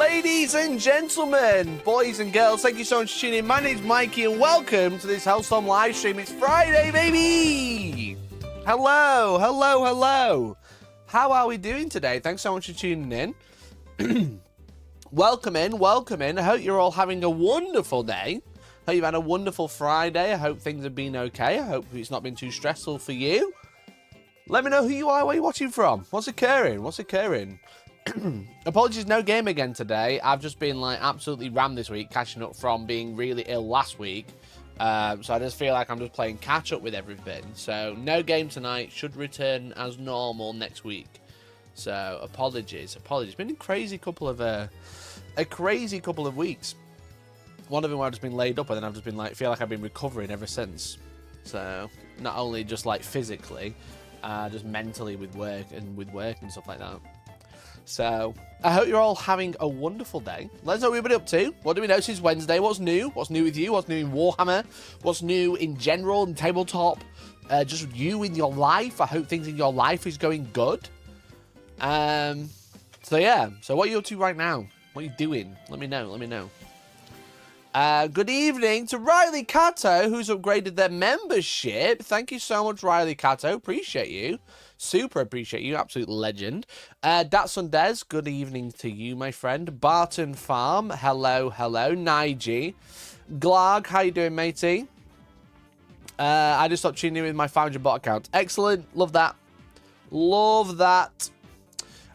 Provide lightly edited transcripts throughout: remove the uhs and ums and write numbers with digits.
Ladies and gentlemen, boys and girls, thank you so much for tuning in. My name's Mikey and welcome to this Hellstorm live stream. It's Friday, baby! Hello, hello, hello. How are we doing today? Thanks so much for tuning in. Welcome in, welcome in. I hope you're all having a wonderful day. I hope you've had a wonderful Friday. I hope things have been okay. I hope it's not been too stressful for you. Let me know who you are, where you're watching from. What's occurring? What's occurring? Apologies, no game again today. I've just been like absolutely rammed this week, catching up from being really ill last week. So I just feel like I'm just playing catch up with everything. So no game tonight. Should return as normal next week. So apologies. It's been a crazy couple of weeks. One of them where I've just been laid up, and then I've just been like feel like I've been recovering ever since. So not only just like physically, just mentally with work and stuff like that. So, I hope you're all having a wonderful day. Let's know what we've been up to. What do we know since Wednesday? What's new? What's new with you? What's new in Warhammer? What's new in general and tabletop? Just you in your life. I hope things in your life is going good. So yeah. So what are you up to right now? What are you doing? Let me know. Let me know. Good evening to Riley Cato, who's upgraded their membership. Thank you so much, Riley Cato. Appreciate you. Super appreciate you. Absolute legend. Datsundez, good evening to you, my friend. Barton Farm, hello, hello. Nige. Glarg, how you doing, matey? I just stopped tuning in with my 500 bot account. Excellent. Love that. Love that.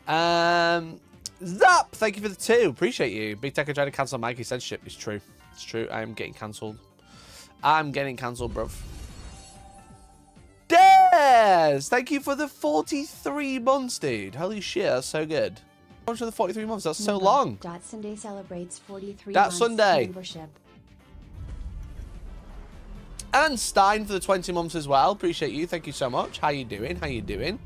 Zap, thank you for the 2. Appreciate you. Big Tech trying to cancel Mikey's censorship. It's true. It's true. I am getting cancelled. I'm getting cancelled, bruv. Des! Thank you for the 43 months, dude. Holy shit, that's so good. How much for the 43 months? That's so long. That Sunday celebrates 43 that months Sunday. membership. And Stein for the 20 months as well. Appreciate you. Thank you so much. How you doing? How you doing?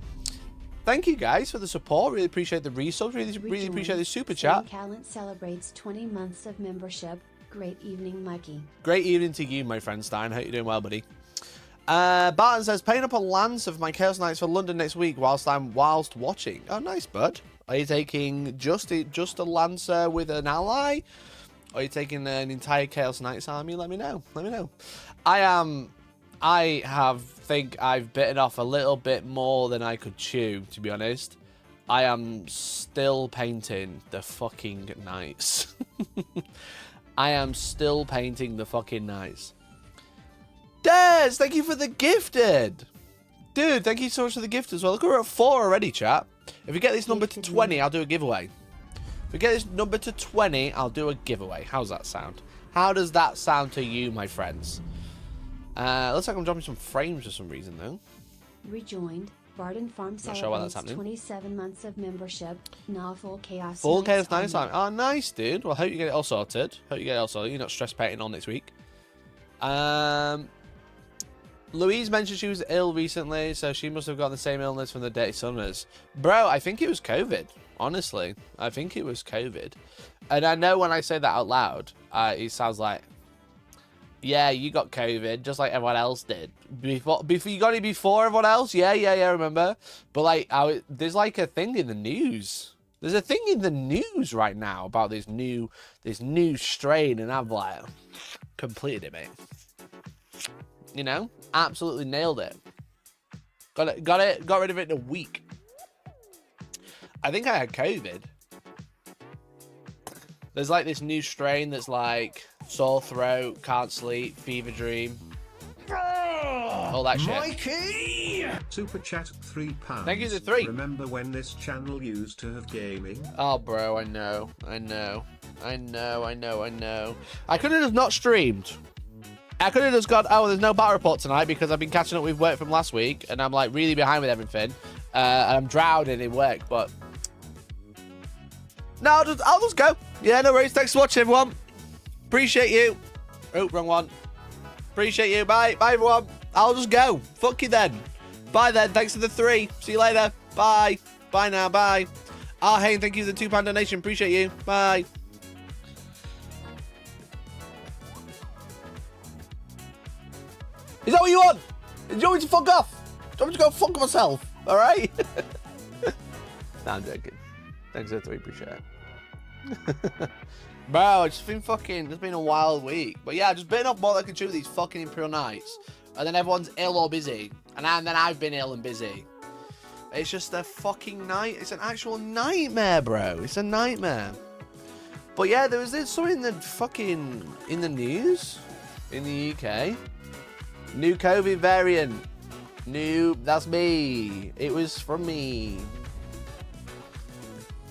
Thank you guys for the support. Really appreciate the resubs. Really appreciate the super chat. Callant celebrates 20 months of membership. Great evening, Mikey. Great evening to you, my friend Stein. Hope you're doing well, buddy. Barton says, paying up a lance of my Chaos Knights for London next week whilst watching. Oh, nice, bud. Are you taking just a lancer with an ally? Or are you taking an entire Chaos Knights army? Let me know. Let me know. I think I've bitten off a little bit more than I could chew, to be honest. I am still painting the fucking knights. I am still painting the fucking knights. Des, thank you for the gifted. Dude, thank you so much for the gift as well. Look, we're at 4 already, chat. If we get this number to 20, I'll do a giveaway. If we get this number to 20, I'll do a giveaway. How's that sound? How does that sound to you, my friends? Looks like I'm dropping some frames for some reason, though. Rejoined. Barton Farm celebrates 27 months of membership. Now full Chaos Full Chaos Knights army. Oh, nice, dude. Well, hope you get it all sorted. Hope you get it all sorted. You're not stress painting on next week. Louise mentioned she was ill recently, so she must have got the same illness from the Dirty Summers. Bro, I think it was COVID. Honestly, I think it was COVID. And I know when I say that out loud, it sounds like, yeah, you got COVID, just like everyone else did. Before you got it before everyone else? Yeah, I remember. But like, there's like a thing in the news. There's a thing in the news right now about this new strain, and I've like completed it, mate. You know, absolutely nailed it. Got rid of it in a week. I think I had COVID. There's like this new strain that's like sore throat, can't sleep, fever dream, all that shit. Mikey! Super chat £3. Thank you to 3. Remember when this channel used to have gaming? Oh, bro, I know. I could have just not streamed. I could have just gone, oh, there's no battle report tonight because I've been catching up with work from last week and I'm like really behind with everything. And I'm drowning in work, but no, I'll just go. Yeah, no worries. Thanks for watching, everyone. Appreciate you. Oh, wrong one. Appreciate you. Bye, everyone. I'll just go. Fuck you then. Bye then. Thanks for the 3. See you later. Bye. Bye now. Bye. Ah, hey, thank you for the £2 donation. Appreciate you. Bye. Is that what you want? Do you want me to fuck off? Do you want me to go fuck myself? All right? No, I'm joking. Thanks for the 3. Appreciate it. Bro, it's been fucking, it's been a wild week. But yeah, just bitten off more than I can chew with these fucking Imperial Knights. And then everyone's ill or busy. And then I've been ill and busy. It's just a fucking night. It's an actual nightmare, bro. It's a nightmare. But yeah, there was something in the fucking, in the news. In the UK. New COVID variant. New, that's me. It was from me.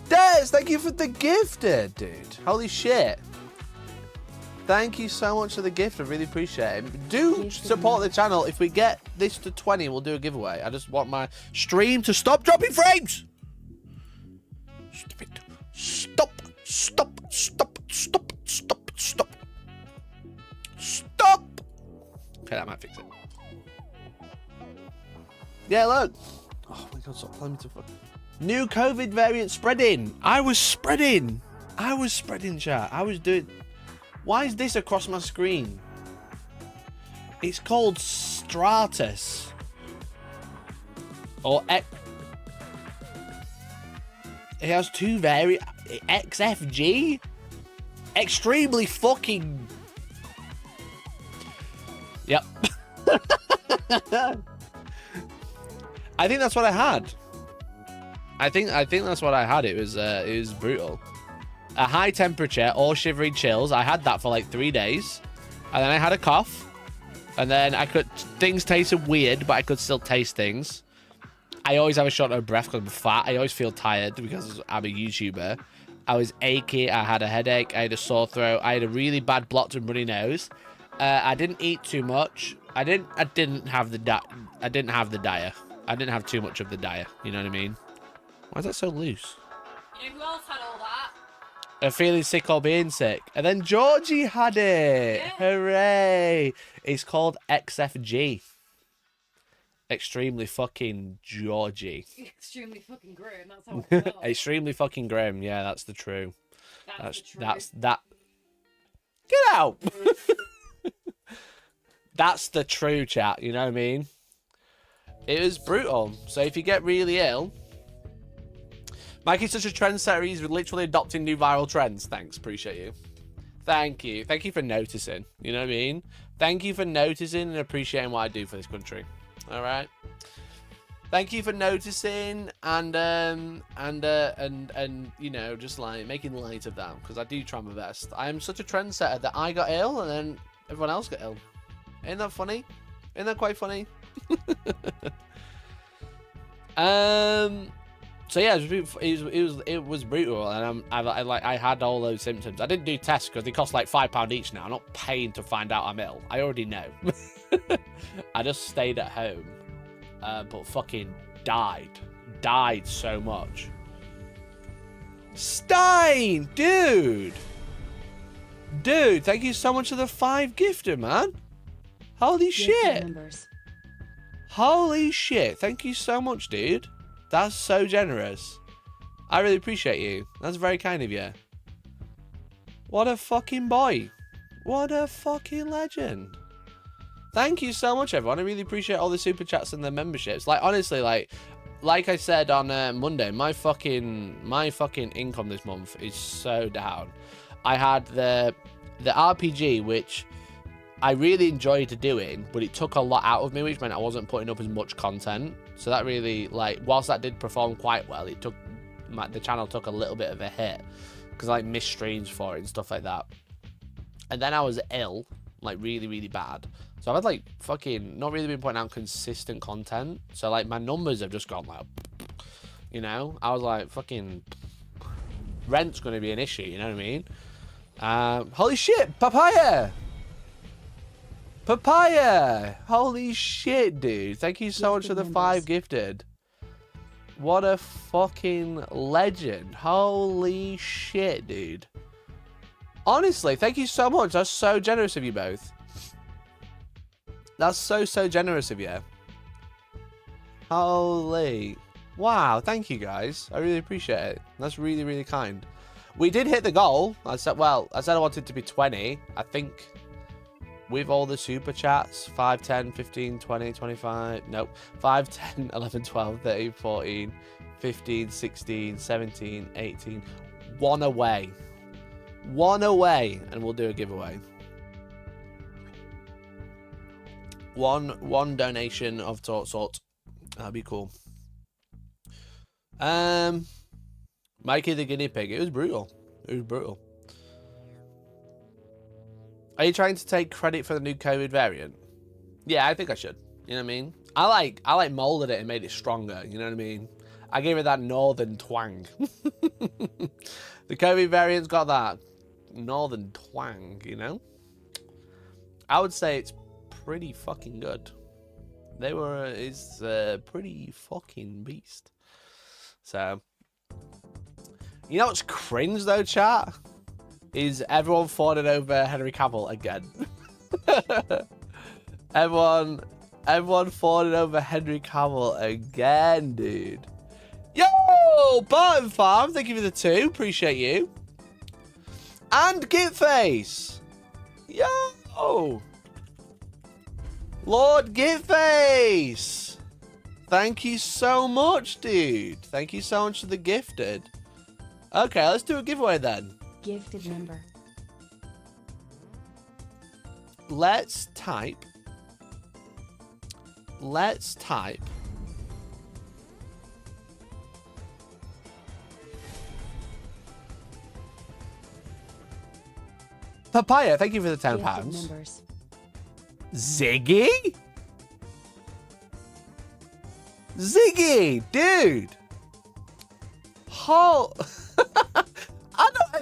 Des, thank you for the gift, dude. Holy shit. Thank you so much for the gift. I really appreciate it. Do support the channel. If we get this to 20, we'll do a giveaway. I just want my stream to stop dropping frames. Stop it. Stop. Stop. Stop. Stop. Stop. Stop. Stop. Okay, that might fix it. Yeah, look. Oh my god, stop telling me to fuck. New COVID variant spreading. I was spreading, chat. I was doing... Why is this across my screen? It's called Astartes. Or X... It has two variants. XFG? Extremely fucking... Yep. I think that's what I had. I think that's what I had. It was brutal. A high temperature, all shivering chills. I had that for like 3 days, and then I had a cough, and then things tasted weird, but I could still taste things. I always have a short of breath because I'm fat. I always feel tired because I'm a YouTuber. I was achy. I had a headache. I had a sore throat. I had a really bad blocked and runny nose. I didn't eat too much. I didn't have the diet. I didn't have too much of the diet. You know what I mean? Why is that so loose? You know who else had all that? Feeling sick or being sick. And then Georgie had it. Yeah. Hooray. It's called XFG. Extremely fucking Georgie. Extremely fucking grim. That's how I feel. Extremely fucking grim. Yeah, that's the true. That's that. Get out. That's the true, chat. You know what I mean? It was brutal. So if you get really ill... Mikey's such a trendsetter. He's literally adopting new viral trends. Thanks. Appreciate you. Thank you. Thank you for noticing. You know what I mean? Thank you for noticing and appreciating what I do for this country. All right? Thank you for noticing and you know, just like making light of that, because I do try my best. I am such a trendsetter that I got ill and then everyone else got ill. Ain't that funny? Ain't that quite funny? So yeah, it was brutal, and I had all those symptoms. I didn't do tests because they cost like £5 each now. I'm not paying to find out I'm ill. I already know. I just stayed at home, but fucking died so much. Stein, dude, thank you so much for the 5 gifted, man. Holy shit. Holy shit. Thank you so much, dude. That's so generous. I really appreciate you. That's very kind of you. What a fucking boy. What a fucking legend. Thank you so much, everyone. I really appreciate all the super chats and the memberships. Like, honestly, like I said on Monday, my fucking income this month is so down. I had the RPG, which I really enjoyed doing, but it took a lot out of me, which meant I wasn't putting up as much content. So that really, like, whilst that did perform quite well, it took the channel took a little bit of a hit because I missed streams for it and stuff like that. And then I was ill, like really, really bad. So I've had like fucking not really been putting out consistent content. So like my numbers have just gone like, you know, I was like fucking rent's going to be an issue. You know what I mean? Holy shit, papaya. Papaya! Holy shit, dude. Thank you so much for the 5 gifted. What a fucking legend. Holy shit, dude. Honestly, thank you so much. That's so generous of you both. That's so generous of you. Holy. Wow, thank you guys. I really appreciate it. That's really, really kind. We did hit the goal. I said I wanted to be 20. I think... with all the super chats, 5, 10, 15, 20, 25, nope, 5, 10, 11, 12, 13, 14, 15, 16, 17, 18. one away. One away, and we'll do a giveaway. One donation of sort. That'd be cool. Mikey the guinea pig. It was brutal. It was brutal. Are you trying to take credit for the new COVID variant? Yeah, I think I should. You know what I mean? I like molded it and made it stronger. You know what I mean? I gave it that northern twang. The COVID variant's got that northern twang, you know? I would say it's pretty fucking good. It's a pretty fucking beast. So, you know what's cringe though, chat? Is everyone fawning over Henry Cavill again. Everyone fawning over Henry Cavill again, dude. Yo, Barton Farm, thank you for the 2. Appreciate you. And Gitface. Yo. Lord Gitface. Thank you so much, dude. Thank you so much for the gifted. Okay, let's do a giveaway then. Gifted member. Let's type. Papaya, thank you for the £10. Ziggy? Ziggy, dude. Oh, I don't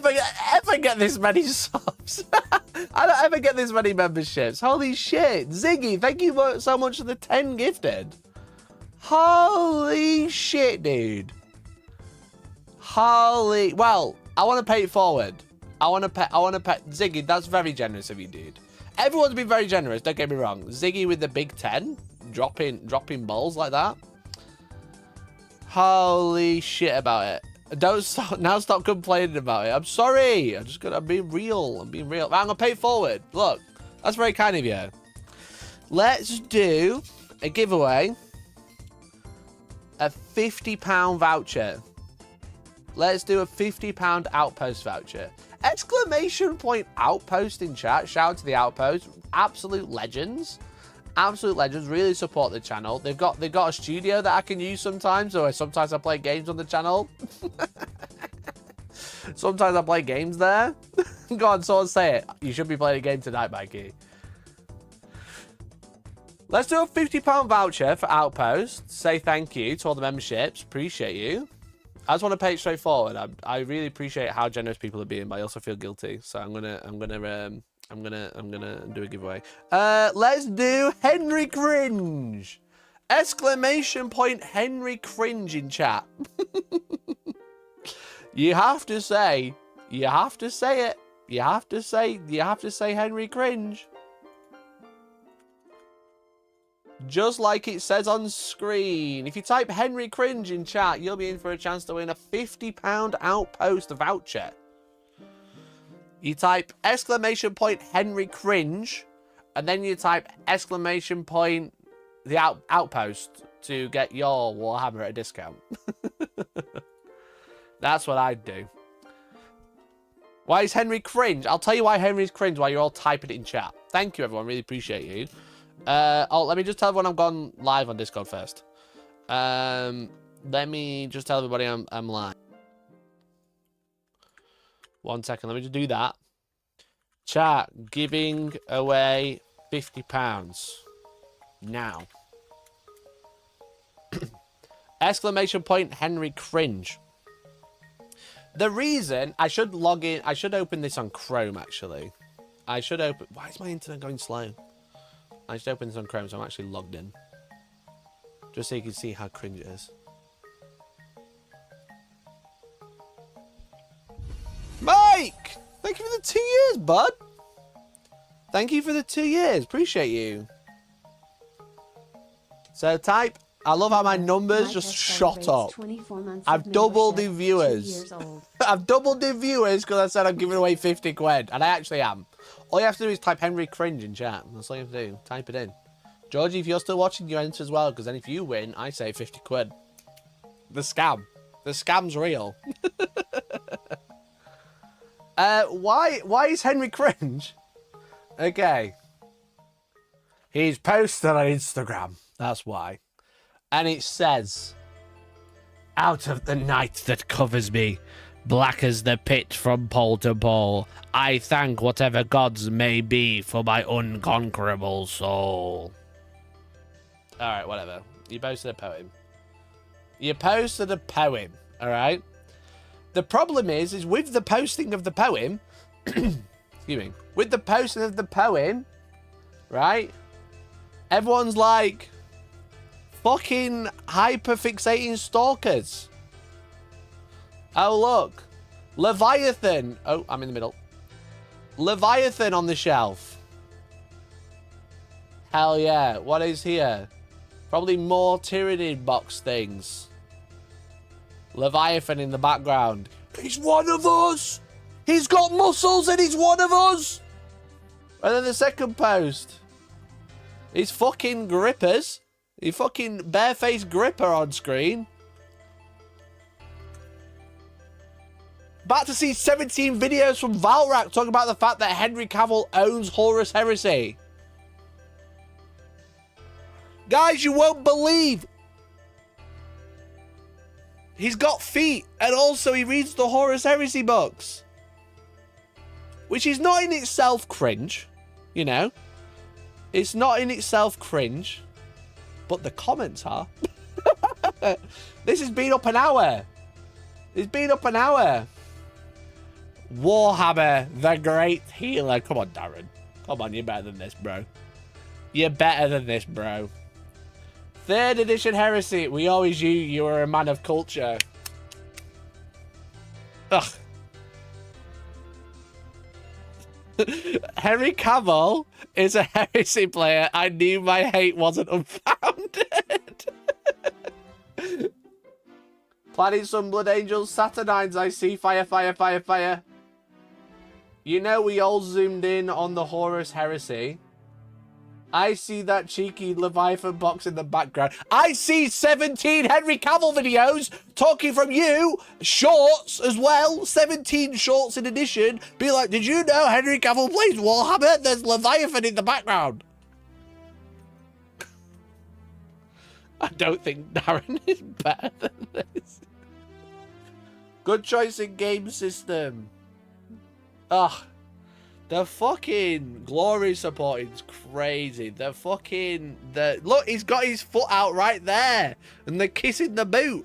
ever get this many subs. I don't ever get this many memberships. Holy shit. Ziggy, thank you so much for the 10 gifted. Holy shit, dude. Holy. Well, I want to pay it forward. I want to pay. Ziggy, that's very generous of you, dude. Everyone's been very generous, don't get me wrong. Ziggy with the big 10, dropping balls like that. Holy shit about it. Don't stop, stop complaining about it. I'm sorry. I'm being real. I'm gonna pay it forward. Look, that's very kind of you. Let's do a giveaway. A £50 voucher. Let's do a £50 Outpost voucher. Exclamation point Outpost in chat. Shout out to the Outpost. Absolute legends. Absolute legends. Really support the channel. They've got a studio that I can use sometimes, or sometimes I play games on the channel. Sometimes I play games there. Go on, someone say it. You should be playing a game tonight, Mikey. Let's do a £50 voucher for Outpost. Say thank you to all the memberships. Appreciate you. I just want to pay it straightforward. I really appreciate how generous people are being, but I also feel guilty. So I'm gonna do a giveaway. Let's do Henry Cringe! Exclamation point Henry Cringe in chat. You have to say it. You have to say Henry Cringe. Just like it says on screen. If you type Henry Cringe in chat, you'll be in for a chance to win a £50 Outpost voucher. You type exclamation point Henry Cringe, and then you type exclamation point the Outpost to get your Warhammer at a discount. That's what I'd do. Why is Henry cringe? I'll tell you why Henry's cringe while you're all typing it in chat. Thank you, everyone. Really appreciate you. Oh, let me just tell everyone I've gone live on Discord first. Let me just tell everybody I'm live. 1 second. Let me just do that. Chat, giving away £50 now. Exclamation point Henry cringe. The reason I should log in, I should open this on Chrome actually. I should open. Why is my internet going slow? I should open this on Chrome so I'm actually logged in, just so you can see how cringe it is. Mike, thank you for the 2 years, bud. Thank you for the 2 years. Appreciate you. So type. I love how my numbers just shot up. I've doubled the viewers. I've doubled the viewers because I said I'm giving away 50 quid. And I actually am. All you have to do is type Henry Cringe in chat. That's all you have to do. Type it in. Georgie, if you're still watching, you enter as well. Because then if you win, I say 50 quid. The scam. The scam's real. Why is Henry cringe? Okay. He's posted on Instagram. That's why. And it says, out of the night that covers me, black as the pit from pole to pole, I thank whatever gods may be for my unconquerable soul. Alright, whatever. You posted a poem. You posted a poem, alright? The problem is with the posting of the poem, excuse me, with the posting of the poem, right? Everyone's like, fucking hyperfixating stalkers. Oh, look. Leviathan. Oh, I'm in the middle. Leviathan on the shelf. Hell yeah. What is here? Probably more Tyranid box things. Leviathan in the background. He's one of us. He's got muscles and he's one of us. And then the second post. He's fucking grippers. He fucking barefaced gripper on screen. About to see 17 videos from Valrak talking about the fact that Henry Cavill owns Horus Heresy. Guys, you won't believe. He's got feet, and also he reads the Horus Heresy books. Which is not in itself cringe, you know. It's not in itself cringe, but the comments are. This has been up an hour. It's been up an hour. Warhammer, the great healer. Come on, Darren. Come on, you're better than this, bro. You're better than this, bro. 3rd edition heresy. We always knew you were a man of culture. Ugh. Henry Cavill is a heresy player. I knew my hate wasn't unfounded. Planning some Blood Angels. Saturnines, I see. Fire, fire, fire, fire. You know we all zoomed in on the Horus Heresy. I see that cheeky Leviathan box in the background. I see 17 Henry Cavill videos talking from you. Shorts as well. 17 shorts in addition. Be like, did you know Henry Cavill plays Warhammer? There's Leviathan in the background. I don't think Darren is better than this. Good choice in game system. Ugh. The fucking glory supporting's crazy. The fucking... Look, he's got his foot out right there. And they're kissing the boot.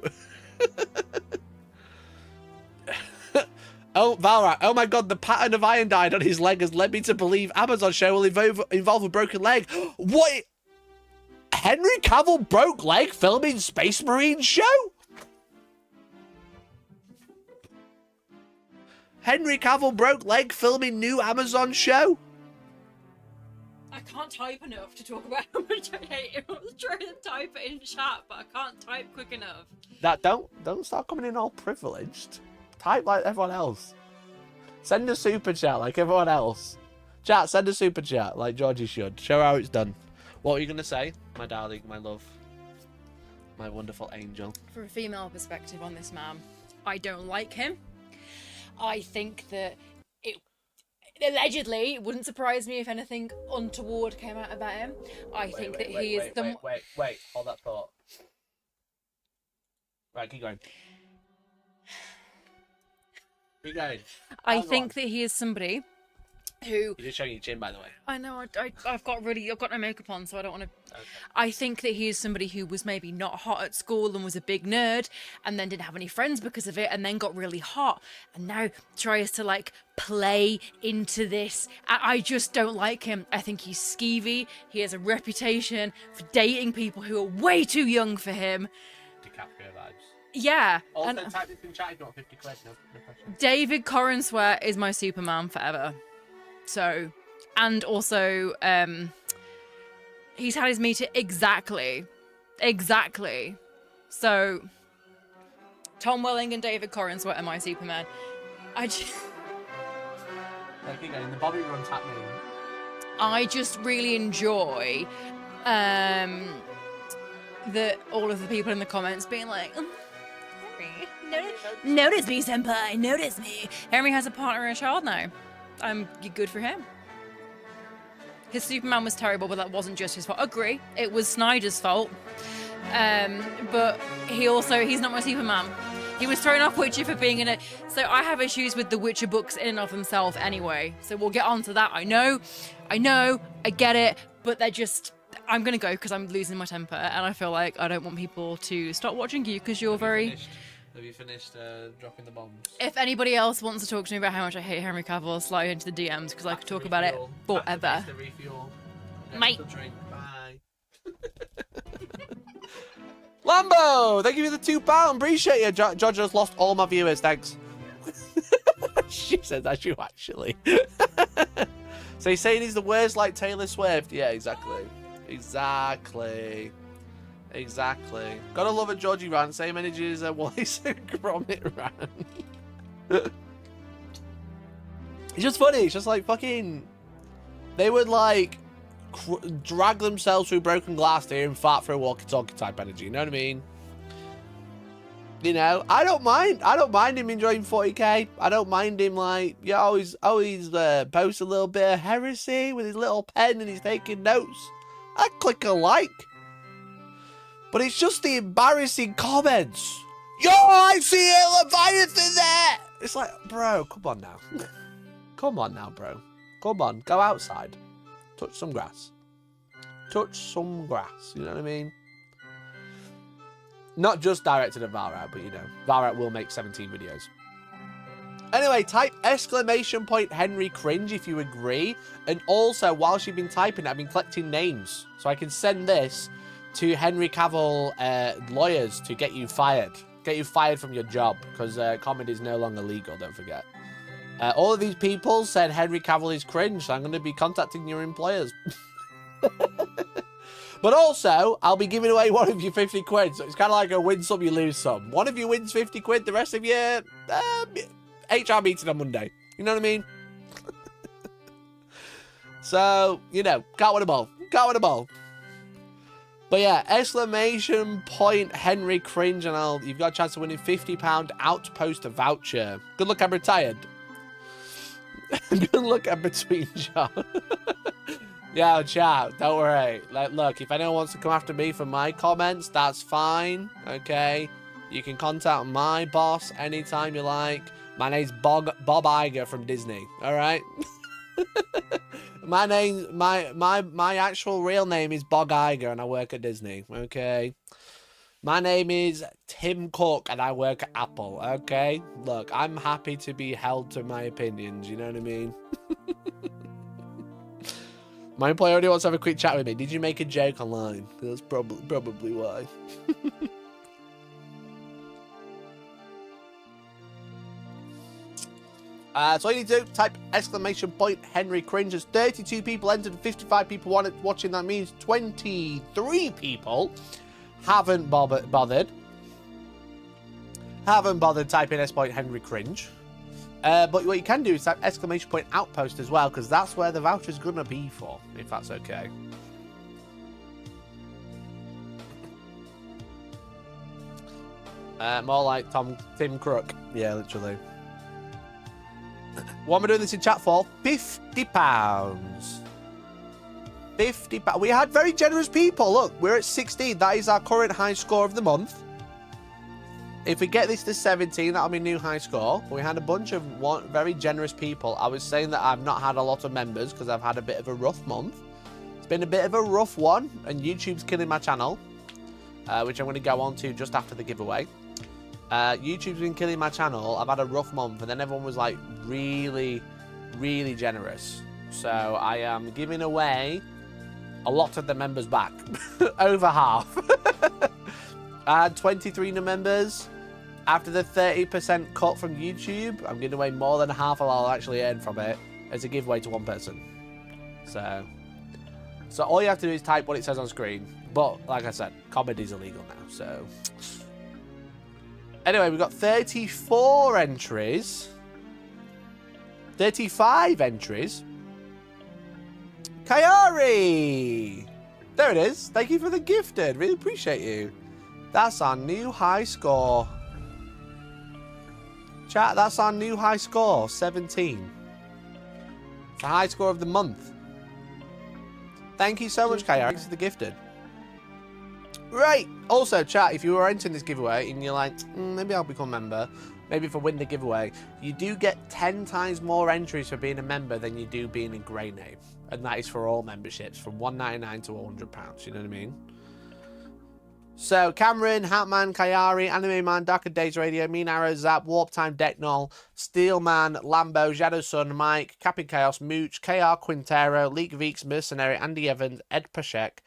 Oh, Valrak. Oh my god, the pattern of iron dyed on his leg has led me to believe Amazon show will involve a broken leg. What? Henry Cavill broke leg filming Space Marine show? Henry Cavill broke leg filming new Amazon show? I can't type enough to talk about how much I hate it. I was trying to type it in chat, but I can't type quick enough. That don't start coming in all privileged. Type like everyone else. Send a super chat like everyone else. Chat, send a super chat like Georgie should. Show how it's done. What were you gonna say, my darling, my love, my wonderful angel? For a female perspective on this man, I don't like him. I think that it allegedly, it wouldn't surprise me if anything untoward came out about him. I think that he is the... Wait, hold that thought. Right, keep going. Keep going. I think that he is somebody who... You're just showing your chin, by the way. I know, I've got no makeup on, so I don't want to... Okay. I think that he is somebody who was maybe not hot at school and was a big nerd, and then didn't have any friends because of it, and then got really hot, and now tries to, like, play into this. I just don't like him. I think he's skeevy. He has a reputation for dating people who are way too young for him. DiCaprio vibes. Yeah. Also, type this in chat if you want 50 quid, no pressure. David Corensware is my Superman forever. So, and also, he's had his meter exactly. So, Tom Welling and David Corensware are my Superman. I just... The Bobby run's happening. I just really enjoy, that all of the people in the comments being like, Harry, Notice me, senpai. Notice me. Henry has a partner and a child now. Good for him. His Superman was terrible, but that wasn't just his fault. Agree, it was Snyder's fault. But he's not my Superman. He was thrown off Witcher for being in it. So I have issues with the Witcher books in and of themselves anyway. So we'll get on to that. I know, I get it, but they're just... I'm going to go because I'm losing my temper, and I feel like I don't want people to stop watching you because you're very... Have you finished dropping the bombs? If anybody else wants to talk to me about how much I hate Henry Cavill, slide into the DMs because I could talk about it forever. Mate. Bye. Lambo, thank you for the £2. Appreciate you. George just lost all my viewers. Thanks. She said that you actually. So he's saying he's the worst like Taylor Swift. Yeah, exactly. Exactly. Gotta love a Georgie rant. Same energy as a Wallace and Gromit rant. It's just funny. It's just like fucking... They would like drag themselves through broken glass to hear him fart through a walkie-talkie type energy. You know what I mean? You know, I don't mind him enjoying 40k. I don't mind him like, yeah, always post a little bit of heresy with his little pen and he's taking notes. I click a like. But it's just the embarrassing comments. Yo, I see a Leviathan there. It's like, bro, come on now. Come on now, bro. Come on, go outside. Touch some grass. Touch some grass, you know what I mean? Not just directed at Valrat, but you know, Valrat will make 17 videos. Anyway, type !Henry cringe if you agree. And also, whilst you've been typing, I've been collecting names. So I can send this to Henry Cavill lawyers to get you fired. Get you fired from your job, because comedy is no longer legal, don't forget. All of these people said Henry Cavill is cringe, so I'm going to be contacting your employers. But also, I'll be giving away one of you 50 quid, so it's kind of like a win some, you lose some. One of you wins 50 quid, the rest of you, HR meeting on Monday. You know what I mean? So, you know, can't win them all. Can't win them all. But yeah, !Henry cringe, and you've got a chance of winning £50 Outpost voucher. Good luck, I'm retired. Good luck, I'm between jobs. Yeah, chat, don't worry. Like, look, if anyone wants to come after me for my comments, that's fine, okay? You can contact my boss anytime you like. My name's Bob Iger from Disney, all right? My actual real name is Bob Iger, and I work at Disney, okay? My name is Tim Cook, and I work at Apple, okay? Look, I'm happy to be held to my opinions, you know what I mean? My employer already wants to have a quick chat with me. Did you make a joke online? That's probably why. So all you need to do, type !Henry cringe. There's 32 people entered and 55 people watching. That means 23 people haven't bothered. Haven't bothered typing !Henry cringe. But what you can do is type !Outpost as well, because that's where the voucher's gonna be for, if that's okay. More like Tim Crook. Yeah, literally. What am I doing this in chat for? £50. £50. We had very generous people. Look, we're at 16. That is our current high score of the month. If we get this to 17, that'll be a new high score. But we had a bunch of very generous people. I was saying that I've not had a lot of members because I've had a bit of a rough month. It's been a bit of a rough one, and YouTube's killing my channel, which I'm going to go on to just after the giveaway. YouTube's been killing my channel. I've had a rough month, and then everyone was like really, really generous. So I am giving away a lot of the members back. Over half. I had 23 new members. After the 30% cut from YouTube, I'm giving away more than half of what I'll actually earn from it as a giveaway to one person. So all you have to do is type what it says on screen. But like I said, comedy's illegal now, so... Anyway, we've got 34 entries. 35 entries. Kayari! There it is. Thank you for the gifted. Really appreciate you. That's our new high score. Chat, that's our new high score, 17. It's the high score of the month. Thank you so much, Kaya. Thanks for the gifted. Right. Also, chat, if you were entering this giveaway and you're like, maybe I'll become a member, maybe if I win the giveaway, you do get 10 times more entries for being a member than you do being a grey name. And that is for all memberships, from £1.99 to £100. You know what I mean? So, Cameron, Hatman, Kayari, Anime Man, Darker Days Radio, Mean Arrow, Zap, Warp Time, Decknull, Steelman, Lambo, Shadow Sun, Mike, Captain Chaos, Mooch, KR Quintero, League of Eeks, Mercenary, Andy Evans, Ed Pashek,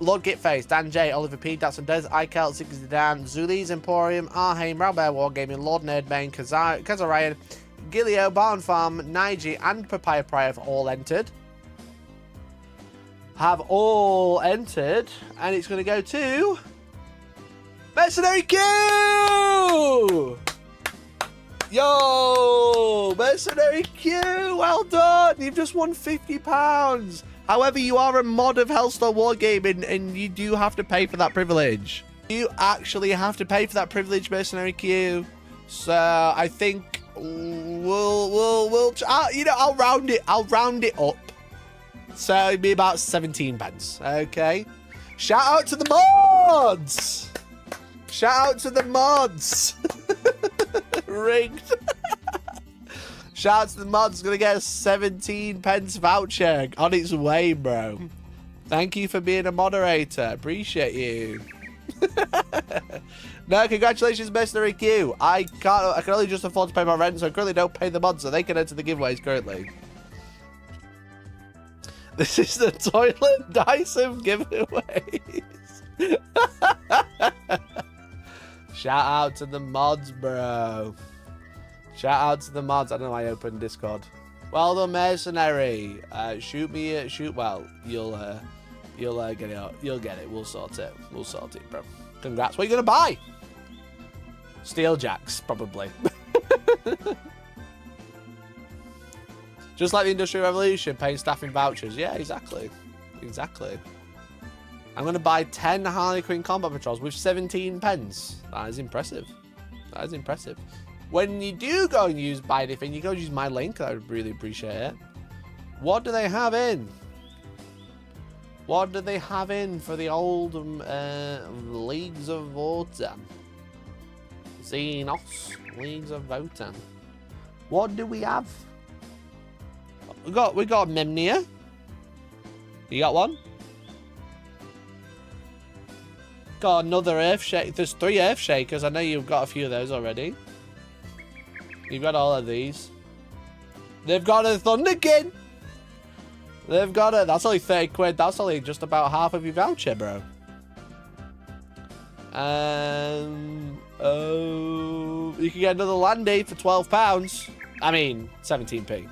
Lord Gitface, Dan J, Oliver P, Datsun Des, Ikel, Ziggy Dan, Zuli's Emporium, Arheim, Ralbear Wargaming, Lord Nerdbane, Kazarian, Gilio, Barn Farm, Nige, and Papaya Prior have all entered. Have all entered, and it's going to go to Mercenary Q! Yo! Mercenary Q! Well done! You've just won £50. However, you are a mod of Hellstorm Wargaming, and you do have to pay for that privilege. You actually have to pay for that privilege, Mercenary Q. So I think I'll round it up. So it'd be about 17 pence. Okay. Shout out to the mods! Shout out to the mods! Rigged. Shout out to the mods. Gonna get a 17 pence voucher on its way, bro. Thank you for being a moderator. Appreciate you. No, congratulations, Mercenary Q. I can only just afford to pay my rent, so I currently don't pay the mods, so they can enter the giveaways currently. This is the toilet Dyson giveaways. Shout out to the mods, bro. Shout out to the mods. I don't know why I opened Discord. Well done, Mercenary. Shoot me. Well, you'll get it. You'll get it. We'll sort it. We'll sort it, bro. Congrats. What are you gonna buy? Steel jacks, probably. Just like the Industrial Revolution, paying staffing vouchers. Yeah, exactly. Exactly. I'm going to buy 10 Harley Quinn combat patrols with 17 pence. That is impressive. That is impressive. When you do go and buy anything, you go use my link. I would really appreciate it. What do they have in? What do they have in for the old Leagues of Votan? Xenos. Leagues of Votan. What do we have? We got Mimnia. You got one? Got another Earth Shake. There's 3 Earth Shakers. I know you've got a few of those already. You've got all of these. They've got a Thunderkin. They've got it. That's only 30 quid. That's only just about half of your voucher, bro. Oh, you can get another Landy for £12. I mean, 17p.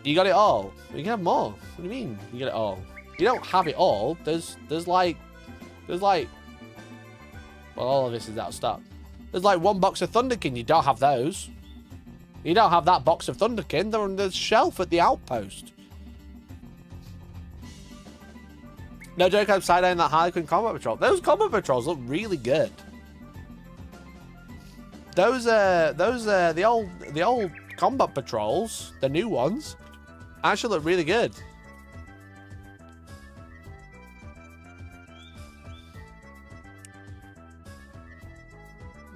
You got it all. You can have more. What do you mean? You get it all. You don't have it all. There's like, well, all of this is out of stock. There's like 1 box of Thunderkin. You don't have those. You don't have that box of Thunderkin. They're on the shelf at the Outpost. No joke, I'm side eyeing that Harley Quinn combat patrol. Those combat patrols look really good. Those the old combat patrols, the new ones, actually look really good.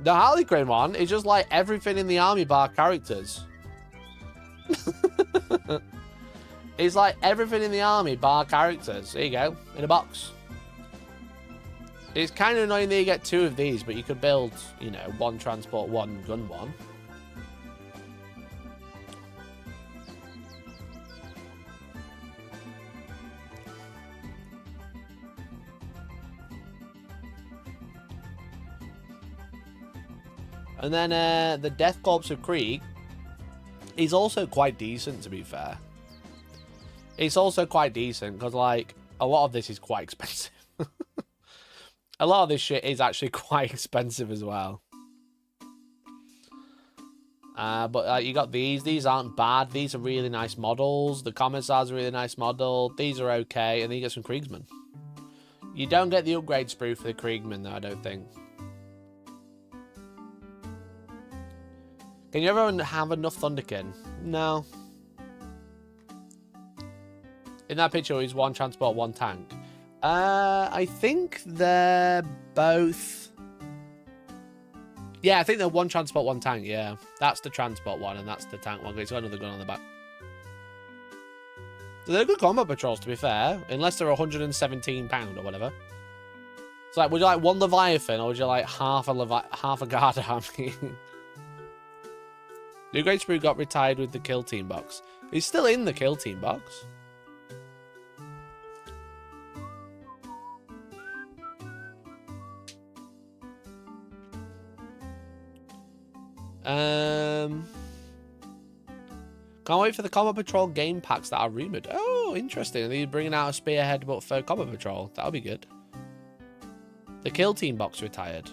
The Harley Quinn one is just like everything in the army bar characters. It's like everything in the army bar characters. There you go, in a box. It's kind of annoying that you get 2 of these, but you could build, you know, 1 transport, 1 gun one. And then the Death Corpse of Krieg is also quite decent, to be fair. It's also quite decent, because, like, a lot of this is quite expensive. A lot of this shit is actually quite expensive as well. But you got these. These aren't bad. These are really nice models. The Commissar's a really nice model. These are okay. And then you get some Kriegsmen. You don't get the upgrade sprue for the Kriegsmen, though, I don't think. Can you ever have enough Thunderkin? No. In that picture, is one transport, one tank. I think they're both... Yeah, I think they're one transport, one tank, yeah. That's the transport one, and that's the tank one. It's got another gun on the back. So they're good combat patrols, to be fair. Unless they're £117 or whatever. It's like, would you like one Leviathan, or would you like half a guard army? New Great Sprue got retired with the kill team box. He's still in the kill team box. Can't wait for the Combat Patrol game packs that are rumoured. Oh, interesting. Are they bringing out a Spearhead but for Combat Patrol? That'll be good. The Kill Team box retired.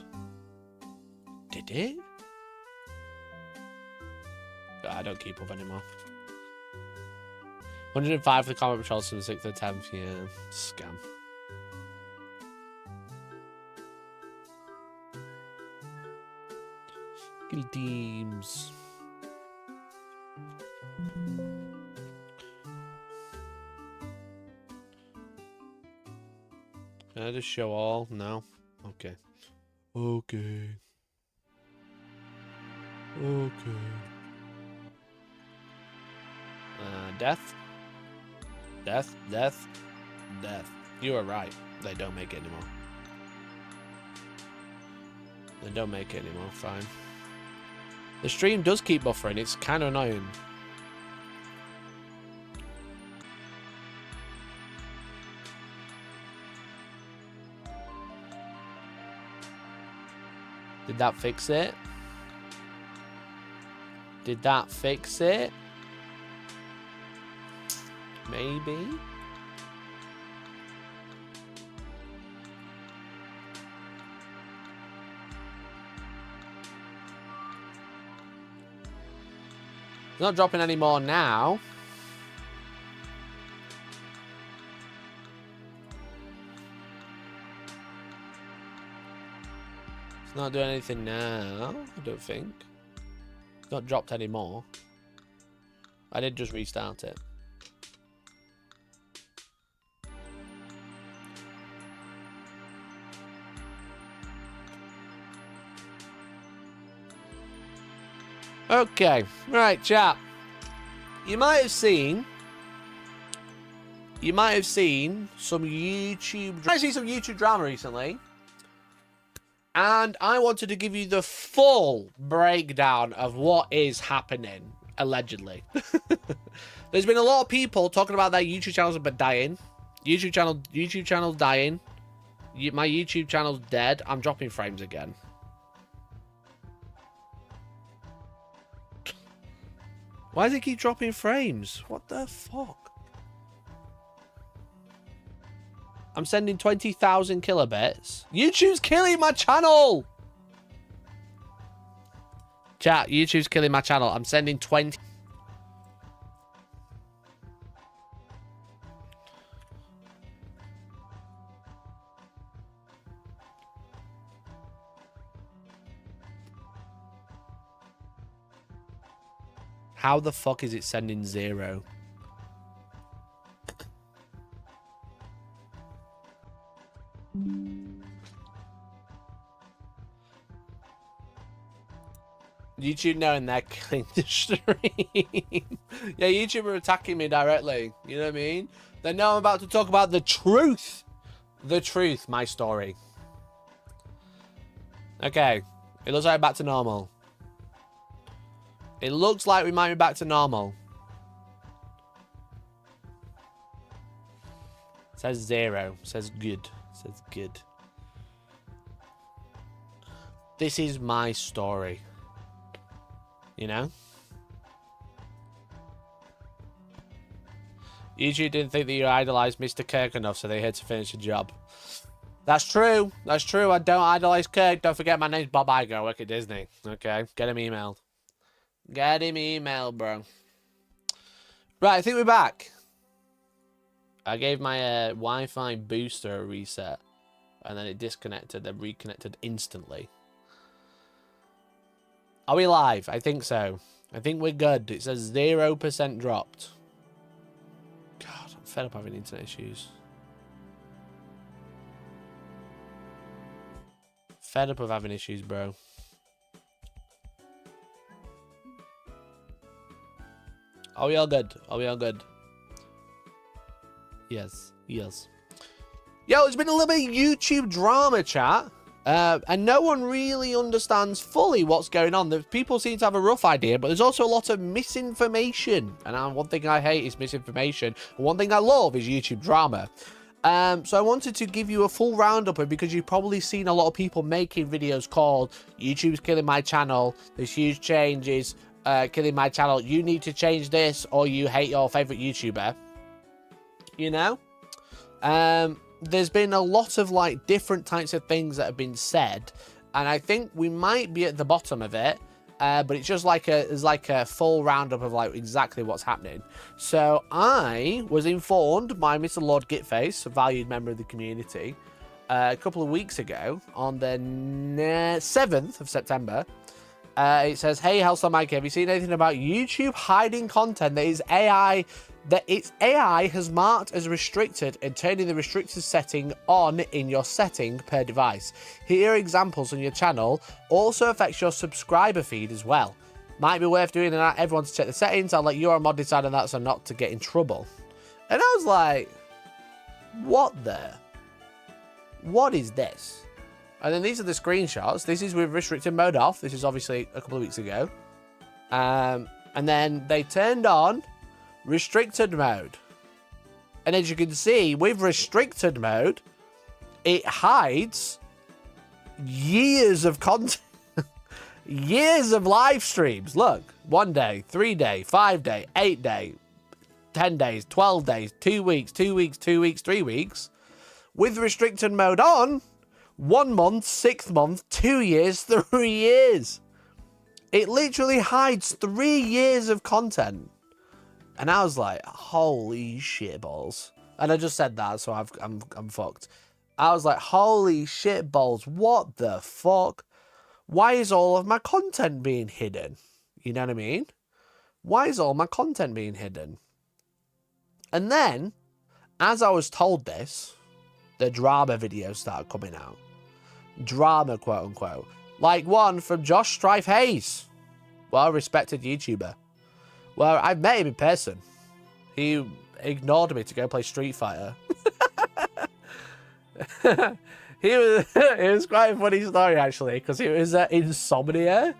Did it? I don't keep up anymore. 105 for the Combat Patrol from the 6th to the 10th. Yeah, scam. Kill teams. Can I just show all? No? Okay. Okay. Okay. Death? Death? Death? Death. You were right. They don't make it anymore. They don't make it anymore. Fine. The stream does keep buffering. It's kind of annoying. Did that fix it? Did that fix it? Maybe? It's not dropping any more now. It's not doing anything now, I don't think. It's not dropped any more. I did just restart it. Okay, right, chat. You might have seen some YouTube. I see some YouTube drama recently, and I wanted to give you the full breakdown of what is happening. Allegedly, there's been a lot of people talking about their YouTube channels have been dying. YouTube channel's dying. My YouTube channel's dead. I'm dropping frames again. Why does it keep dropping frames? What the fuck? I'm sending 20,000 kilobits. YouTube's killing my channel! Chat, YouTube's killing my channel. I'm sending 20... How the fuck is it sending 0? YouTube knowing they're killing the stream. Yeah, YouTube are attacking me directly. You know what I mean? They know I'm about to talk about the truth. The truth, my story. Okay. It looks like we're back to normal. It looks like we might be back to normal. It says 0. It says good. It says good. This is my story. You know? YouTube didn't think that you idolized Mr. Kirk enough, so they had to finish the job. That's true. That's true. I don't idolize Kirk. Don't forget my name's Bob Iger. I work at Disney. Okay? Get him emailed. Get him emailed, bro. Right, I think we're back. I gave my Wi-Fi booster a reset. And then it disconnected, then reconnected instantly. Are we live? I think so. I think we're good. It says 0% dropped. God, I'm fed up having internet issues. Fed up of having issues, bro. Are we all good? Are we all good? Yes. Yes. Yo, it's been a little bit of YouTube drama, chat. And no one really understands fully what's going on. The people seem to have a rough idea, but there's also a lot of misinformation. And one thing I hate is misinformation. And one thing I love is YouTube drama. So I wanted to give you a full roundup of, because you've probably seen a lot of people making videos called YouTube's killing my channel. There's huge changes killing my channel. You need to change this, or you hate your favorite YouTuber. You know? There's been a lot of like different types of things that have been said, and I think we might be at the bottom of it, but it's just like a full roundup of like exactly what's happening. So I was informed by Mr. Lord Gitface, a valued member of the community, a couple of weeks ago on the 7th of September. It says, "Hey Hellstorm Mike, have you seen anything about YouTube hiding content that is AI? That its AI has marked as restricted and turning the restricted setting on in your setting per device. Here are examples on your channel. Also affects your subscriber feed as well. Might be worth doing that. Everyone to check the settings. I'll let you or mod decide on that so not to get in trouble." And I was like, what is this? And then these are the screenshots. This is with restricted mode off. This is obviously a couple of weeks ago. And then they turned on restricted mode, and as you can see, with restricted mode, it hides years of content, years of live streams. Look, 1 day, 3 day, 5 day, 8 day, 10 days, 12 days, 2 weeks, 2 weeks, 2 weeks, 3 weeks. With restricted mode on, 1 month, 6 months, 2 years, 3 years. It literally hides 3 years of content. And I was like, holy shit balls. And I just said that, so I'm fucked. I was like, holy shit balls, what the fuck? Why is all of my content being hidden? You know what I mean? Why is all my content being hidden? And then, as I was told this, the drama videos started coming out. Drama, quote unquote. Like one from Josh Strife Hayes. Well-respected YouTuber. Well, I've met him in person. He ignored me to go play Street Fighter. It was quite a funny story, actually, because it was Insomnia.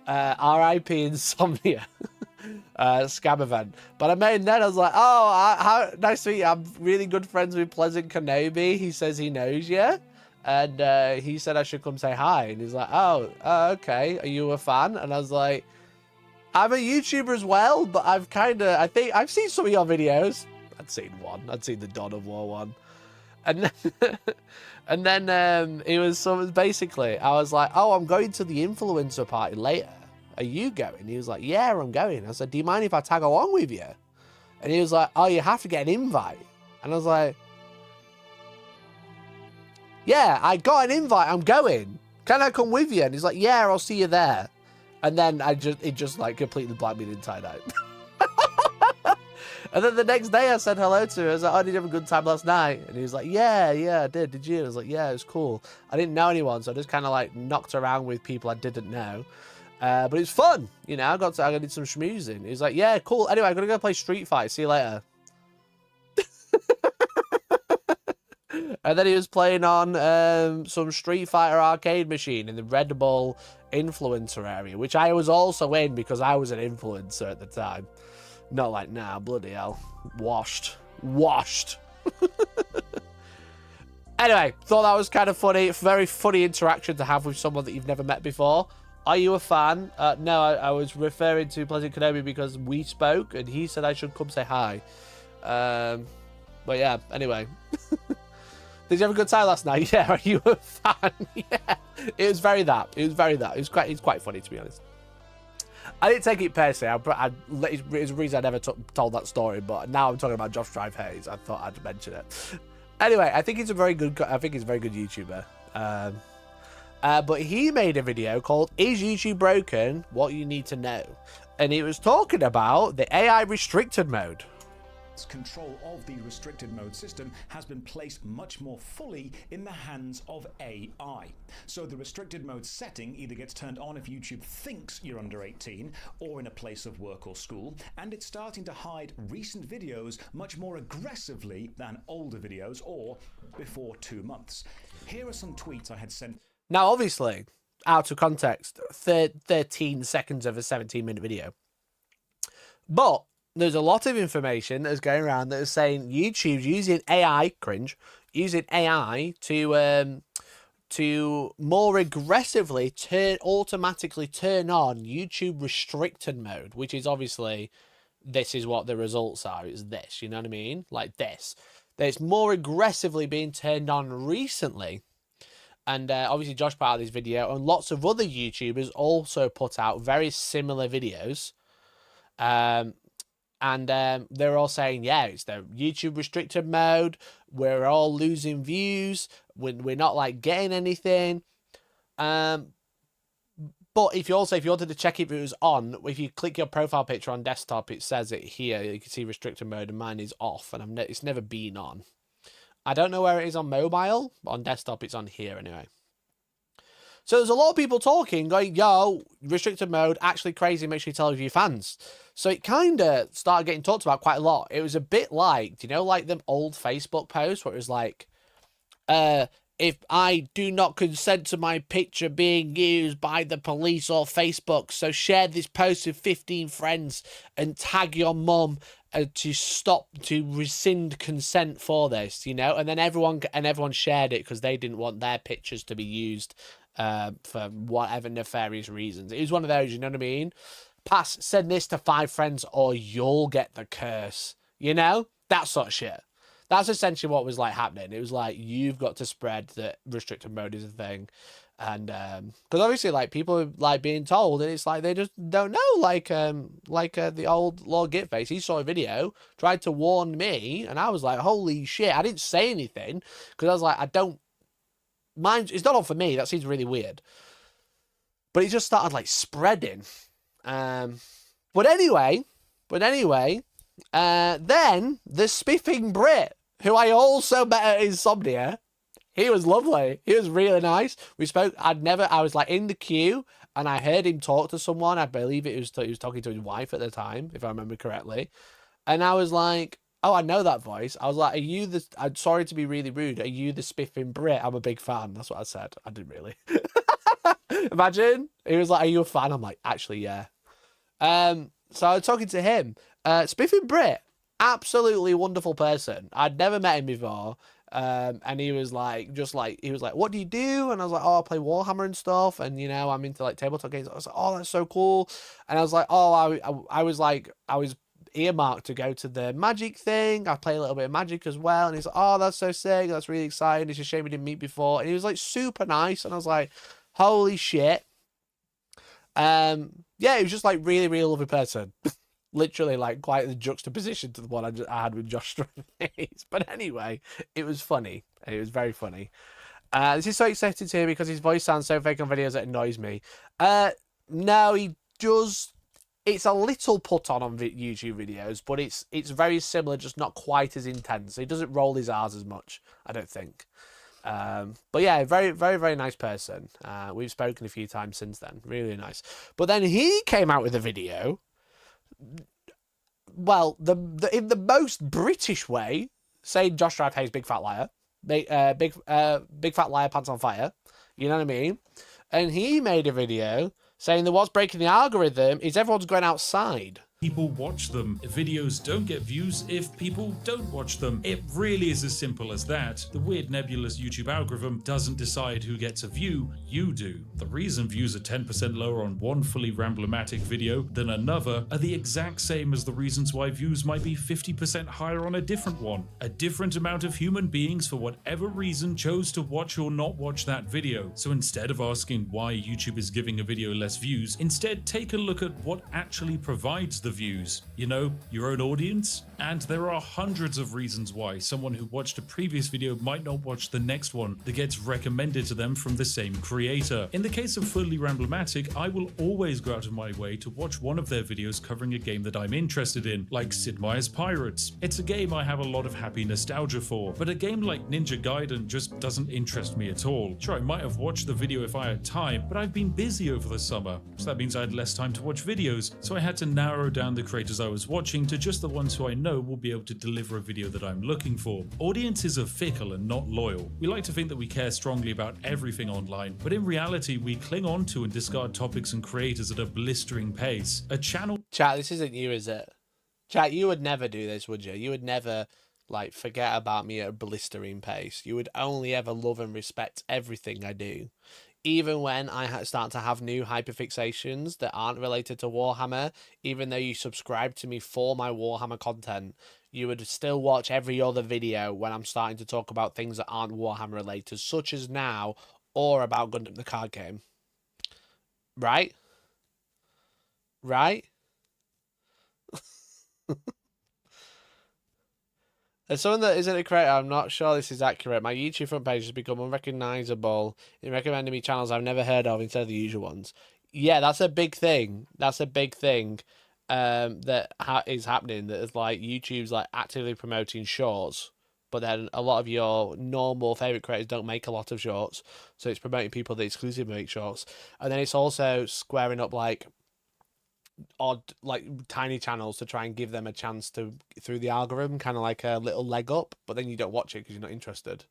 RIP Insomnia. Scam event. But I met him then. I was like, oh, how nice to meet you. I'm really good friends with Pleasant Kenobi. He says he knows you. And he said I should come say hi. And he's like, oh, okay. Are you a fan? And I was like, I'm a YouTuber as well, but I think I've seen some of your videos. I'd seen one. I'd seen the Dawn of War one. And then it was basically, I was like, oh, I'm going to the influencer party later. Are you going? He was like, yeah, I'm going. I said, do you mind if I tag along with you? And he was like, oh, you have to get an invite. And I was like, yeah, I got an invite. I'm going. Can I come with you? And he's like, yeah, I'll see you there. And then it just like completely blanked me the entire night. And then the next day I said hello to him. I was like, oh, did you have a good time last night? And he was like, yeah, I did. Did you? I was like, yeah, it was cool. I didn't know anyone, so I just kind of like knocked around with people I didn't know. But it was fun. You know, I did some schmoozing. He was like, yeah, cool. Anyway, I'm going to go play Street Fighter. See you later. And then he was playing on some Street Fighter arcade machine in the Red Bull influencer area, which I was also in because I was an influencer at the time. Not like now, bloody hell. Washed. Anyway, thought that was kind of funny. Very funny interaction to have with someone that you've never met before. Are you a fan? No, I was referring to Pleasant Kenobi because we spoke and he said I should come say hi. But yeah, anyway. Did you have a good time last night? Yeah, are you a fan? Yeah. It was very that. It was quite funny, to be honest. I didn't take it personally. It's a reason I never told that story, but now I'm talking about Josh Drive Hayes. I thought I'd mention it. Anyway, I think he's a very good YouTuber. But he made a video called "Is YouTube Broken? What You Need to Know," and he was talking about the AI restricted mode. Control of the restricted mode system has been placed much more fully in the hands of AI. So the restricted mode setting either gets turned on if YouTube thinks you're under 18 or in a place of work or school, and it's starting to hide recent videos much more aggressively than older videos or before 2 months. Here are some tweets I had sent. Now, obviously, out of context, 13 seconds of a 17-minute video. But there's a lot of information that's going around that is saying YouTube's using AI, using AI to more aggressively automatically turn on YouTube restricted mode, which is obviously, this is what the results are. It's this, you know what I mean? Like this. That's more aggressively being turned on recently. And obviously Josh put out this video, and lots of other YouTubers also put out very similar videos. And they're all saying, yeah, it's the YouTube restricted mode. We're all losing views. We're not like getting anything. But if you wanted to check if it was on, if you click your profile picture on desktop, it says it here. You can see restricted mode, and mine is off, and it's never been on. I don't know where it is on mobile, but on desktop it's on here anyway. So there's a lot of people talking, going, yo, restricted mode, actually crazy, make sure you tell your fans. So it kind of started getting talked about quite a lot. It was a bit like, do you know, like them old Facebook posts where it was like, if I do not consent to my picture being used by the police or Facebook, so share this post with 15 friends and tag your mum to rescind consent for this, you know? And then everyone shared it because they didn't want their pictures to be used for whatever nefarious reasons. It was one of those, you know what I mean? Send this to 5 friends or you'll get the curse, you know? That sort of shit. That's essentially what was like happening. It was like, you've got to spread that restricted mode is a thing. And because obviously like people are like being told, and it's like they just don't know, like the old Lord Gitface. He saw a video, tried to warn me, and I was like, holy shit. I didn't say anything because I was like, I don't mind, it's not on for me, that seems really weird. But it just started like spreading. But anyway, then the spiffing Brit, who I also met at Insomnia, he was lovely. He was really nice. We spoke. I was like in the queue and I heard him talk to someone. I believe he was talking to his wife at the time, if I remember correctly. And I was like, oh, I know that voice. I was like, I'm sorry to be really rude. Are you the spiffing Brit? I'm a big fan. That's what I said. I didn't really. Imagine. He was like, are you a fan? I'm like, actually, yeah. So I was talking to him. Spiffing Brit, absolutely wonderful person. I'd never met him before. And he was like, what do you do? And I was like, oh, I play Warhammer and stuff. And, you know, I'm into like tabletop games. I was like, oh, that's so cool. And I was like, oh, I was earmarked to go to the magic thing. I play a little bit of magic as well. And he's like, oh, that's so sick. That's really exciting. It's a shame we didn't meet before. And he was like super nice. And I was like, holy shit. Yeah, he was just like really, really lovely person. Literally like quite the juxtaposition to the one I had with Josh Strathwaite. But anyway, it was funny. It was very funny. This is so exciting to hear because his voice sounds so fake on videos that annoys me. No, he does. It's a little put on YouTube videos, but it's very similar, just not quite as intense. He doesn't roll his R's as much, I don't think. But yeah, very, very, very nice person. We've spoken a few times since then. Really nice. But then he came out with a video. Well, in the most British way, saying Josh Strathwaite's big fat liar, big fat liar, pants on fire. You know what I mean? And he made a video saying that what's breaking the algorithm is everyone's going outside. People watch them. Videos don't get views if people don't watch them. It really is as simple as that. The weird nebulous YouTube algorithm doesn't decide who gets a view, you do. The reason views are 10% lower on one fully ramblomatic video than another are the exact same as the reasons why views might be 50% higher on a different one. A different amount of human beings for whatever reason chose to watch or not watch that video. So instead of asking why YouTube is giving a video less views, instead take a look at what actually provides the views. You know, your own audience. And there are hundreds of reasons why someone who watched a previous video might not watch the next one that gets recommended to them from the same creator. In the case of Fully Ramblematic, I will always go out of my way to watch one of their videos covering a game that I'm interested in, like Sid Meier's Pirates. It's a game I have a lot of happy nostalgia for, but a game like Ninja Gaiden just doesn't interest me at all. Sure, I might have watched the video if I had time, but I've been busy over the summer, so that means I had less time to watch videos, so I had to narrow down the creators I was watching to just the ones who I know will be able to deliver a video that I'm looking for. Audiences are fickle and not loyal. We like to think that we care strongly about everything online, but in reality we cling on to and discard topics and creators at a blistering pace. A channel... Chat, this isn't you, is it? Chat, you would never do this, would you? You would never, like, forget about me at a blistering pace. You would only ever love and respect everything I do. Even when I start to have new hyperfixations that aren't related to Warhammer, even though you subscribe to me for my Warhammer content, you would still watch every other video when I'm starting to talk about things that aren't Warhammer related, such as now, or about Gundam the card game. Right? Right? As someone that isn't a creator, I'm not sure this is accurate. My YouTube front page has become unrecognizable in recommending me channels I've never heard of instead of the usual ones. Yeah, that's a big thing. That's a big thing that is happening. That is like YouTube's like actively promoting shorts, but then a lot of your normal favorite creators don't make a lot of shorts, so it's promoting people that exclusively make shorts, and then it's also squaring up like odd, like tiny channels to try and give them a chance to through the algorithm, kind of like a little leg up, but then you don't watch it because you're not interested.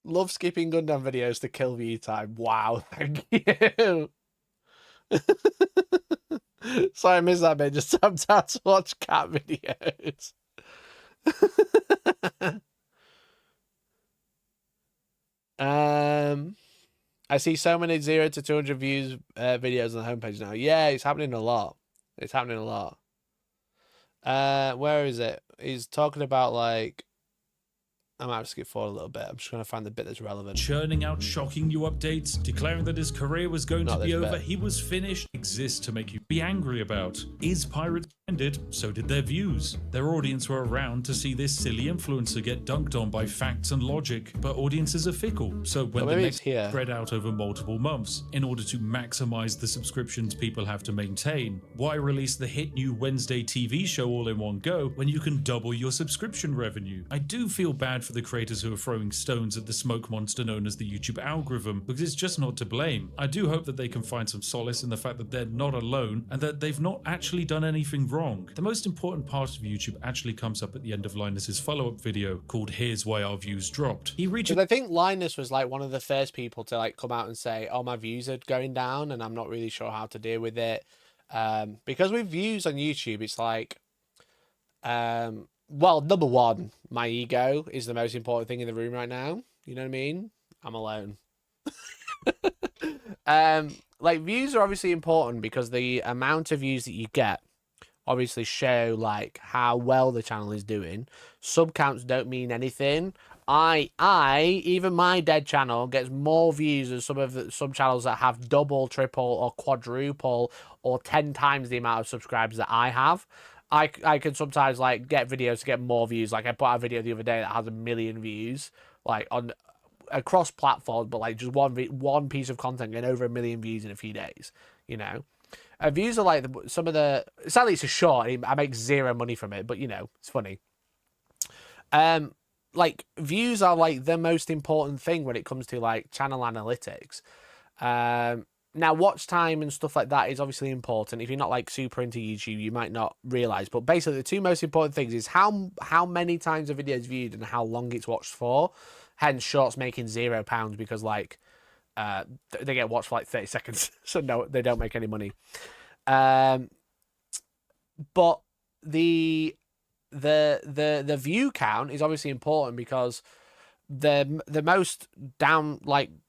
Love skipping Gundam videos to kill view time. Wow, thank you. Sorry, I missed that bit. Just tapped out to watch cat videos. I see so many 0 to 200 views videos on the homepage now. Yeah, it's happening a lot. It's happening a lot. Where is it? He's talking about like... I might have to skip forward a little bit. I'm just trying to find the bit that's relevant. Churning out shocking new updates, declaring that his career was going to be over, he was finished, exists to make you be angry about. Is Pirates ended? So did their views. Their audience were around to see this silly influencer get dunked on by facts and logic, but audiences are fickle, so when the next spread out over multiple months, in order to maximize the subscriptions people have to maintain, why release the hit new Wednesday TV show all in one go when you can double your subscription revenue? I do feel bad for the creators who are throwing stones at the smoke monster known as the YouTube algorithm, because it's just not to blame. I do hope that they can find some solace in the fact that they're not alone and that they've not actually done anything wrong. The most important part of YouTube actually comes up at the end of Linus's follow-up video called Here's Why Our Views Dropped. He reaches... I think Linus was like one of the first people to like come out and say, oh, my views are going down and I'm not really sure how to deal with it. Because with views on YouTube, it's like, well, number one, my ego is the most important thing in the room right now. You know what I mean? I'm alone. Like, views are obviously important because the amount of views that you get obviously show, like, how well the channel is doing. Sub counts don't mean anything. Even my dead channel gets more views than some channels that have double, triple, or quadruple, or 10 times the amount of subscribers that I have. I can sometimes like get videos to get more views. Like I put out a video the other day that has 1 million views, like on across platforms, but like just one piece of content getting over 1 million views in a few days. You know, views are like some of the. Sadly, it's a short. I make zero money from it, but you know, it's funny. Like views are like the most important thing when it comes to like channel analytics. Now, watch time and stuff like that is obviously important. If you're not like super into YouTube, you might not realize. But basically, the two most important things is how many times a video is viewed and how long it's watched for. Hence, shorts making £0 because like they get watched for like 30 seconds, so no, they don't make any money. But the view count is obviously important because the most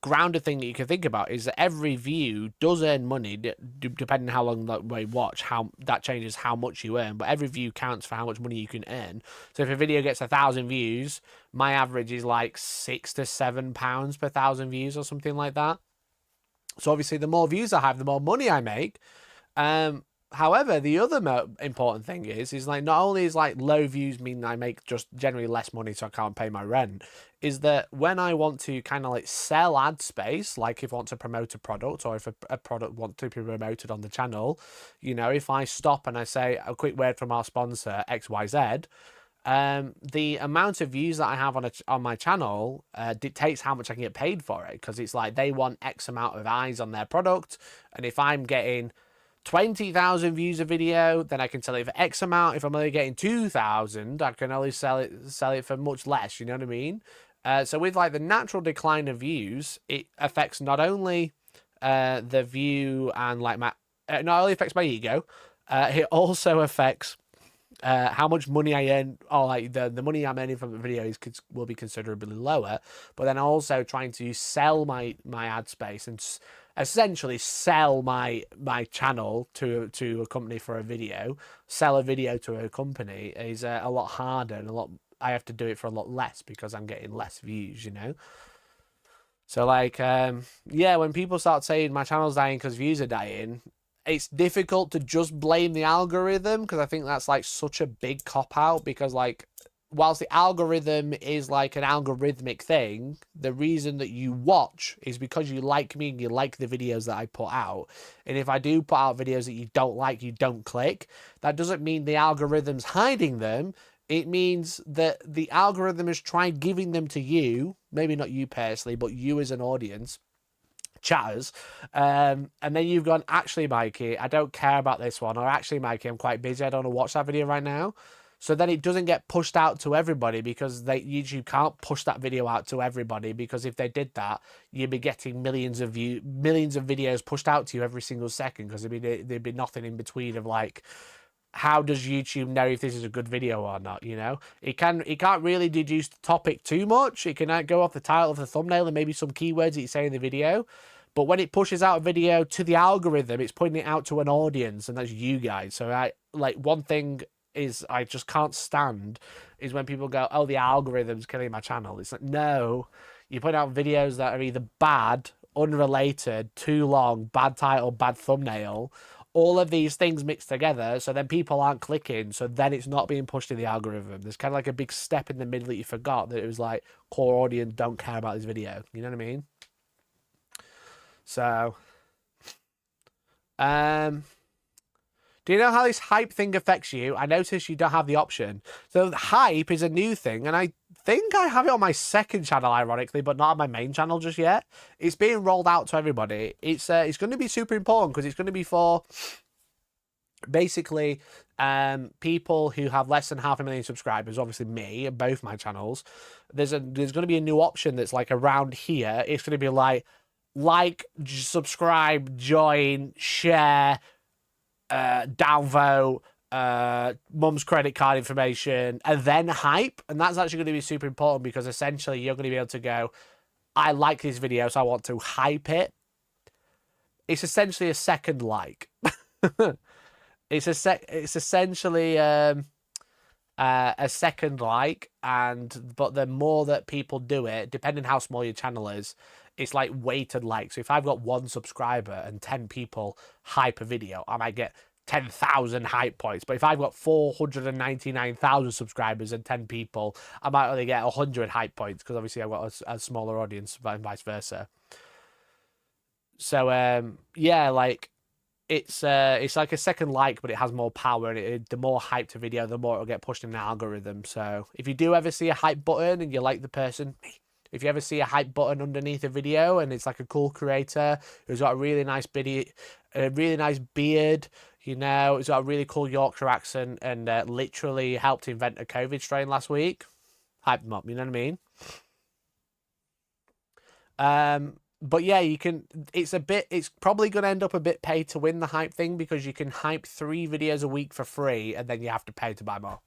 grounded thing that you can think about is that every view does earn money depending on how long that we watch. How that changes how much you earn, but every view counts for how much money you can earn. So if a video gets 1,000 views, my average is like £6 to £7 per 1,000 views or something like that. So obviously, the more views I have, the more money I make. However, the other important thing is like not only is like low views mean I make just generally less money, so I can't pay my rent, is that when I want to kind of like sell ad space, like if I want to promote a product or if a product wants to be promoted on the channel, you know, if I stop and I say a quick word from our sponsor XYZ, the amount of views that I have on my channel dictates how much I can get paid for it, because it's like they want X amount of eyes on their product, and if I'm getting 20,000 views a video, then I can sell it for X amount. If I'm only getting 2,000, I can only sell it for much less. You know what I mean? So with like the natural decline of views, it affects not only the view and like not only affects my ego, it also affects how much money I earn, or like the money I'm earning from the video will be considerably lower. But then also trying to sell my ad space and essentially sell my channel to a company for a video, sell a video to a company is a lot harder, and I have to do it for a lot less because I'm getting less views, you know. So like yeah, when people start saying my channel's dying because views are dying, it's difficult to just blame the algorithm, because I think that's like such a big cop out, because like whilst the algorithm is like an algorithmic thing, the reason that you watch is because you like me and you like the videos that I put out. And if I do put out videos that you don't like, you don't click. That doesn't mean the algorithm's hiding them. It means that the algorithm is trying giving them to you, maybe not you personally, but you as an audience, chatters, and then you've gone, actually, Mikey, I don't care about this one, or actually, Mikey, I'm quite busy, I don't want to watch that video right now. So then it doesn't get pushed out to everybody, because YouTube can't push that video out to everybody, because if they did that, you'd be getting millions of videos pushed out to you every single second, because there'd be nothing in between of like, how does YouTube know if this is a good video or not, you know? It can't really deduce the topic too much. It can go off the title of the thumbnail and maybe some keywords that you say in the video. But when it pushes out a video to the algorithm, it's putting it out to an audience, and that's you guys. So one thing is I just can't stand is when people go, oh, the algorithm's killing my channel. It's like, no, you put out videos that are either bad, unrelated, too long, bad title, bad thumbnail, all of these things mixed together, so then people aren't clicking, so then it's not being pushed in the algorithm. There's kind of like a big step in the middle that you forgot, that it was like, core audience don't care about this video. You know what I mean? So, do you know how this hype thing affects you? I noticed you don't have the option. So hype is a new thing, and I think I have it on my second channel, ironically, but not on my main channel just yet. It's being rolled out to everybody. It's going to be super important, because it's going to be for basically people who have less than 500,000 subscribers, obviously me, and both my channels. There's going to be a new option that's like around here. It's going to be like, subscribe, join, share, downvote, mum's credit card information, and then hype. And that's actually going to be super important, because essentially you're going to be able to go, I like this video, so I want to hype it. It's essentially a second like. It's essentially a second like, but the more that people do it, depending how small your channel is, it's like weighted like. So if I've got 1 subscriber and 10 people hype a video, I might get 10,000 hype points. But if I've got 499,000 subscribers and 10 people, I might only get 100 hype points, because obviously I've got a smaller audience, and vice versa. So yeah, like it's like a second like, but it has more power, and the more hyped a video, the more it'll get pushed in the algorithm. So if you do ever see a hype button and you like the person, if you ever see a hype button underneath a video and it's like a cool creator who's got a really nice beard, you know, he's got a really cool Yorkshire accent, and literally helped invent a COVID strain last week, hype them up, you know what I mean? But yeah, you can, it's probably going to end up a bit pay to win, the hype thing, because you can hype 3 videos a week for free, and then you have to pay to buy more.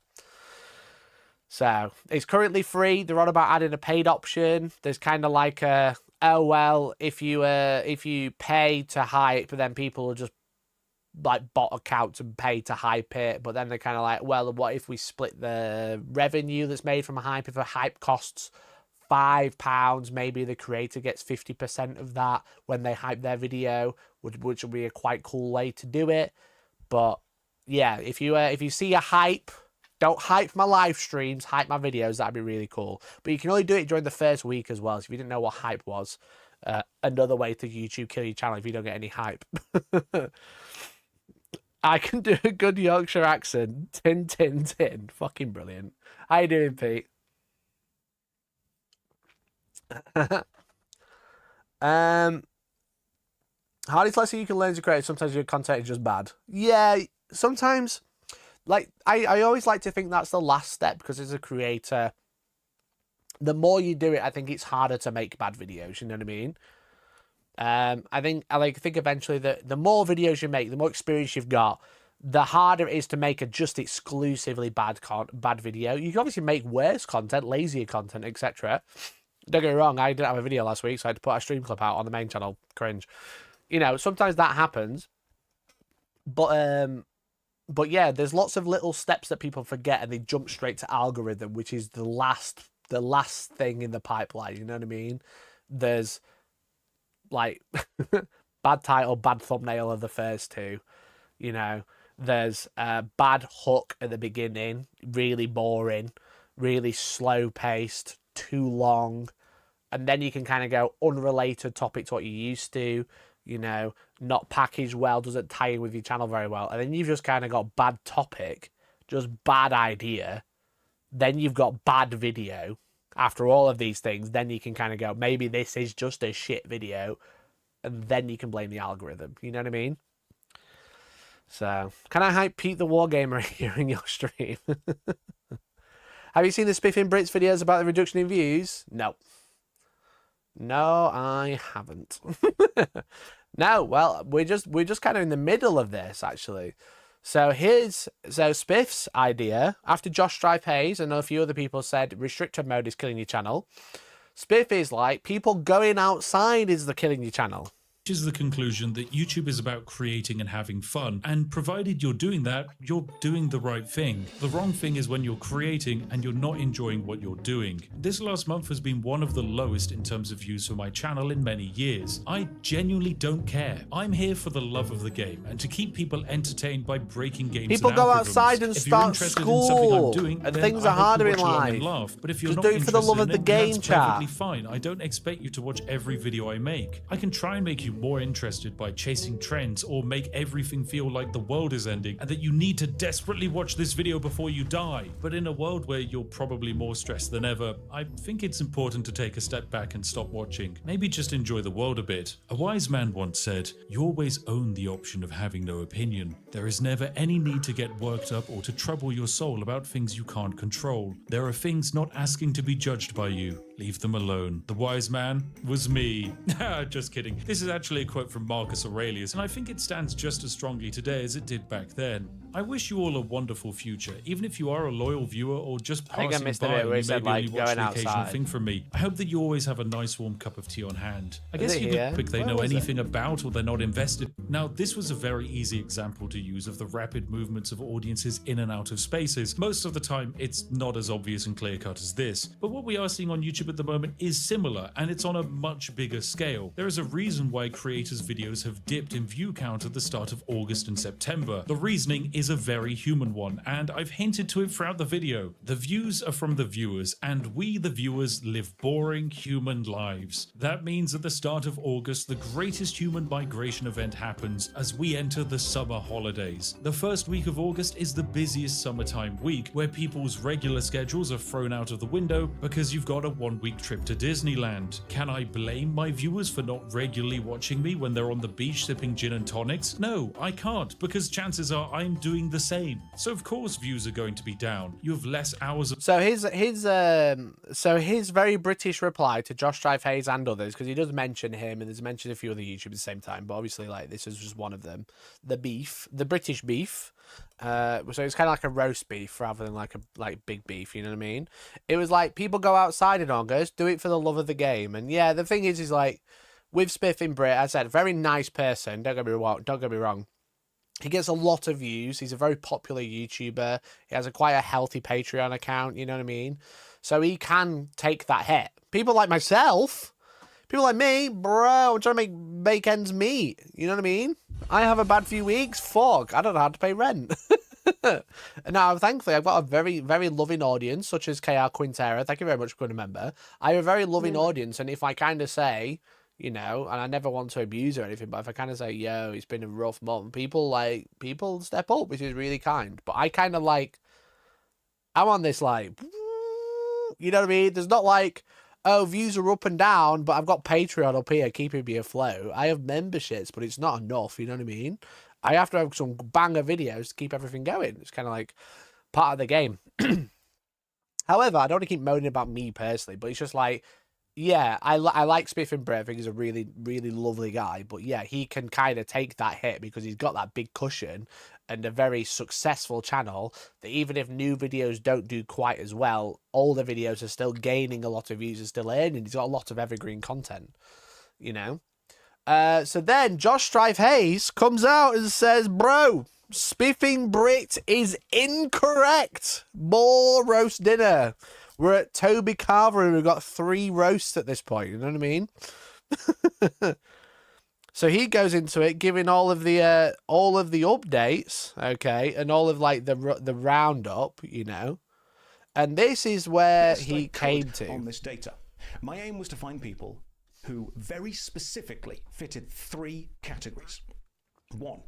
So it's currently free. They're on about adding a paid option. There's kind of like oh well, if you pay to hype, then people will just like bot accounts and pay to hype it. But then they're kind of like, well, what if we split the revenue that's made from a hype? If a hype costs £5, maybe the creator gets 50% of that when they hype their video, which will be a quite cool way to do it. But yeah, if you see a hype, don't hype my live streams, hype my videos. That'd be really cool. But you can only do it during the first week as well. So if you didn't know what hype was, another way to YouTube kill your channel if you don't get any hype. I can do a good Yorkshire accent. Tin, tin, tin. Fucking brilliant. How you doing, Pete? Hardest lesson you can learn to create. Sometimes your content is just bad. Yeah, sometimes. Like, I always like to think that's the last step, because as a creator, the more you do it, I think it's harder to make bad videos, you know what I mean? I think eventually the more videos you make, the more experience you've got, the harder it is to make a just exclusively bad video. You can obviously make worse content, lazier content, etc. Don't get me wrong, I didn't have a video last week, so I had to put a stream clip out on the main channel. Cringe. You know, sometimes that happens. But yeah, there's lots of little steps that people forget, and they jump straight to algorithm, which is the last thing in the pipeline. You know what I mean? There's like bad title, bad thumbnail are the first two. You know, there's a bad hook at the beginning, really boring, really slow paced, too long, and then you can kind of go unrelated topic to what you used to. You know, not packaged well, doesn't tie in with your channel very well. And then you've just kind of got bad topic, just bad idea. Then you've got bad video. After all of these things, then you can kind of go, maybe this is just a shit video. And then you can blame the algorithm. You know what I mean? So, can I hype Pete the Wargamer here in your stream? Have you seen the Spiffing Brits videos about the reduction in views? No. No, I haven't. No, well, we're just kind of in the middle of this, actually. So Spiff's idea, after Josh Strife-Hayes and a few other people said restricted mode is killing your channel, Spiff is like, people going outside is the killing your channel. Is the conclusion that YouTube is about creating and having fun, and provided you're doing that, you're doing the right thing. The wrong thing is when you're creating and you're not enjoying what you're doing. This last month has been one of the lowest in terms of views for my channel in many years. I genuinely don't care. I'm here for the love of the game and to keep people entertained by breaking games. People go outside and start school, and things are harder in life. But if you're just not do it for the love of the game, that's chat. perfectly fine. I don't expect you to watch every video I make. I can try and make you more interested by chasing trends, or make everything feel like the world is ending and that you need to desperately watch this video before you die. But in a world where you're probably more stressed than ever, I think it's important to take a step back and stop watching. Maybe just enjoy the world a bit. A wise man once said, "You always own the option of having no opinion. There is never any need to get worked up or to trouble your soul about things you can't control. There are things not asking to be judged by you. Leave them alone." The wise man was me. Just kidding. This is actually a quote from Marcus Aurelius, and I think it stands just as strongly today as it did back then. I wish you all a wonderful future, even if you are a loyal viewer or just passing by and you maybe only watch the occasional thing from me. I hope that you always have a nice warm cup of tea on hand. I guess you could pick they know anything about or they're not invested. Now, this was a very easy example to use of the rapid movements of audiences in and out of spaces. Most of the time, it's not as obvious and clear-cut as this, but what we are seeing on YouTube at the moment is similar, and it's on a much bigger scale. There is a reason why creators' videos have dipped in view count at the start of August and September. The reasoning is a very human one, and I've hinted to it throughout the video. The views are from the viewers, and we, the viewers, live boring human lives. That means at the start of August, the greatest human migration event happens as we enter the summer holidays. The first week of August is the busiest summertime week, where people's regular schedules are thrown out of the window because you've got a one-week trip to Disneyland. Can I blame my viewers for not regularly watching me when they're on the beach sipping gin and tonics? No, I can't, because chances are I'm doing the same. So of course views are going to be down. You have less hours of... So his very British reply to Josh Strife-Hayes and others, because he does mention him and there's mentioned a few other YouTubers at the same time, but obviously like this is just one of them. The British beef. So it's kind of like a roast beef rather than like big beef, you know what I mean? It was like, people go outside in August, do it for the love of the game. And yeah, the thing is like with Spiff in Brit, I said, very nice person, don't get me wrong. He gets a lot of views. He's a very popular YouTuber. He has quite a healthy Patreon account, you know what I mean? So he can take that hit. People like myself, people like me, bro, I'm trying to make ends meet. You know what I mean? I have a bad few weeks. Fuck, I don't know how to pay rent. And now, thankfully, I've got a very, very loving audience, such as KR Quintera. Thank you very much for becoming a member. I have a very loving audience, and if I kind of say, you know, and I never want to abuse or anything, but if I kind of say, yo, it's been a rough month, people step up, which is really kind. But I kind of like, I'm on this like, you know what I mean? There's not like, oh, views are up and down, but I've got Patreon up here keeping me afloat. I have memberships, but it's not enough, you know what I mean? I have to have some banger videos to keep everything going. It's kind of like part of the game. However, I don't want to keep moaning about me personally, but it's just like, yeah, I like Spiff and Brett. I think he's a really, really lovely guy. But yeah, he can kind of take that hit because he's got that big cushion and a very successful channel that even if new videos don't do quite as well, older videos are still gaining a lot of views and still earning. He's got a lot of evergreen content, you know? So then Josh Strife Hayes comes out and says, bro, Spiffing Brit is incorrect. More roast dinner. We're at Toby Carver and we've got 3 roasts at this point. You know what I mean? So he goes into it, giving all of the updates, okay, and all of like the roundup, you know. And this is where he came to on this data. My aim was to find people who very specifically fitted 3 categories. 1,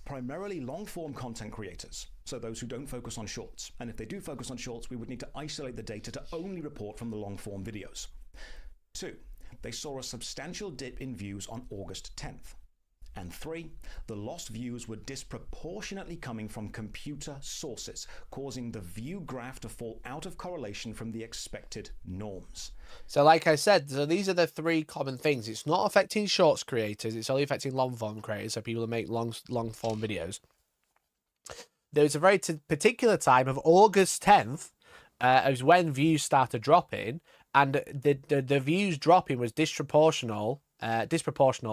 primarily long-form content creators, so those who don't focus on shorts. And if they do focus on shorts, we would need to isolate the data to only report from the long-form videos. 2, they saw a substantial dip in views on August 10th. And 3, the lost views were disproportionately coming from computer sources, causing the view graph to fall out of correlation from the expected norms. So like I said, so these are the 3 common things. It's not affecting shorts creators. It's only affecting long-form creators, so people who make long-form videos. There was a very particular time of August 10th, is when views started dropping, and the views dropping was disproportional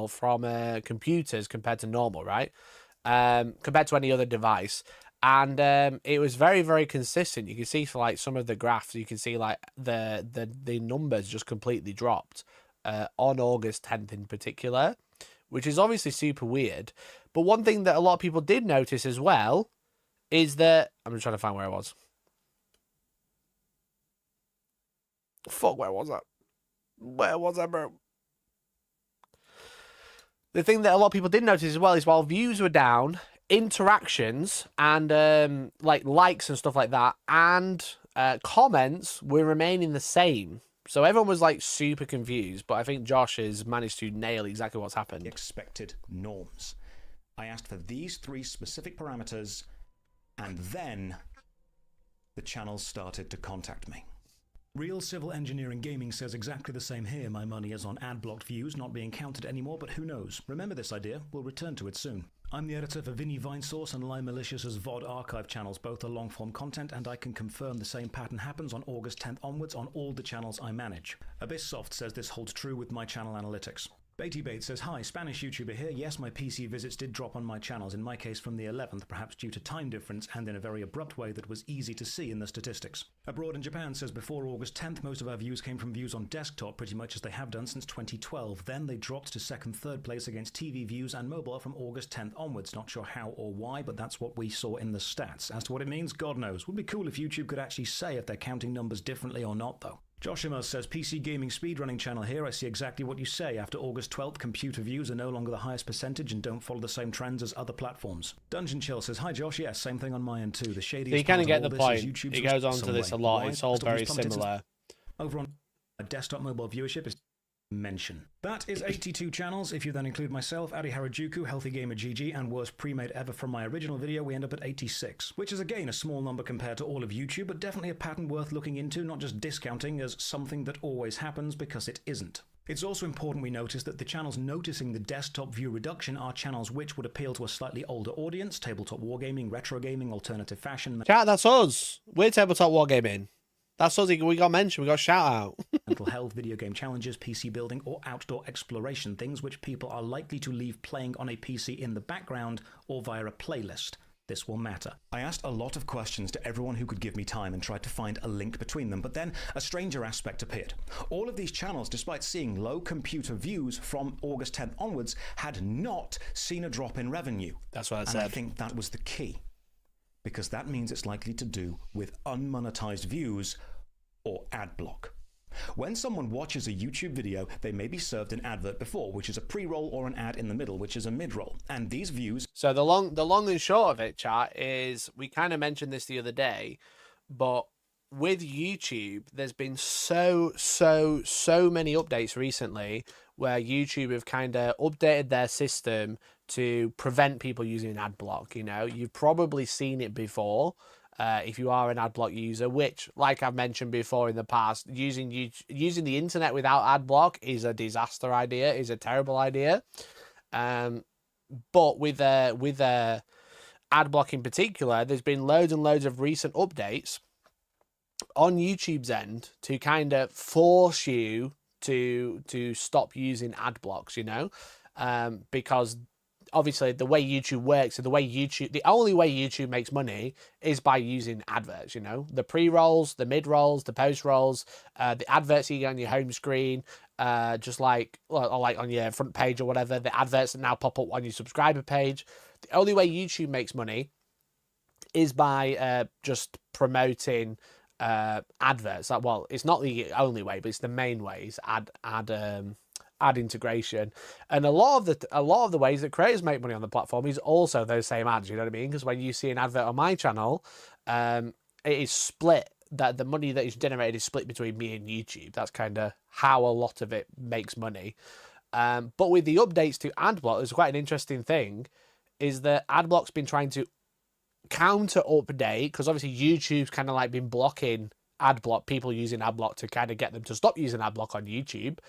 from computers compared to normal, right? Compared to any other device. And it was very, very consistent. You can see for like some of the graphs, you can see like the numbers just completely dropped on August 10th in particular, which is obviously super weird. But one thing that a lot of people did notice as well is that, I'm just trying to find where I was. Fuck, where was that? Where was I, bro? The thing that a lot of people did notice as well is while views were down, interactions and like likes and stuff like that and comments were remaining the same. So everyone was like super confused, but I think Josh has managed to nail exactly what's happened. Expected norms. I asked for these 3 specific parameters, and then the channels started to contact me. Real Civil Engineering Gaming says exactly the same here. My money is on ad-blocked views not being counted anymore, but who knows? Remember this idea. We'll return to it soon. I'm the editor for Vinny Vinesource and Lime Malicious's VOD archive channels. Both are long-form content, and I can confirm the same pattern happens on August 10th onwards on all the channels I manage. Abysssoft says this holds true with my channel analytics. Beatty Bates says, hi, Spanish YouTuber here. Yes, my PC visits did drop on my channels, in my case from the 11th, perhaps due to time difference and in a very abrupt way that was easy to see in the statistics. Abroad in Japan says, before August 10th, most of our views came from views on desktop, pretty much as they have done since 2012. Then they dropped to second, third place against TV views and mobile from August 10th onwards. Not sure how or why, but that's what we saw in the stats. As to what it means, God knows. Would be cool if YouTube could actually say if they're counting numbers differently or not, though. Joshima says, PC Gaming Speedrunning channel here. I see exactly what you say. After August 12th, computer views are no longer the highest percentage and don't follow the same trends as other platforms. Dungeon Chill says, hi Josh, yes, same thing on my end too. The shady. So you kind of get the point. It goes on to this a lot. It's all very similar. Over on desktop mobile viewership is mention. That is 82 channels. If you then include myself, Adi Harajuku, Healthy Gamer GG, and worst pre-made ever from my original video, we end up at 86, which is again a small number compared to all of YouTube, but definitely a pattern worth looking into, not just discounting as something that always happens, because it isn't. It's also important we notice that the channels noticing the desktop view reduction are channels which would appeal to a slightly older audience, tabletop wargaming, retro gaming, alternative fashion. Chat, that's us. We're tabletop wargaming. That's something we got mentioned. We got a shout out. mental health, video game challenges, PC building, or outdoor exploration, things which people are likely to leave playing on a PC in the background or via a playlist. This will matter. I asked a lot of questions to everyone who could give me time and tried to find a link between them, but then a stranger aspect appeared. All of these channels, despite seeing low computer views from August 10th onwards, had not seen a drop in revenue. That's what I said. And I think that was the key, because that means it's likely to do with unmonetized views or ad block. When someone watches a YouTube video, they may be served an advert before, which is a pre-roll, or an ad in the middle, which is a mid-roll. And these views... So the long and short of it, chat, is we kind of mentioned this the other day, but with YouTube, there's been so many updates recently where YouTube have kind of updated their system to prevent people using an ad block. You know, you've probably seen it before. If you are an adblock user, which, like I've mentioned before in the past, using the internet without adblock is a disaster idea, is a terrible idea. But with adblock in particular, there's been loads and loads of recent updates on YouTube's end to kind of force you to stop using ad blocks, you know, because obviously the way YouTube works and the only way YouTube makes money is by using adverts, you know, the pre-rolls, the mid-rolls, the post-rolls, the adverts you get on your home screen, just like on your front page or whatever, the adverts that now pop up on your subscriber page. The only way YouTube makes money is by just promoting adverts. Like, well, it's not the only way, but it's the main way, is ad integration. And a lot of the ways that creators make money on the platform is also those same ads, you know what I mean? Because when you see an advert on my channel, it is split, that the money that is generated is split between me and YouTube. That's kind of how a lot of it makes money. But with the updates to adblock, there's quite an interesting thing, is that adblock's been trying to counter update, because obviously YouTube's kind of like been blocking adblock, people using adblock, to kind of get them to stop using adblock on YouTube.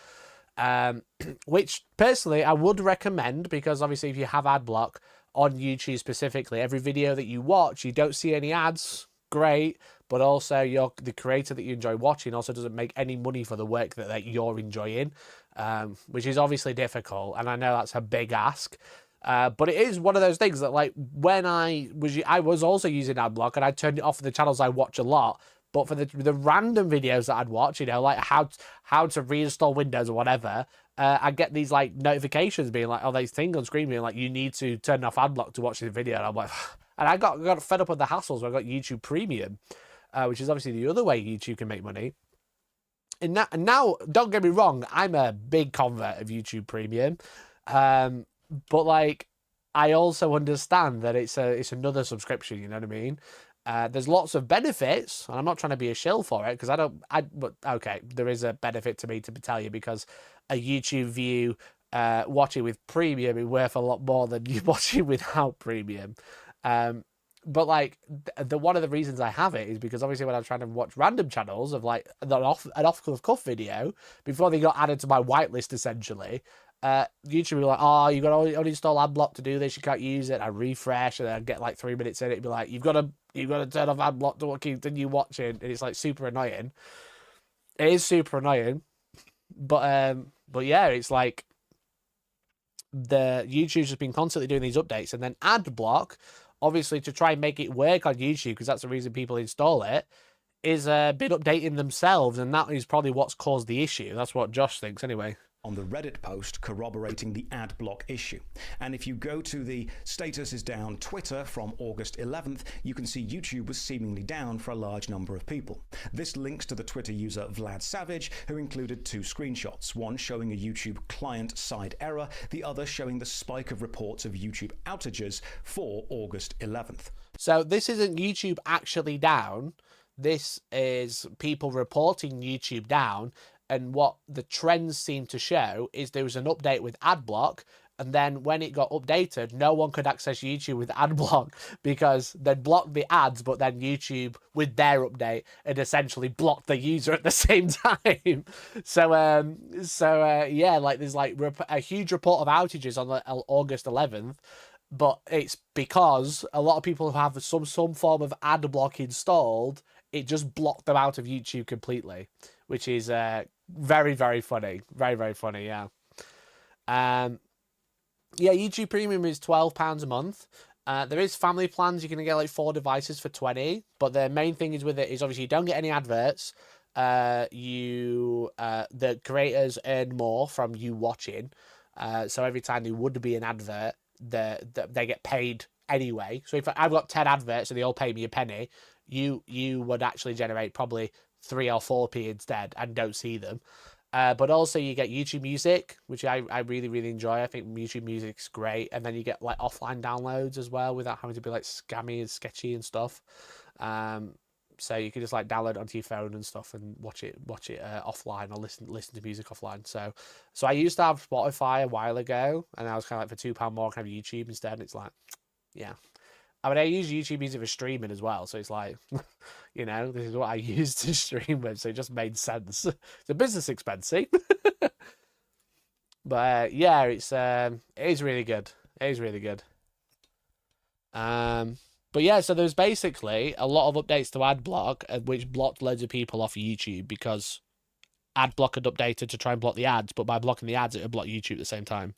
Which personally I would recommend, because obviously if you have ad block on YouTube specifically, every video that you watch, you don't see any ads, great, but also the creator that you enjoy watching also doesn't make any money for the work that you're enjoying, which is obviously difficult, and I know that's a big ask. But it is one of those things that, like, when I was also using ad block, and I turned it off for the channels I watch a lot. But for the random videos that I'd watch, you know, like how to reinstall Windows or whatever, I get these like notifications being like, oh, these things on screen being like, you need to turn off adblock to watch this video. And I'm like, and I got fed up with the hassles. So I got YouTube Premium, which is obviously the other way YouTube can make money. And now, don't get me wrong, I'm a big convert of YouTube Premium, but like, I also understand that it's another subscription. You know what I mean? There's lots of benefits, and I'm not trying to be a shill for it, because but okay, there is a benefit to me to tell you, because a YouTube view watching with premium is worth a lot more than you watching without premium. But like one of the reasons I have it is because obviously when I'm trying to watch random channels of like an off-the-cuff video before they got added to my whitelist, essentially, YouTube will be like, oh, you got to uninstall adblock to do this, you can't use it. I refresh and I get like 3 minutes in, it'd be like, you've got to turn off adblock to continue watching, and it's like super annoying. It is super annoying, but yeah, it's like the YouTube's just been constantly doing these updates, and then adblock, obviously to try and make it work on YouTube, because that's the reason people install it, is been updating themselves, and that is probably what's caused the issue. That's what Josh thinks anyway. On the Reddit post corroborating the ad block issue. And if you go to the status is down Twitter from August 11th, you can see YouTube was seemingly down for a large number of people. This links to the Twitter user Vlad Savage, who included 2 screenshots, one showing a YouTube client-side error, the other showing the spike of reports of YouTube outages for August 11th. So this isn't YouTube actually down, this is people reporting YouTube down. And what the trends seem to show is there was an update with adblock, and then when it got updated, no one could access YouTube with adblock because they'd blocked the ads, but then YouTube, with their update, had essentially blocked the user at the same time. So yeah, like there's like a huge report of outages on August 11th, but it's because a lot of people have some form of adblock installed it just blocked them out of YouTube completely, which is very, very funny. Very, very funny, yeah. Yeah, YouTube Premium is £12 a month. There is family plans. You can get like 4 devices for 20, but the main thing is with it is obviously you don't get any adverts. The creators earn more from you watching. So every time there would be an advert, they get paid anyway. So if I've got 10 adverts and they all pay me a penny, you would actually generate probably 3 or 4p instead and don't see them. But also you get YouTube Music, which I really, really enjoy. I think YouTube Music's great. And then you get like offline downloads as well without having to be like scammy and sketchy and stuff. So you can just like download it onto your phone and stuff and watch it offline or listen to music offline. So I used to have Spotify a while ago, and I was kind of like for £2 more, I can have YouTube instead. And it's like, yeah. I mean, I use YouTube Music for streaming as well, so it's like, you know, this is what I use to stream with, so it just made sense. It's a business expense, but yeah, it is really good. It is really good. But yeah, so there's basically a lot of updates to Adblock, which blocked loads of people off YouTube because Adblock had updated to try and block the ads, but by blocking the ads, it would block YouTube at the same time.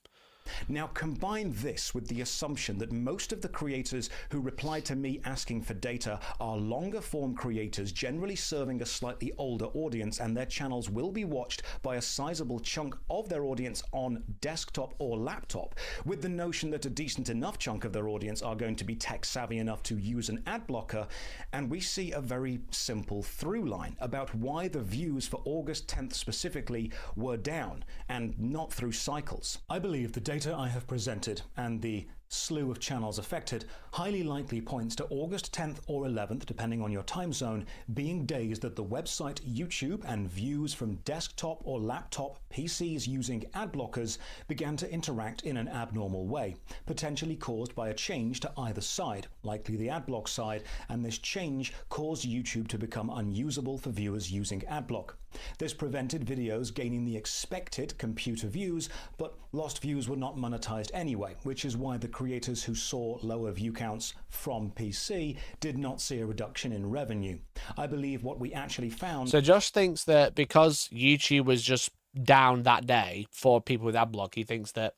Now combine this with the assumption that most of the creators who replied to me asking for data are longer form creators generally serving a slightly older audience, and their channels will be watched by a sizable chunk of their audience on desktop or laptop, with the notion that a decent enough chunk of their audience are going to be tech savvy enough to use an ad blocker, and we see a very simple through line about why the views for August 10th specifically were down, and not through cycles. I believe the data I have presented and the slew of channels affected highly likely points to August 10th or 11th, depending on your time zone, being days that the website YouTube and views from desktop or laptop PCs using ad blockers began to interact in an abnormal way, potentially caused by a change to either side, likely the adblock side, and this change caused YouTube to become unusable for viewers using adblock. This prevented videos gaining the expected computer views, but lost views were not monetized anyway, which is why the creators who saw lower view counts from PC did not see a reduction in revenue. I believe what we actually found... So Josh thinks that because YouTube was just down that day for people with adblock, he thinks that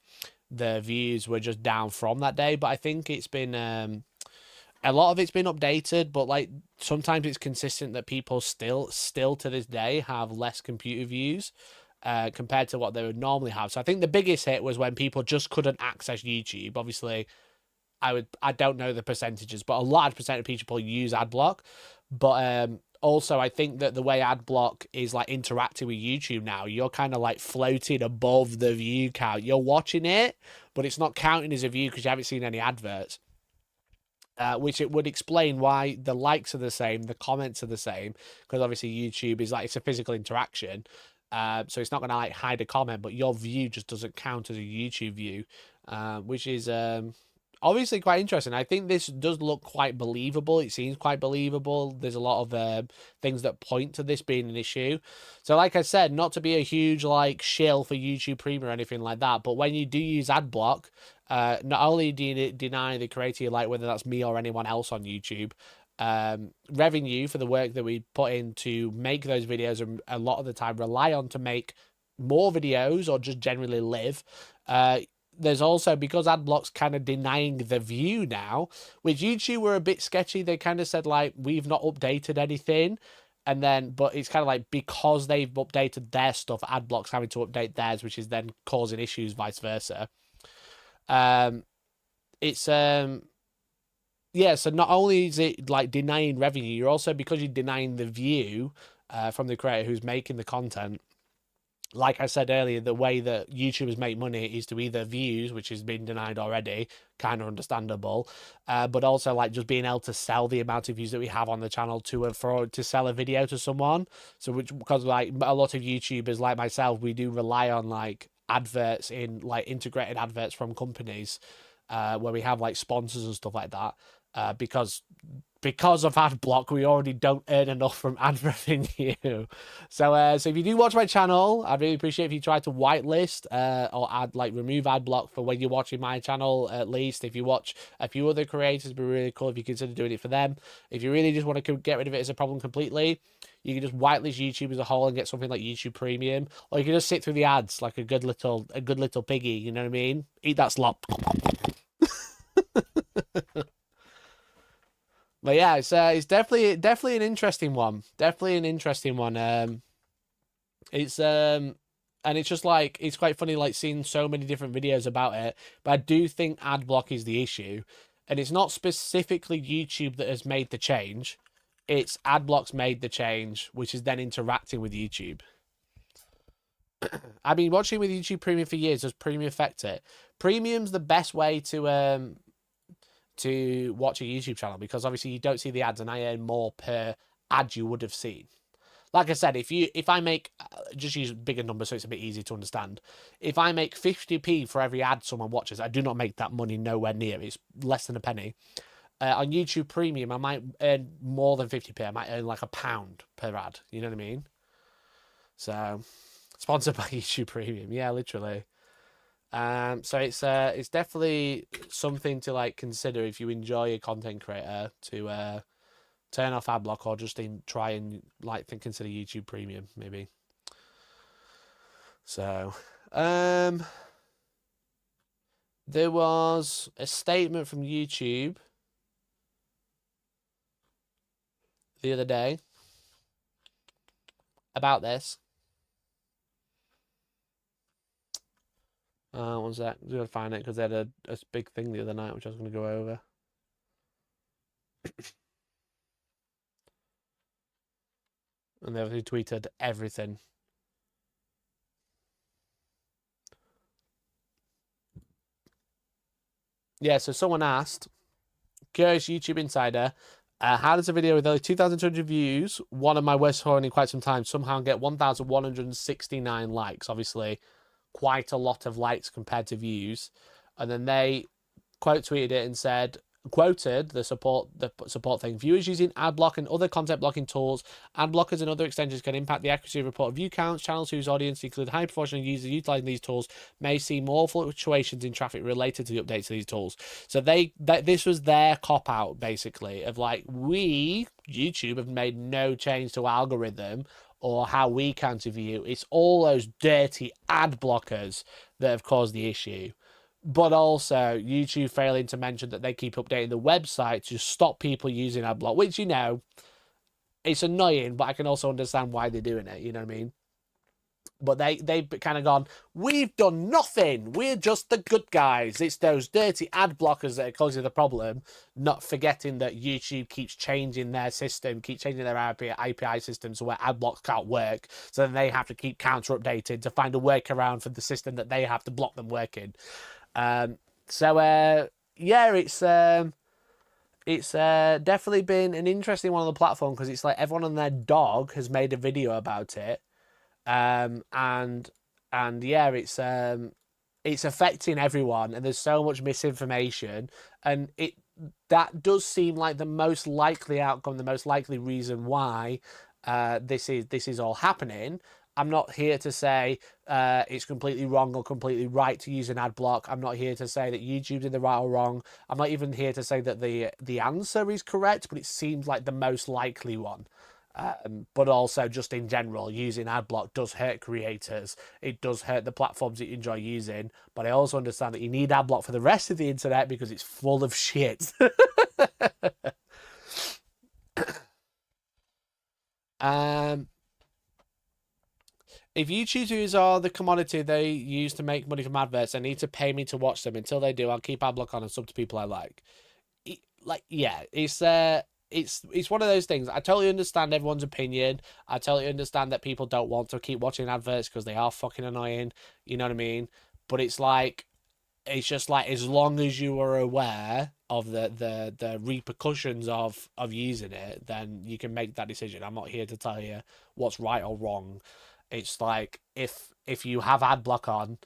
the views were just down from that day, but I think it's been... a lot of it's been updated, but like sometimes it's consistent that people still to this day have less computer views compared to what they would normally have. So I think the biggest hit was when people just couldn't access YouTube. Obviously, I don't know the percentages, but a large percent of people use adblock. But also, I think that the way adblock is like interacting with YouTube now, you're kind of like floating above the view count. You're watching it, but it's not counting as a view because you haven't seen any adverts. Which it would explain why the likes are the same, the comments are the same, because obviously YouTube is like, it's a physical interaction, so it's not going to like hide a comment, but your view just doesn't count as a YouTube view, which is obviously quite interesting. I think this does look quite believable. It seems quite believable. There's a lot of things that point to this being an issue. So like I said, not to be a huge like shill for YouTube Premium or anything like that, but when you do use adblock, not only do you deny the creator you like, whether that's me or anyone else on YouTube, revenue for the work that we put in to make those videos and a lot of the time rely on to make more videos or just generally live. There's also, because adblock's kind of denying the view now, which YouTube were a bit sketchy. They kind of said like, we've not updated anything. And then, but it's kind of like, because they've updated their stuff, adblock's having to update theirs, which is then causing issues, vice versa. It's yeah, so not only is it like denying revenue, you're also, because you're denying the view from the creator who's making the content. Like I said earlier, the way that YouTubers make money is to either views, which has been denied already, kind of understandable, but also like just being able to sell the amount of views that we have on the channel to sell a video to someone. So which, because like a lot of YouTubers like myself, we do rely on like adverts in like integrated adverts from companies where we have like sponsors and stuff like that, because because of ad block, we already don't earn enough from ad revenue. So if you do watch my channel, I'd really appreciate if you try to whitelist or remove ad block for when you're watching my channel. At least if you watch a few other creators, it'd be really cool if you consider doing it for them. If you really just want to get rid of it as a problem completely, you can just whitelist YouTube as a whole and get something like YouTube Premium, or you can just sit through the ads like a good little piggy. You know what I mean? Eat that slop. But yeah, it's definitely an interesting one. Definitely an interesting one. And it's just like, it's quite funny like seeing so many different videos about it. But I do think ad block is the issue, and it's not specifically YouTube that has made the change. It's ad blocks made the change, which is then interacting with YouTube. I've been watching with YouTube Premium for years. Does Premium affect it? Premium's the best way to watch a YouTube channel, because obviously you don't see the ads, and I earn more per ad you would have seen. Like I said, if I make, just use bigger numbers so it's a bit easier to understand. If I make 50p for every ad someone watches, I do not make that money nowhere near. It's less than a penny. On YouTube Premium, I might earn more than 50p. I might earn like £1 per ad. You know what I mean? So, sponsored by YouTube Premium. Yeah, literally. So it's definitely something to like consider if you enjoy a content creator, to turn off ad block, or just try and like consider YouTube Premium maybe. So there was a statement from YouTube the other day about this. One sec, I'm gonna find it because they had a big thing the other night which I was gonna go over. And they tweeted everything. Yeah, so someone asked, curious YouTube insider, how does a video with only 2,200 views, one of my worst scoring in quite some time, somehow get 1,169 likes? Obviously, quite a lot of likes compared to views. And then they quote tweeted it and said, quoted the support thing: viewers using ad block and other content blocking tools, ad blockers and other extensions can impact the accuracy of reported view counts. Channels whose audience include high proportion of users utilizing these tools may see more fluctuations in traffic related to the updates to these tools. So this was their cop out basically of like, we YouTube have made no change to algorithm or how we count a view. It's all those dirty ad blockers that have caused the issue. But also YouTube failing to mention that they keep updating the website to stop people using ad block, which, you know, it's annoying, but I can also understand why they're doing it, you know what I mean? But they've kind of gone, we've done nothing, we're just the good guys. It's those dirty ad blockers that are causing the problem, not forgetting that YouTube keeps changing their system, keep changing their API system so where ad blocks can't work, so then they have to keep counter updating to find a workaround for the system that they have to block them working. Yeah, it's definitely been an interesting one on the platform, because it's like everyone and their dog has made a video about it. And yeah, it's affecting everyone, and there's so much misinformation, and that does seem like the most likely outcome, the most likely reason why this is all happening. I'm not here to say it's completely wrong or completely right to use an ad block. I'm not here to say that YouTube's in the right or wrong. I'm not even here to say that the answer is correct, but it seems like the most likely one. But also, just in general, using ad block does hurt creators. It does hurt the platforms that you enjoy using. But I also understand that you need ad block for the rest of the internet because it's full of shit. If YouTube views are the commodity they use to make money from adverts, they need to pay me to watch them. Until they do, I'll keep ad block on and sub to people I like. Yeah, it's one of those things. I totally understand everyone's opinion. I totally understand that people don't want to keep watching adverts because they are fucking annoying. You know what I mean? But it's just like, as long as you are aware of the repercussions of using it, then you can make that decision. I'm not here to tell you what's right or wrong. It's like, if you have ad block on,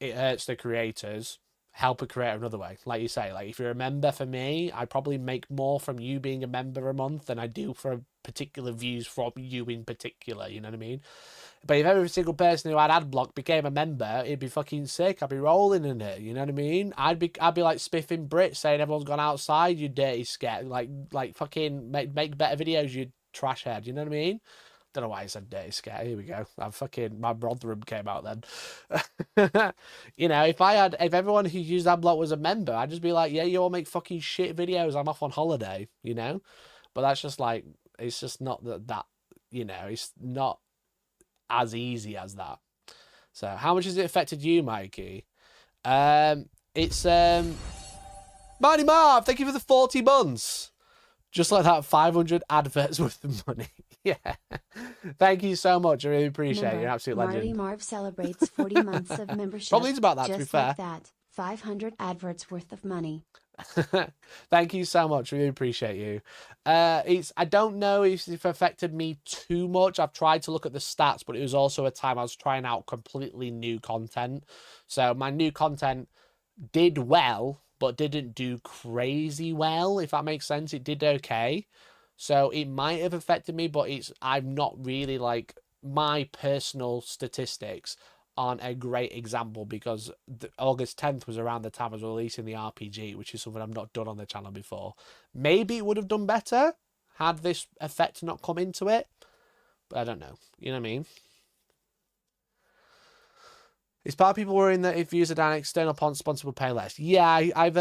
it hurts the creators. help a creator another way. Like you say, like if you're a member for me, I probably make more from you being a member a month than I do for particular views from you in particular, you know what I mean? But if every single person who had adblock became a member, it'd be fucking sick. I'd be rolling in it, you know what I mean? I'd be like spiffing Brits saying everyone's gone outside, you dirty scat. Like fucking make better videos, you trash head, you know what I mean? Don't know why I said dirty scat. Here we go. My Rotherham came out then. You know, if everyone who used adblock was a member, I'd just be like, yeah, you all make fucking shit videos. I'm off on holiday, you know? But that's just like, it's just not that you know, it's not as easy as that. So how much has it affected you, Mikey? It's Marty Marv, thank you for the 40 months. Just like that, 500 adverts worth of money. Yeah. Thank you so much. I really appreciate it. You're an absolute legend. Marty Marv celebrates 40 months of membership. Probably is about that, to be fair. Just like that, 500 adverts worth of money. Thank you so much. Really appreciate you. I don't know if it affected me too much. I've tried to look at the stats, but it was also a time I was trying out completely new content. So my new content did well, but didn't do crazy well, if that makes sense. It did okay. So it might have affected me, but I'm not really like, my personal statistics aren't a great example because August 10th was around the time I was releasing the RPG, which is something I've not done on the channel before. Maybe it would have done better had this effect not come into it, but I don't know. You know what I mean? Is part of people worrying that if views are down, external sponsor will pay less? Yeah, I've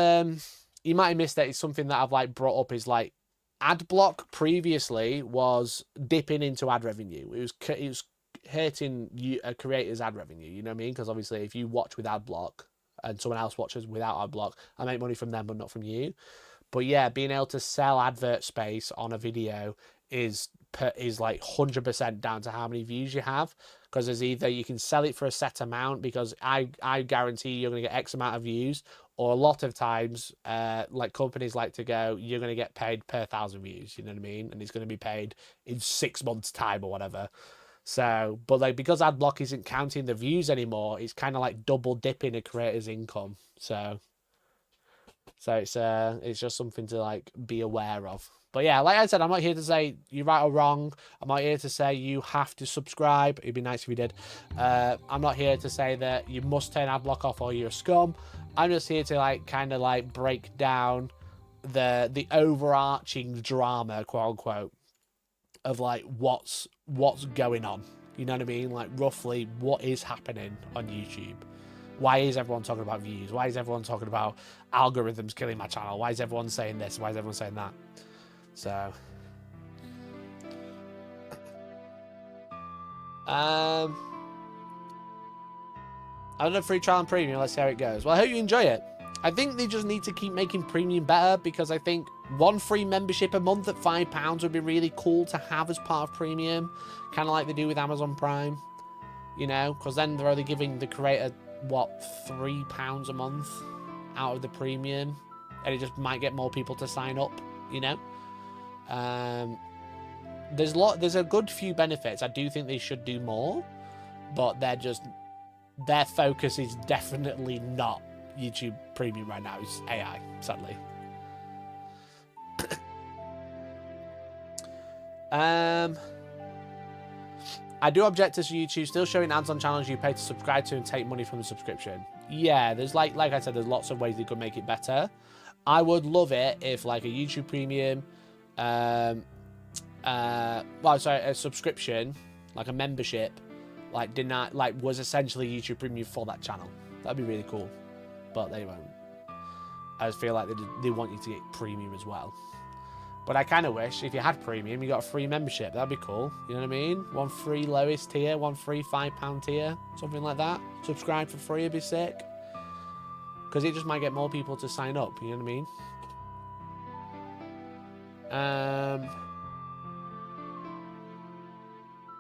you might have missed that. It's something that I've like brought up is like adblock previously was dipping into ad revenue. It was hurting you, a creator's ad revenue. You know what I mean? Because obviously, if you watch with adblock and someone else watches without adblock, I make money from them, but not from you. But yeah, being able to sell advert space on a video is like 100% down to how many views you have, because there's either you can sell it for a set amount because I guarantee you're going to get X amount of views, or a lot of times like companies like to go, you're going to get paid per 1,000 views, you know what I mean, and it's going to be paid in 6 months time or whatever. So but like because adblock isn't counting the views anymore, it's kind of like double dipping a creator's income. So it's just something to like be aware of. But yeah, like I said, I'm not here to say you're right or wrong. I'm not here to say you have to subscribe. It'd be nice if you did. I'm not here to say that you must turn adblock off or you're a scum. I'm just here to like kind of like break down the overarching drama, quote unquote, of like what's going on. You know what I mean? Like roughly what is happening on YouTube. Why is everyone talking about views? Why is everyone talking about algorithms killing my channel? Why is everyone saying this? Why is everyone saying that? So, I don't know, free trial and premium. Let's see how it goes. Well, I hope you enjoy it. I think they just need to keep making premium better, because I think one free membership a month at £5 would be really cool to have as part of premium, kind of like they do with Amazon Prime, you know, because then they're only giving the creator, what, £3 a month out of the premium, and it just might get more people to sign up, you know. There's a good few benefits. I do think they should do more, but their focus is definitely not YouTube Premium right now. It's AI, sadly. I do object to YouTube still showing ads on channels you pay to subscribe to and take money from the subscription. Yeah, there's like I said, there's lots of ways they could make it better. I would love it if like a YouTube Premium, a subscription, like a membership, like was essentially YouTube Premium for that channel. That'd be really cool, but they won't. I just feel like they want you to get premium as well. But I kind of wish if you had premium, you got a free membership. That'd be cool. You know what I mean? One free lowest tier, one free £5 tier, something like that. Subscribe for free would be sick, because it just might get more people to sign up. You know what I mean?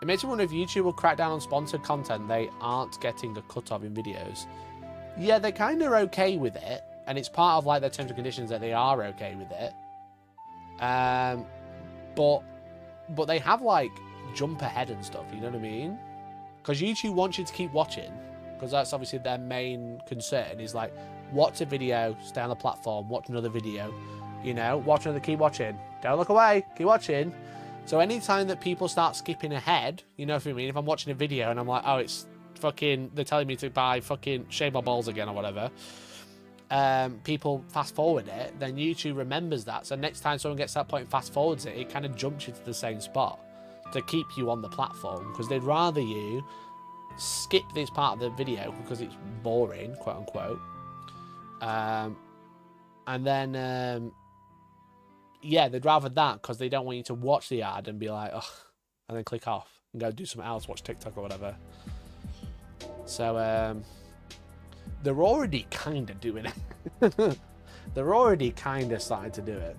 It makes me wonder if YouTube will crack down on sponsored content they aren't getting a cut of in videos. Yeah, they're kind of okay with it, and it's part of like their terms and conditions that they are okay with it. But they have like jump ahead and stuff, you know what I mean? Because YouTube wants you to keep watching, because that's obviously their main concern, is like, watch a video, stay on the platform, watch another video, you know, watch another, keep watching. Don't look away, keep watching. So anytime that people start skipping ahead, you know what I mean? If I'm watching a video and I'm like, oh, it's fucking, they're telling me to buy fucking shave my balls again or whatever, people fast forward it, then YouTube remembers that. So next time someone gets to that point and fast forwards it, it kind of jumps you to the same spot to keep you on the platform, because they'd rather you skip this part of the video because it's boring, quote unquote. And then, yeah, they'd rather that because they don't want you to watch the ad and be like, ugh, and then click off and go do something else, watch TikTok or whatever. So, they're already kind of doing it. They're already kind of starting to do it.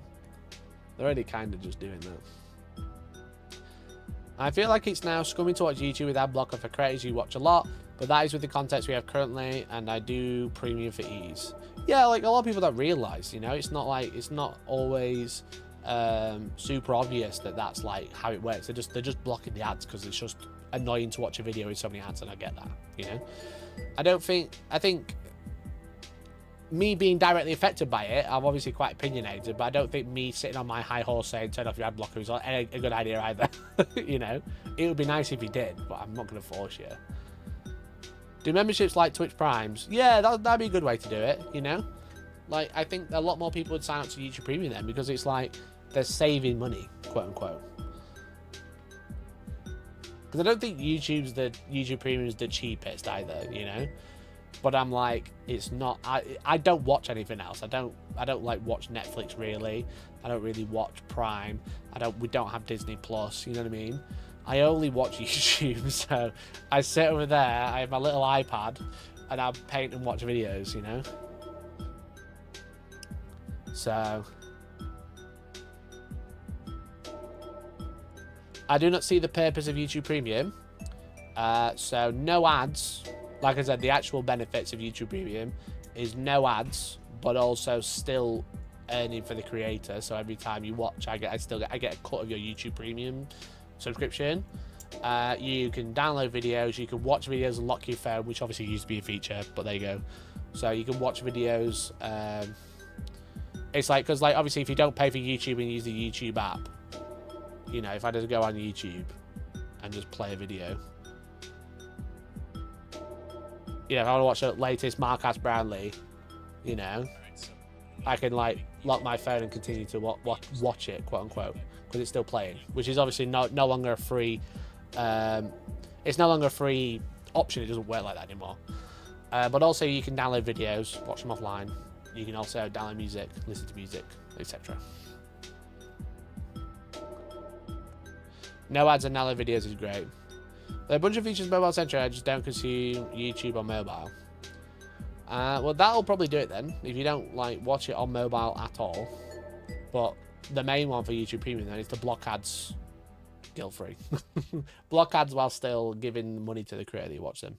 They're already kind of just doing that. I feel like it's now scummy to watch YouTube with ad blocker for creators you watch a lot, but that is with the context we have currently, and I do premium for ease. Yeah, like a lot of people don't realise, you know, it's not like, it's not always super obvious that that's like how it works. They're just blocking the ads because it's just annoying to watch a video with so many ads, and I get that, you know. I think me being directly affected by it, I'm obviously quite opinionated, but I don't think me sitting on my high horse saying turn off your ad blocker is a good idea either. You know, it would be nice if you did, but I'm not going to force you. Do memberships like Twitch Primes? Yeah, that'd be a good way to do it, you know? Like, I think a lot more people would sign up to YouTube Premium then, because it's like they're saving money, quote unquote. Because I don't think YouTube Premium is the cheapest either, you know? But I'm like, it's not, I don't watch anything else. I don't like watch Netflix really. I don't really watch Prime. We don't have Disney Plus, you know what I mean? I only watch YouTube, so I sit over there, I have my little iPad, and I paint and watch videos, you know? So I do not see the purpose of YouTube Premium. So no ads. Like I said, the actual benefits of YouTube Premium is no ads, but also still earning for the creator. So every time you watch, I get a cut of your YouTube Premium subscription. You can download videos, you can watch videos and lock your phone, which obviously used to be a feature, but there you go. So you can watch videos. It's like, because like obviously if you don't pay for YouTube and use the YouTube app, you know, if I just go on YouTube and just play a video, you know, if I want to watch the latest Marcus Brownlee, you know, I can like lock my phone and continue to watch it, quote unquote, because it's still playing, which is obviously no longer a free. It's no longer a free option. It doesn't work like that anymore. But also you can download videos, watch them offline. You can also download music, listen to music, etc. No ads and download videos is great. There are a bunch of features mobile centric. I just don't consume YouTube on mobile. Well, that'll probably do it then, if you don't like watch it on mobile at all. But the main one for YouTube Premium then is to block ads guilt-free. Block ads while still giving money to the creator that you watch them.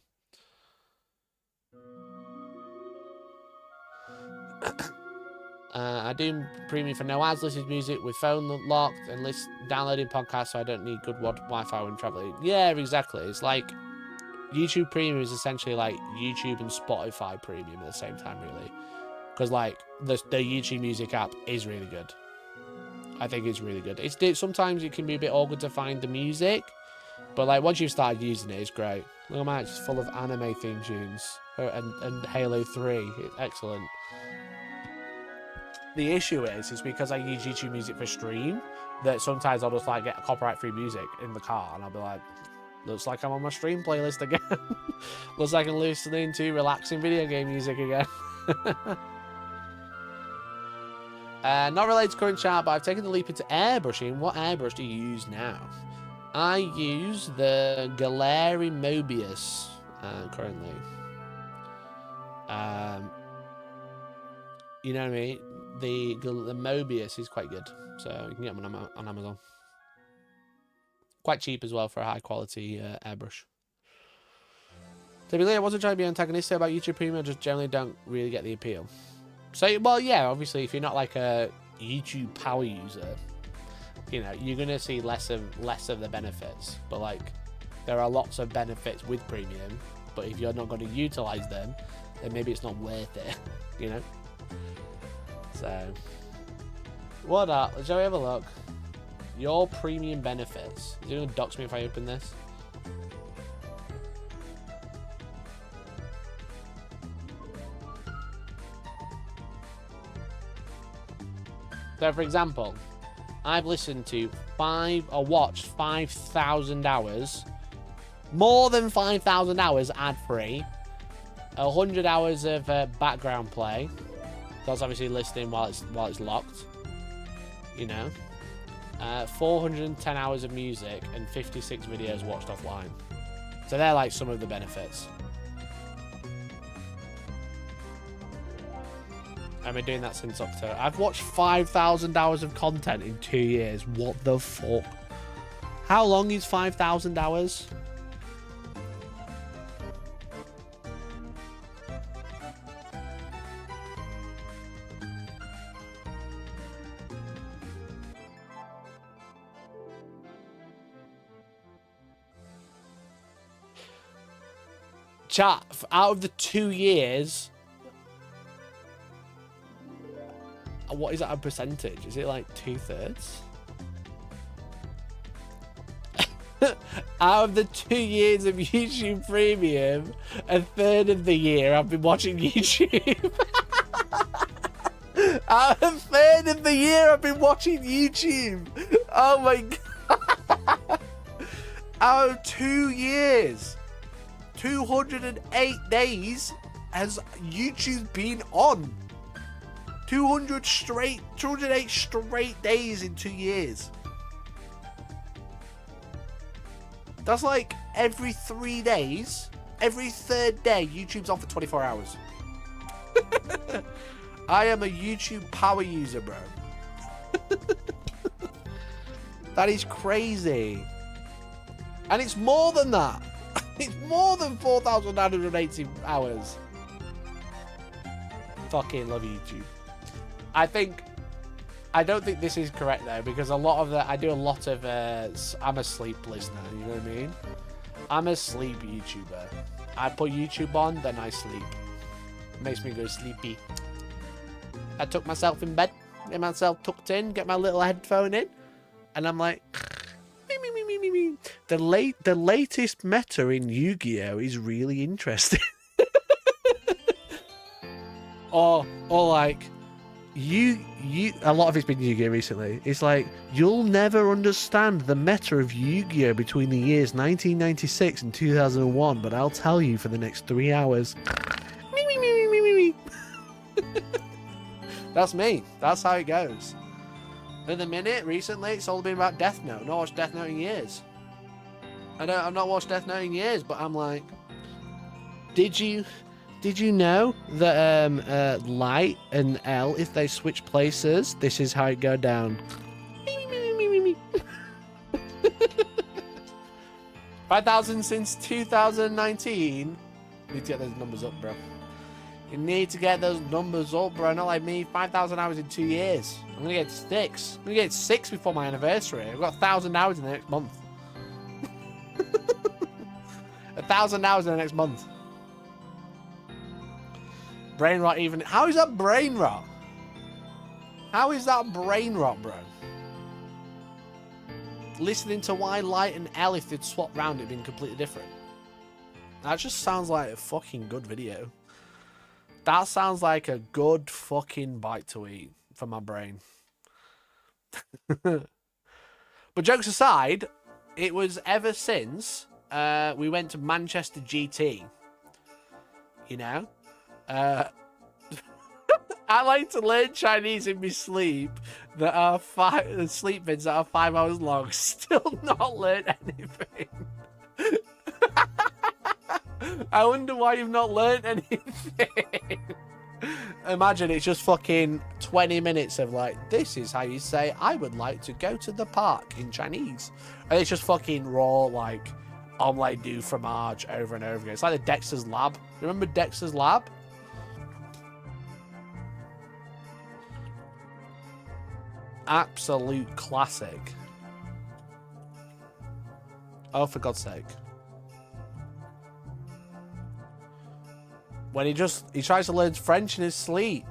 I do Premium for no ads, listen to music with phone locked, and downloading podcasts, so I don't need good Wi-Fi when traveling. Yeah, exactly. It's like YouTube Premium is essentially like YouTube and Spotify Premium at the same time, really. Because like the YouTube Music app is really good. I think it's really good. Sometimes it can be a bit awkward to find the music, but like once you've started using it, it's great. Look at mine, it's full of anime theme tunes and Halo 3. It's excellent. The issue is because I use YouTube Music for stream, that sometimes I'll just like get copyright-free music in the car, and I'll be like, looks like I'm on my stream playlist again. Looks like I'm listening to relaxing video game music again. Not related to current chat, but I've taken the leap into airbrushing. What airbrush do you use now? I use the Galeri Mobius currently. You know what I mean? The Mobius is quite good, so you can get them on Amazon. Quite cheap as well for a high quality airbrush. Typically, I wasn't trying to be antagonistic about YouTube Premium. I just generally don't really get the appeal. So, well, yeah, obviously, if you're not like a YouTube power user, you know, you're gonna see less of the benefits. But like, there are lots of benefits with Premium. But if you're not going to utilize them, then maybe it's not worth it, you know? So, what up? Shall we have a look? Your premium benefits. Is it going to dox me if I open this? So, for example, I've listened to watched 5,000 hours, more than 5,000 hours ad-free, 100 hours of background play. That's obviously listening while it's locked, you know. 410 hours of music and 56 videos watched offline. So they're like some of the benefits. I've been doing that since October. I've watched 5,000 hours of content in 2 years. What the fuck? How long is 5,000 hours? Chat, out of the 2 years... What is that a percentage? Is it like 2/3? Out of the 2 years of YouTube Premium, 1/3 of the year I've been watching YouTube. Out of 1/3 of the year I've been watching YouTube. Oh my god. Out of 2 years, 208 days has YouTube been on. 208 straight days in 2 years. That's like every 3 days, every 3rd day, YouTube's on for 24 hours. I am a YouTube power user, bro. That is crazy. And it's more than that. It's more than 4,980 hours. Fucking love YouTube. I don't think this is correct though, because a lot of I do a lot of, I'm a sleep listener, you know what I mean? I'm a sleep YouTuber. I put YouTube on, then I sleep. It makes me go sleepy. I took myself in bed, get myself tucked in, get my little headphone in, and I'm like, me. The latest meta in Yu-Gi-Oh is really interesting. or like, a lot of it's been Yu-Gi-Oh recently. It's like, you'll never understand the meta of Yu-Gi-Oh between the years 1996 and 2001, but I'll tell you for the next 3 hours. That's me. That's how it goes. At the minute, recently, it's all been about Death Note. I've not watched Death Note in years. I've not watched Death Note in years, but I'm like, did you know that Light and L, if they switch places, this is how it go down? 5,000 since 2019. Need to get those numbers up, bro. You need to get those numbers up, bro. Not like me, 5,000 hours in 2 years. I'm gonna get 6. I'm gonna get 6 before my anniversary. I've got 1,000 hours in the next month. 1,000 hours in the next month. Brain rot even. How is that brain rot? How is that brain rot, bro? Listening to why Light and L, if they'd swapped round, it'd been completely different. That just sounds like a fucking good video. That sounds like a good fucking bite to eat for my brain. But jokes aside, it was ever since we went to Manchester GT. You know? I like to learn Chinese in my sleep that are sleep vids that are 5 hours long. Still not learned anything. I wonder why you've not learned anything. Imagine it's just fucking 20 minutes of like, this is how you say, I would like to go to the park in Chinese. And it's just fucking raw, like, omelette du fromage over and over again. It's like the Dexter's Lab. Remember Dexter's Lab? Absolute classic. Oh, for God's sake. When he tries to learn French in his sleep.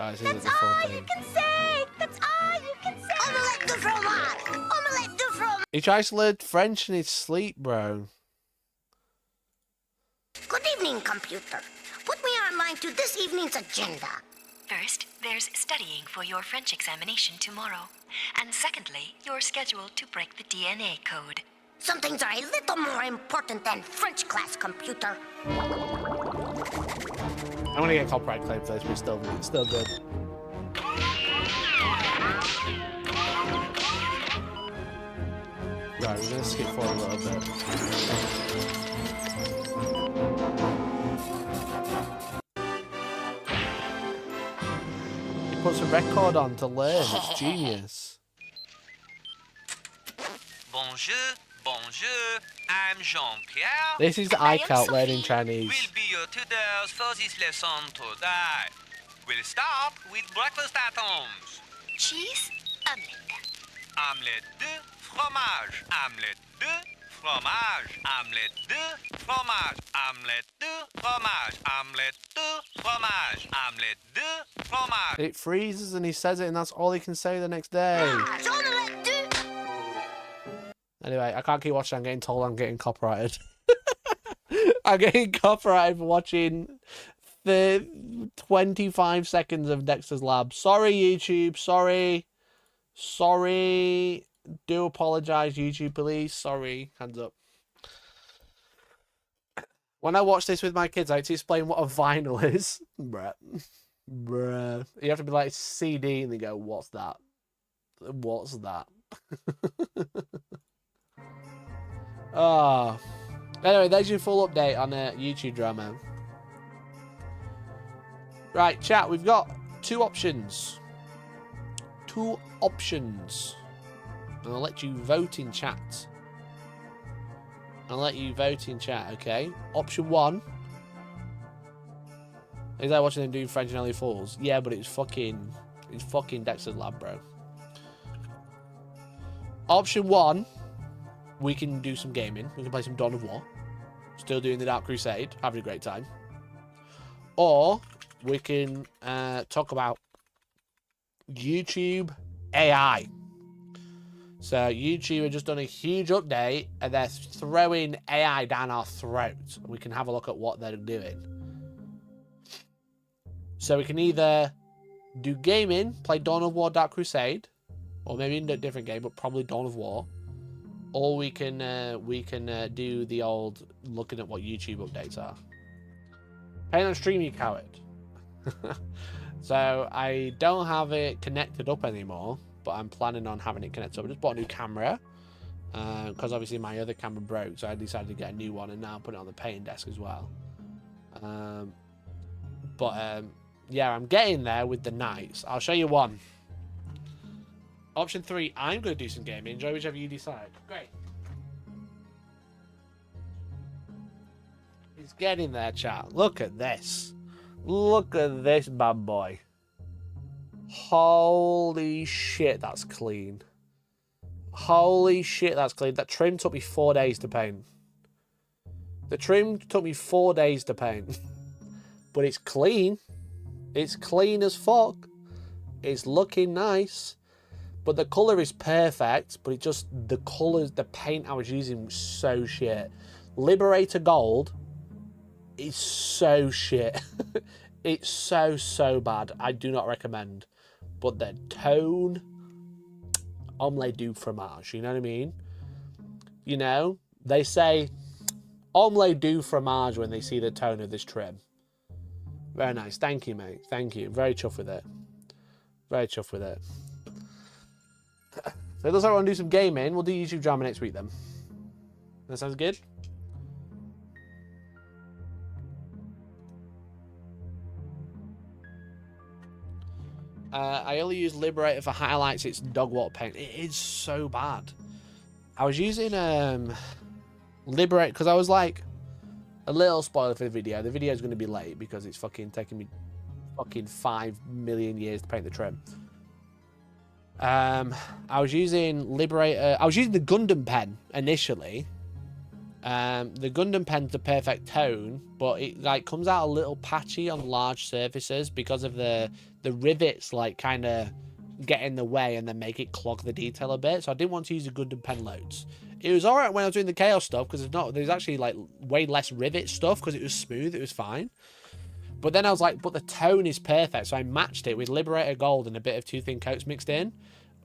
Oh, this isn't the full thing. That's all you can say. Omelette de fromage. Omelette de fromage. He tries to learn French in his sleep, bro. Good evening, computer. Put me on line to this evening's agenda. First, there's studying for your French examination tomorrow. And secondly, you're scheduled to break the DNA code. Some things are a little more important than French class, computer. I'm gonna get copyright claim for this, but it's still good. Right, we're gonna skip forward a little bit. He puts a record on to learn. It's genius. Bonjour, bonjour. I'm Jean-Pierre. This is the iCalt learning Chinese. Will be your tutors for this lesson today. We'll start with breakfast items. Cheese, omelette. Omelette de fromage. Omelette de fromage. Omelette de fromage. Omelette de fromage. Omelette de fromage. Omelette de fromage. It freezes and he says it, and that's all he can say the next day. Omelette de... Anyway, I can't keep watching. I'm getting told I'm getting copyrighted. I'm getting copyrighted for watching the 25 seconds of Dexter's Lab. Sorry, YouTube. Sorry. Do apologize, YouTube police. Sorry. Hands up. When I watch this with my kids, I like to explain what a vinyl is. Bruh. You have to be like CD, and they go, "What's that? What's that?" Oh. Anyway, there's your full update on YouTube drama. Right, chat, we've got two options. And I'll let you vote in chat. Okay? Option 1. Is that watching them doing French and Only Fools? Yeah, but it's fucking Dexter's Lab, bro. Option 1. We can do some gaming. We can play some Dawn of War. Still doing the Dark Crusade. Having a great time. Or we can talk about YouTube AI. So YouTube have just done a huge update and they're throwing AI down our throats. We can have a look at what they're doing. So we can either do gaming, play Dawn of War, Dark Crusade, or maybe a different game, but probably Dawn of War. Or we can do the old looking at what YouTube updates are. Paint on stream, you coward. So I don't have it connected up anymore, but I'm planning on having it connected up. I just bought a new camera because obviously my other camera broke, so I decided to get a new one and now put it on the painting desk as well. Yeah, I'm getting there with the nights. I'll show you one. Option 3, I'm going to do some gaming. Enjoy whichever you decide. Great. It's getting there, chat. Look at this. Look at this bad boy. Holy shit, that's clean. Holy shit, that's clean. That trim took me 4 days to paint. The trim took me 4 days to paint. But it's clean. It's clean as fuck. It's looking nice. But the colour is perfect, but the colours, the paint I was using was so shit. Liberator Gold is so shit. It's so bad. I do not recommend. But the tone, omelette du fromage, you know what I mean? You know, they say omelette du fromage when they see the tone of this trim. Very nice. Thank you, mate. Thank you. Very chuffed with it. Very chuffed with it. So it looks like we want to do some gaming. We'll do YouTube drama next week then. That sounds good? I only use Liberator for highlights. It's dog water paint. It is so bad. I was using Liberator because I was like a little spoiler for the video. The video is going to be late because it's fucking taking me 5 million years to paint the trim. I was using Liberator. I was using the Gundam pen initially. The Gundam pen's the perfect tone, but it like comes out a little patchy on large surfaces because of the rivets like kind of get in the way and then make it clog the detail a bit. So I didn't want to use the Gundam pen loads. It was alright when I was doing the chaos stuff because there's actually like way less rivet stuff because it was smooth. It was fine. But then I was like, but the tone is perfect, so I matched it with Liberator Gold and a bit of Two Thin Coats mixed in.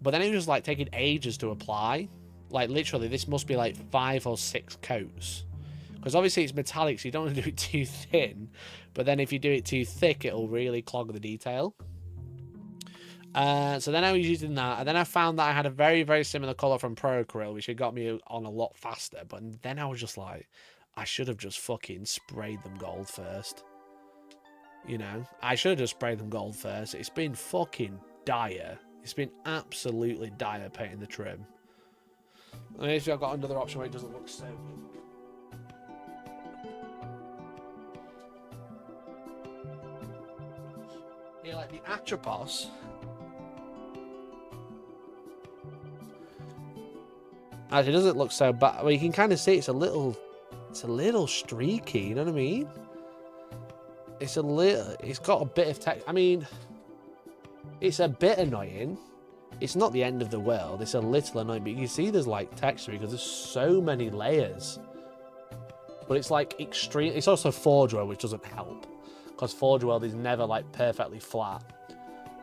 But then it was like taking ages to apply. Like literally, this must be like 5 or 6 coats. Because obviously it's metallic, so you don't want to do it too thin. But then if you do it too thick, it'll really clog the detail. So then I was using that, and then I found that I had a very, very similar colour from Procreal, which had got me on a lot faster. But then I was just like, I should have just fucking sprayed them gold first. You know, I should have just sprayed them gold first. It's been fucking dire. It's been absolutely dire painting the trim. I mean, if I've got another option where it doesn't look so good. Yeah, like the Atropos. Actually, it doesn't look so bad. Well, you can kind of see it's a little streaky. You know what I mean? It's got a bit of text. I mean, it's a bit annoying. It's not the end of the world. It's a little annoying, but you can see there's like texture because there's so many layers. But it's like extreme. It's also Forge World, which doesn't help because Forge World is never like perfectly flat.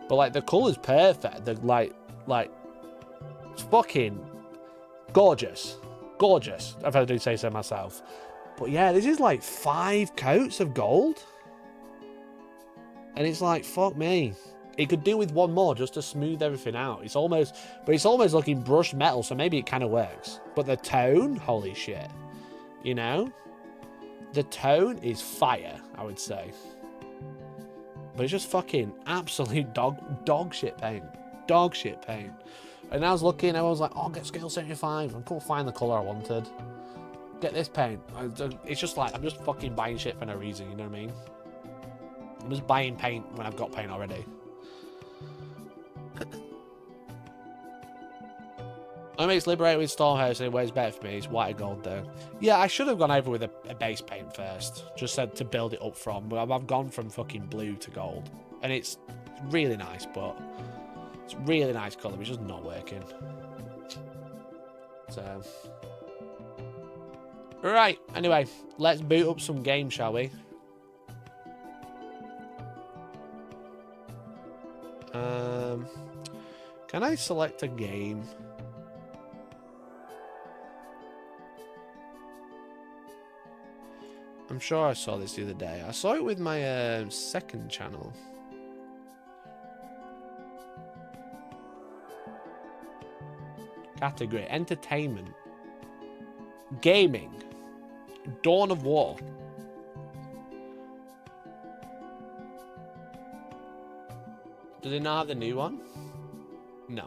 But like the color's perfect. They're like it's fucking gorgeous, gorgeous. If I do say so myself. But yeah, this is like 5 coats of gold. And it's like, fuck me. It could do with one more just to smooth everything out. It's almost looking brushed metal, so maybe it kind of works. But the tone, holy shit. You know? The tone is fire, I would say. But it's just fucking absolute dog shit paint. Dog shit paint. And I was looking, I was like, oh, get scale 75. I couldn't find the colour I wanted. Get this paint. It's just like, I'm just fucking buying shit for no reason, you know what I mean? I'm just buying paint when I've got paint already. I mean, it's Liberator with Stormhouse and it wears better for me. It's white and gold though. Yeah, I should have gone over with a base paint first. Just said to build it up from. But I've gone from fucking blue to gold. And it's really nice, but it's really nice colour. It's just not working. So. Right, anyway. Let's boot up some games, shall we? Can I select a game? I'm sure I saw this the other day. I saw it with my second channel. Category: entertainment, gaming, Dawn of War. Does it not have the new one? No.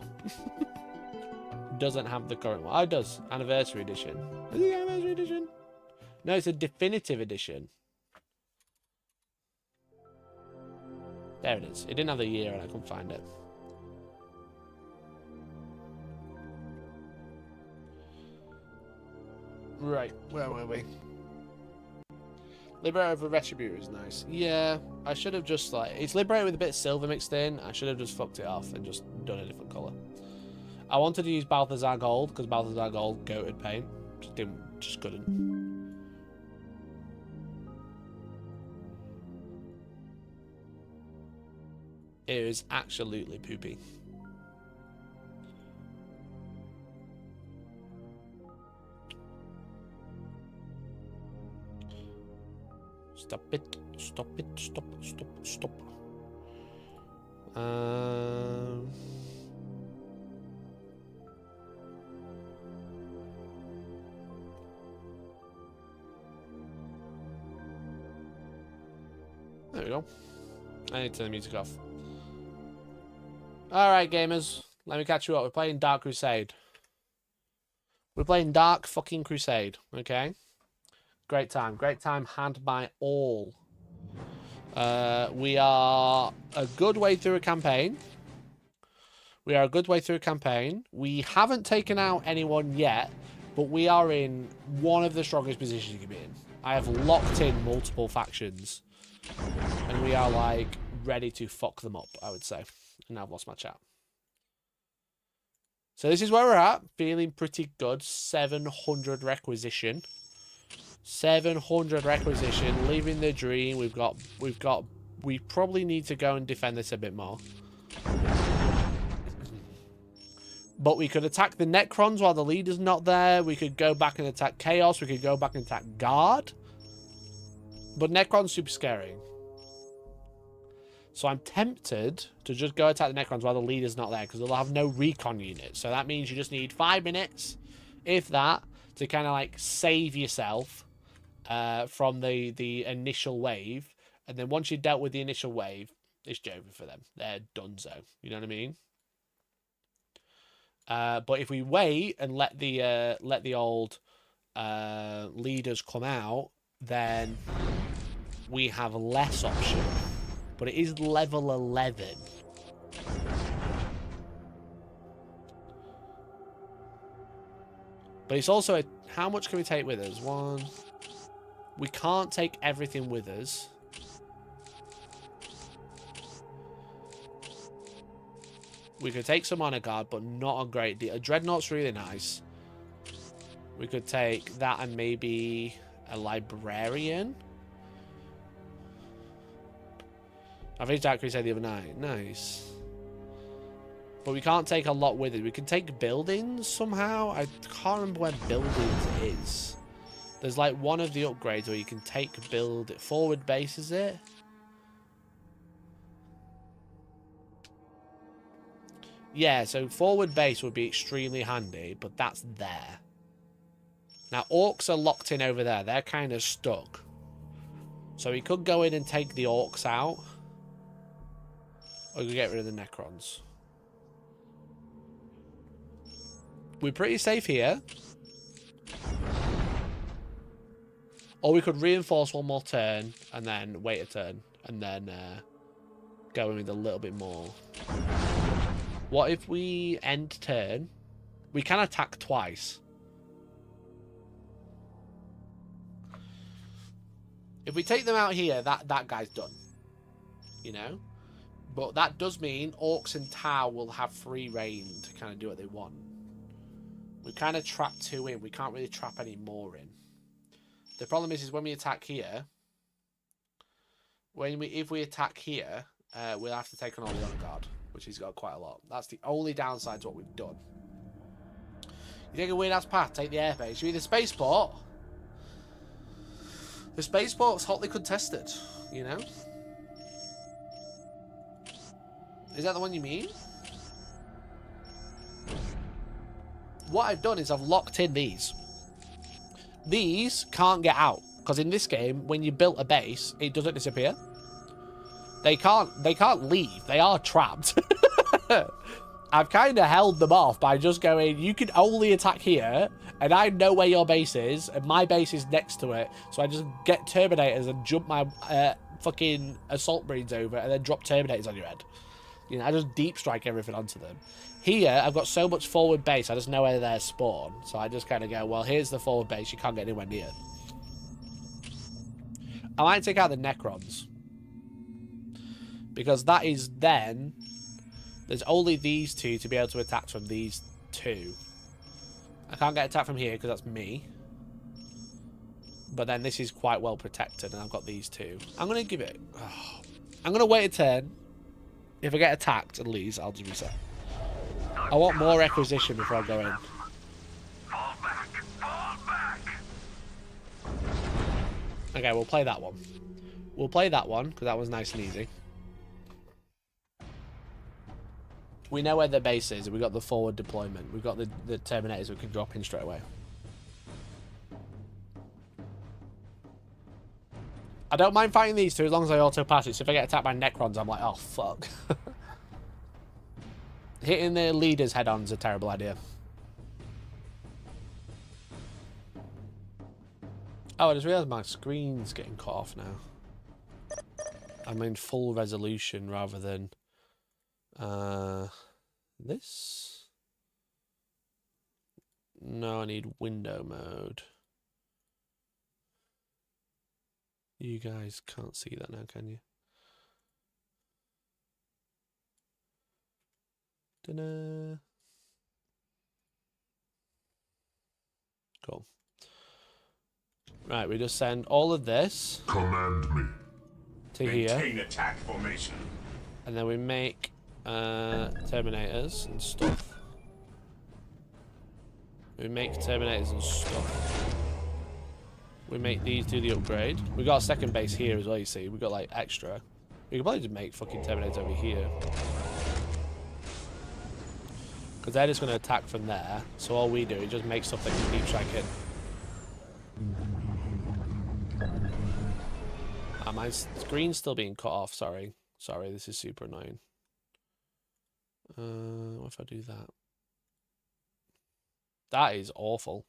Doesn't have the current one. Oh, it does. Anniversary edition. Is it anniversary edition? No, it's a definitive edition. There it is. It didn't have the year and I couldn't find it. Right, where were we? Liberator for Retributor is nice. Yeah, I should have just like... It's Liberator with a bit of silver mixed in. I should have just fucked it off and just done a different colour. I wanted to use Balthazar Gold because Balthazar Gold goated paint. Just couldn't. It was absolutely poopy. Stop it. Stop it. Stop. Stop. Stop. There we go. I need to turn the music off. Alright, gamers. Let me catch you up. We're playing Dark Crusade. We're playing Dark fucking Crusade. Okay? Great time. Great time had by all. We are a good way through a campaign. We are a good way through a campaign. We haven't taken out anyone yet, but we are in one of the strongest positions you can be in. I have locked in multiple factions, and we are, like, ready to fuck them up, I would say. And now I've lost my chat. So this is where we're at. Feeling pretty good. 700 requisition. 700 requisition. Living the dream. We probably need to go and defend this a bit more. But we could attack the Necrons while the leader's not there. We could go back and attack Chaos. We could go back and attack Guard. But Necron's super scary. So I'm tempted to just go attack the Necrons while the leader's not there, because they'll have no recon unit. So that means you just need 5 minutes, if that, to kind of like save yourself from the initial wave. And then once you've dealt with the initial wave, it's over for them. They're donezo. You know what I mean? But if we wait and let the old leaders come out, then we have less option. But it is level 11. But it's also how much can we take with us? 1. We can't take everything with us. We could take some honor guard, but not a great deal. A dreadnought's really nice. We could take that and maybe a librarian. I finished Dark Crusade the other night. Nice. But we can't take a lot with it. We can take buildings somehow. I can't remember where buildings is. There's like one of the upgrades where you can take forward base, is it? Yeah, so forward base would be extremely handy, but that's there. Now, orks are locked in over there. They're kind of stuck. So we could go in and take the orks out. Or we could get rid of the Necrons. We're pretty safe here. Or we could reinforce one more turn and then wait a turn. And then go in with a little bit more. What if we end turn? We can attack twice. If we take them out here, that guy's done. You know? But that does mean orks and Tau will have free reign to kind of do what they want. We kind of trap 2 in. We can't really trap any more in. The problem is when we attack here, if we attack here, we'll have to take on all the honor guard, which he's got quite a lot. That's the only downside to what we've done. You take a weird ass path, take the airbase. You either spaceport. The spaceport's hotly contested, you know? Is that the one you mean? What I've done is I've locked in these. These can't get out, because in this game, when you built a base, it doesn't disappear. They can't leave. They are trapped. I've kind of held them off by just going, you can only attack here, and I know where your base is, and my base is next to it, so I just get Terminators and jump my fucking Assault Marines over, and then drop Terminators on your head. You know, I just deep strike everything onto them. Here, I've got so much forward base, I just know where they're spawn, so I just kind of go, well, here's the forward base, you can't get anywhere near. I might take out the Necrons. Because that is then... There's only these 2 to be able to attack from these 2. I can't get attacked from here because that's me. But then this is quite well protected and I've got these 2. I'm going to give it... Oh, I'm going to wait a turn. If I get attacked and lose, I'll just reset. I want more requisition before I go in. Fall back! Fall back! Okay, we'll play that one. We'll play that one because that was nice and easy. We know where the base is. We've got the forward deployment. We've got the Terminators we can drop in straight away. I don't mind fighting these 2 as long as I auto-pass it. So if I get attacked by Necrons, I'm like, oh, fuck. Hitting the leader's head-on is a terrible idea. Oh, I just realised my screen's getting cut off now. I'm in full resolution rather than This? No, I need window mode. You guys can't see that now, can you? Ta-da. Cool. Right, we just send all of this. Command me. To here. Maintain attack formation. And then we make Terminators and stuff. We make Terminators and stuff. We make these do the upgrade. We got a second base here as well, you see. We got like extra. We could probably just make fucking Terminators over here. Because they're just going to attack from there. So all we do is just make stuff that can deep strike in. My screen's still being cut off, sorry. Sorry, this is super annoying. What if I do that? That is awful.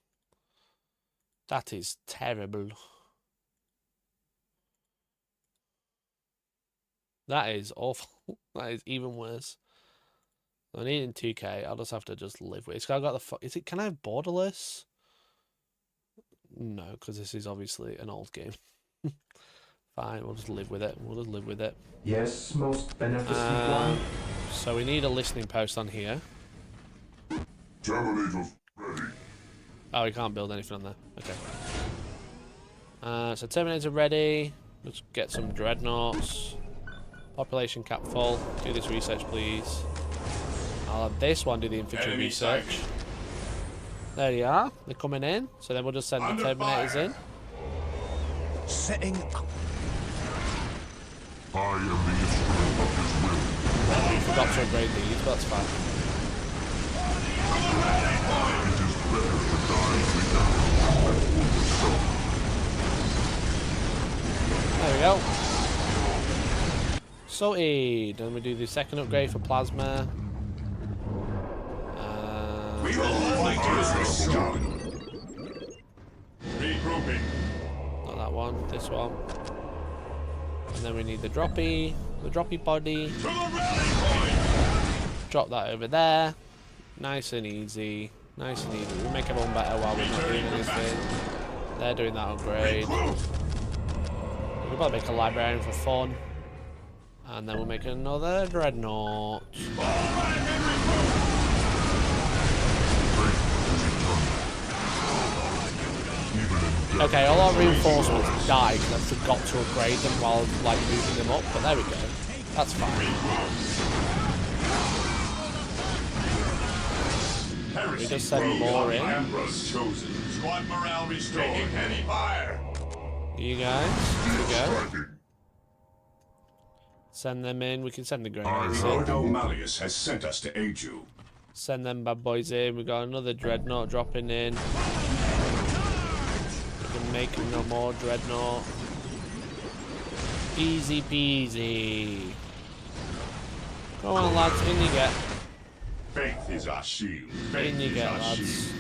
That is terrible. That is awful. That is even worse. I need it in 2K. I'll just have to just live with it. I've got the is it? Can I have borderless? No, because this is obviously an old game. Fine, we'll just live with it. We'll just live with it. Yes, most beneficent one. So we need a listening post on here. Terminators ready. Oh, we can't build anything on there. Okay. So Terminators are ready. Let's get some dreadnoughts. Population cap full. Do this research, please. I'll have this one do the infantry research. There you are. They're coming in. So then we'll just send the Terminators in. Setting up. I am the instrument of his will. We forgot to upgrade these, but that's fine. It is better to die without. There we go. Sorted. Then we do the second upgrade for plasma. We will fight this strong. Regrouping. Not that one. This one. And then we need the droppy body. Drop that over there. Nice and easy. Nice and easy. We'll make everyone better while we're not doing anything. They're doing that upgrade. We'll probably make a librarian for fun. And then we'll make another dreadnought. Okay, all our reinforcements died because I forgot to upgrade them while like moving them up, but there we go. That's fine. We just send more in. Squad morale restored. Taking heavy fire. You guys, here we go. Send them in. We can send the grenades in. Lord Malleus has sent us to aid you. Send them bad boys in. We got another dreadnought dropping in. Making no more dreadnought. Easy peasy. Come on, lads, in you get. Faith is our shield. In you get, lads.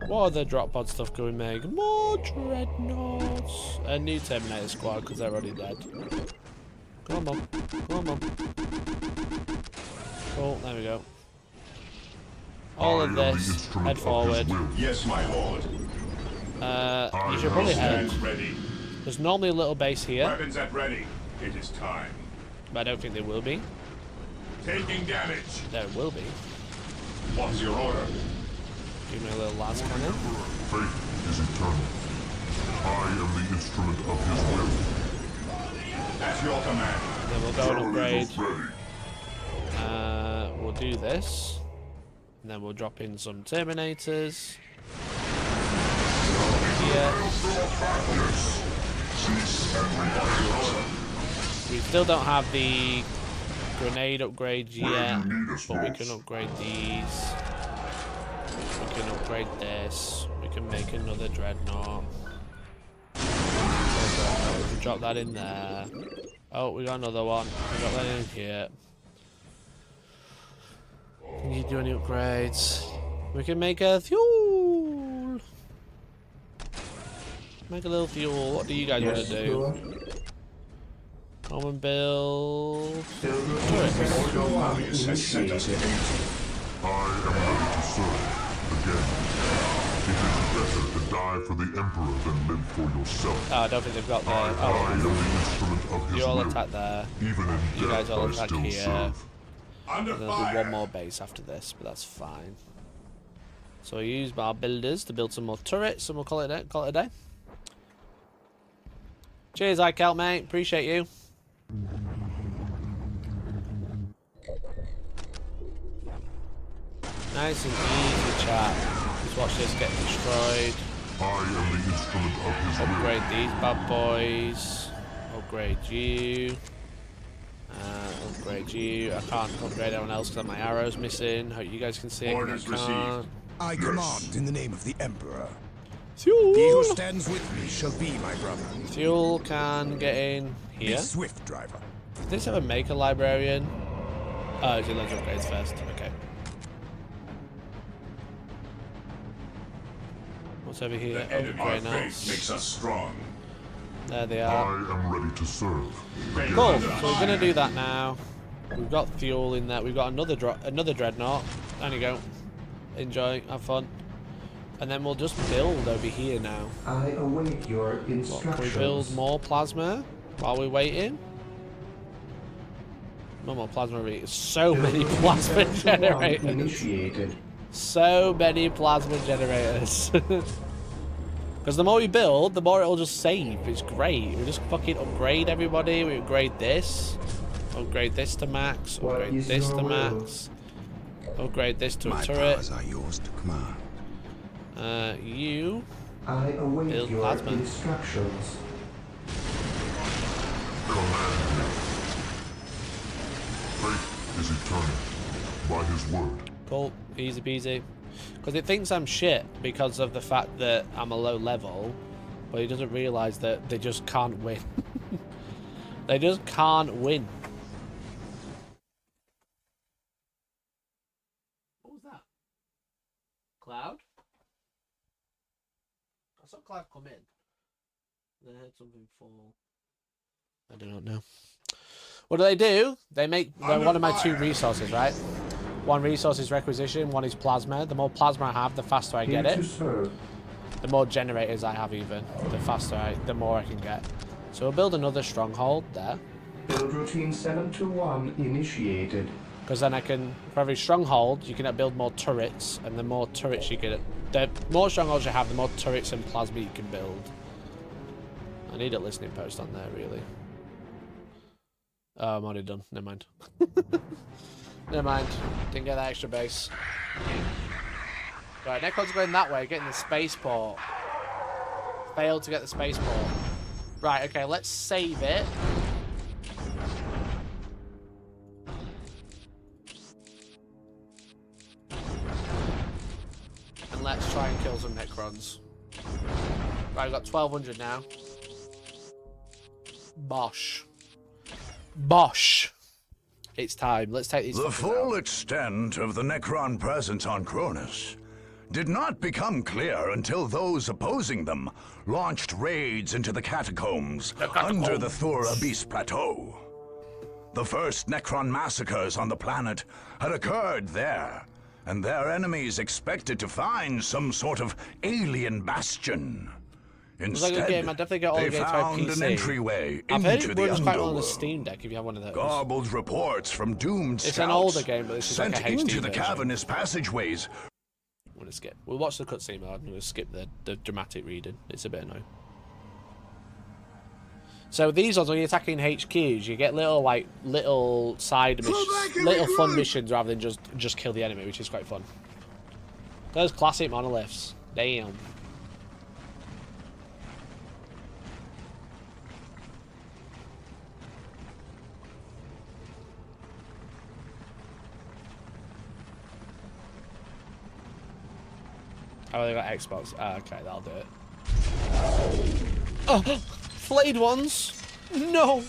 What other drop pod stuff can we make? More dreadnoughts. A new Terminator squad because they're already dead. Come on, come on. Cool, there we go. All of this, head forward. Yes, my lord. You should probably head. There's normally a little base here. Weapons at ready. It is time. But I don't think there will be. Taking damage. There will be. What is your order? Give me a little last cannon. Faith is eternal. I am the instrument of his will. At your command. Then we'll go and upgrade. We'll do this. And then we'll drop in some Terminators. Here. We still don't have the grenade upgrades yet, but we can upgrade these. We can upgrade this. We can make another dreadnought. We can drop that in there. Oh, we got another one. We got that in here. Can you do any upgrades? We can make a fuel. Make a little fuel. What do you guys want to do? Common build. Your Marius has sent us an agent. I am ready to serve. Again, it is better to die for the Emperor than live for yourself. Oh, I don't think they've got the... I am the instrument of his you all will. attack there. Even in You guys death, all I attack still here. serve. Under And there'll fire. be one more base after this, but that's fine. So I use our builders to build some more turrets, and we'll call it a day. Cheers, iCelt, mate. Appreciate you. Nice and easy, chat. Just watch this get destroyed. I am the instrument of his will. Upgrade these bad boys. Upgrade you. Upgrade you. I can't upgrade anyone else because my arrow's missing. Hope you guys can see it. Orders received. I command in the name of the Emperor. Fuel. He who stands with me shall be my brother. Fuel can get in here. Be swift, driver. Did this ever make a librarian? Oh, okay, let's upgrades first. Okay. What's over here? The end of our Great faith nice. makes us strong. There they I are. am ready to serve. Cool. So we're gonna do that now. We've got fuel in there. We've got another dreadnought. There you go. Enjoy. Have fun. And then we'll just build over here now. I await your What, instructions. can we build more plasma while we're waiting? No more plasma. So many plasma generators. Initiated. So many plasma generators. Because the more we build, the more it'll just save. It's great. We just fucking upgrade everybody. We upgrade this. Upgrade this to max. Upgrade this to max. Upgrade this to a turret. My powers are yours to command. You I await build your plasma. instructions. Command me. Faith is eternal. By his word. Cool. Easy peasy. Because it thinks I'm shit because of the fact that I'm a low level, but it doesn't realise that they just can't win. They just can't win. What was that? Cloud? I saw Cloud come in. Then I heard something fall. I do not know. What do? They make one of my two resources, right? One resource is requisition, one is plasma. The more plasma I have, the faster I get it. The more generators I have even, the more I can get. So we'll build another stronghold there. Build routine 721 initiated. Because then I can, for every stronghold, you can build more turrets, and the more turrets you get, the more strongholds you have, the more turrets and plasma you can build. I need a listening post on there, really. Oh, I'm already done. Never mind. Never mind. Didn't get that extra base. Right, Necron's going that way, getting the spaceport. Failed to get the spaceport. Right, okay, let's save it. And let's try and kill some Necrons. Right, I've got 1200 now. Bosh. Bosh. It's time. Let's take these. The full extent of the Necron presence on Cronus did not become clear until those opposing them launched raids into the catacombs under the Thor Abyss Plateau. The first Necron massacres on the planet had occurred there, and their enemies expected to find some sort of alien bastion. Instead, like a game. I definitely got all they the games found for PC. an entryway I've heard into it the works quite well on underworld. the Steam Deck if you have one of those. Garbled reports from doomed It's scouts an older game, but this is sent like a HD into the version. cavernous passageways. I'm gonna skip. We'll watch the cutscene, but I'm gonna skip the dramatic reading. It's a bit annoying. So these ones, when you're attacking HQs, you get little side missions, little fun missions rather than just kill the enemy, which is quite fun. Those classic monoliths. Damn. Oh, they got Xbox. Ah, okay, that'll do it. Oh, flayed ones. No.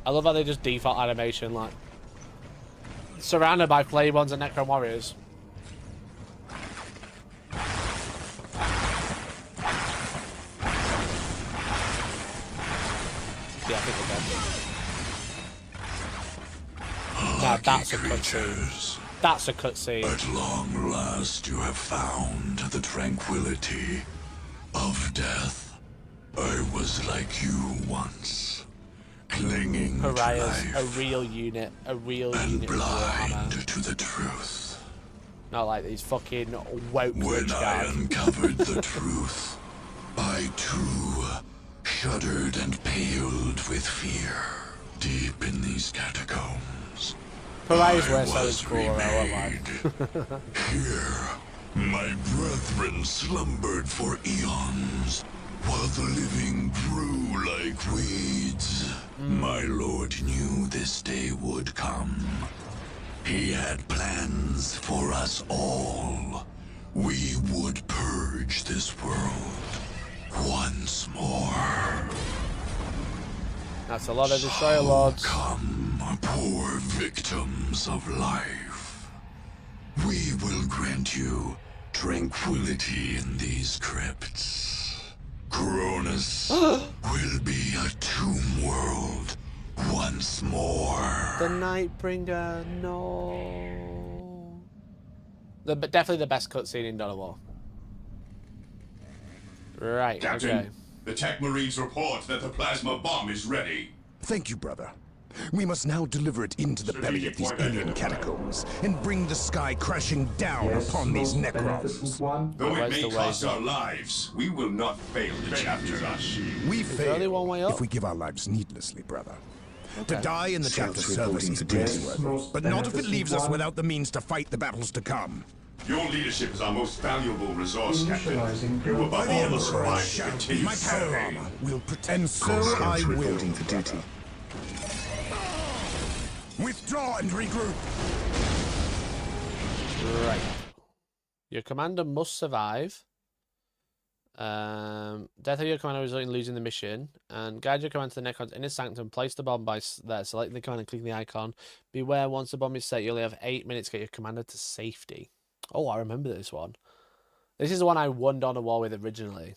I love how they just default animation, like surrounded by flayed ones and Necron warriors. Yeah, I think we're dead. Now that's a cutscene. That's a cutscene. At long last you have found the tranquility of death. I was like you once, clinging Pariah's to life a real unit. A real and unit. blind to the truth. Not like these fucking woke When rich I guys. uncovered the truth, I too shuddered and paled with fear. Deep in these catacombs, Pariah's I where so was is cool, I won't remade. Here, my brethren slumbered for eons, while the living grew like weeds. My lord knew this day would come. He had plans for us all. We would purge this world once more. That's a lot of destroyer lords. Come, poor victims of life. We will grant you tranquility in these crypts. Cronus will be a tomb world once more. The Nightbringer, no. Definitely the best cutscene in Dawn of War. Right, Captain, okay. the Tech Marines report that the plasma bomb is ready. Thank you, brother. We must now deliver it into the belly of these alien catacombs and bring the sky crashing down upon these Necrons. Though it may cost our lives, we will not fail the chapter. We fail only one way up? if we give our lives needlessly, brother. Okay. To die in the chapter service is worthy, but not if it leaves us without the means to fight the battles to come. Your leadership is our most valuable resource, Captain. You will By above the all Emperor's survive shout, continued my power campaign. armor will protect. And so I will. For duty. Withdraw and regroup. Right. Your commander must survive. Death of your commander resulting in losing the mission. And guide your commander to the Necron's inner sanctum. Place the bomb by there. Select the command and click the icon. Beware, once the bomb is set, you only have 8 minutes to get your commander to safety. Oh, I remember this one. This is the one I won Dawn of War with originally.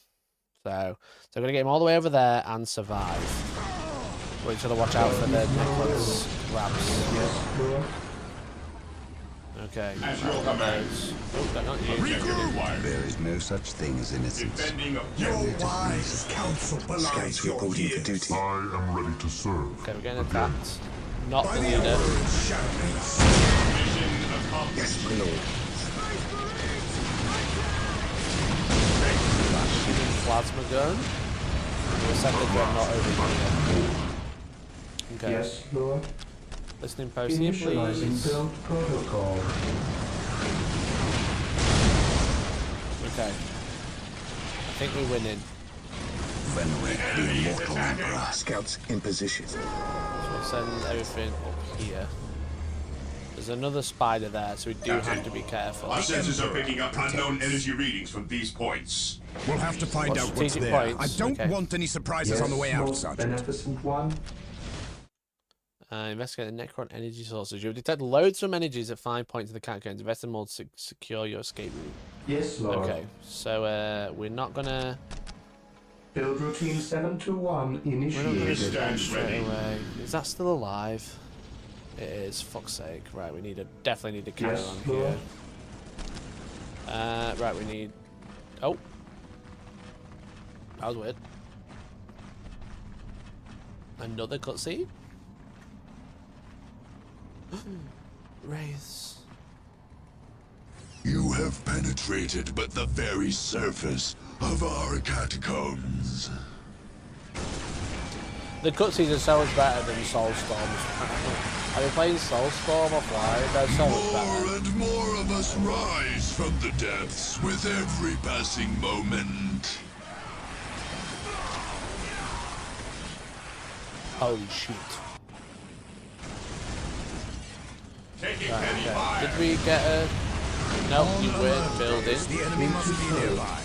So I'm going to get him all the way over there and survive. We're just going to watch out for the Necron's grabs. Okay. Oh, not you. There is no such thing as innocence. Your wise counsel belongs Scouts reporting for duty. I am ready to serve. Okay, we're getting attacked. Not the leader. Yes, my lord. Plasma gun. We'll send the dreadnought over here. Okay. Yes, Lord. Listening post here, Initializing please. build protocol. Okay. I think we're winning. Venerate the immortal emperor. Scouts in position. So we'll send everything up here. There's another spider there, so we do have to be careful. Our sensors are picking up unknown energy readings from these points. We'll have to find out what's strategic there. points? I don't Okay. want any surprises on the way out, most Sergeant. beneficent one. Investigate the Necron energy sources. You have detected loads from energies at 5 points in the catacombs. Invest in more to secure your escape route. Yes, Lord. Okay, so we're not gonna. Build routine 721 initiated. Straight away. Is that still alive? It is. Fuck's sake. Right, we need definitely need a carry Yes, on Lord. here. Right, we need. Oh, that was weird. Another cutscene. Wraiths. You have penetrated but the very surface of our catacombs. The cutscenes are so much better than Soulstorm. I've been playing Soulstorm offline. They're so much better. More and more of us rise from the depths with every passing moment. Holy shit. Right, okay. Did we get a... Nope, you weren't building. The enemy must be nearby.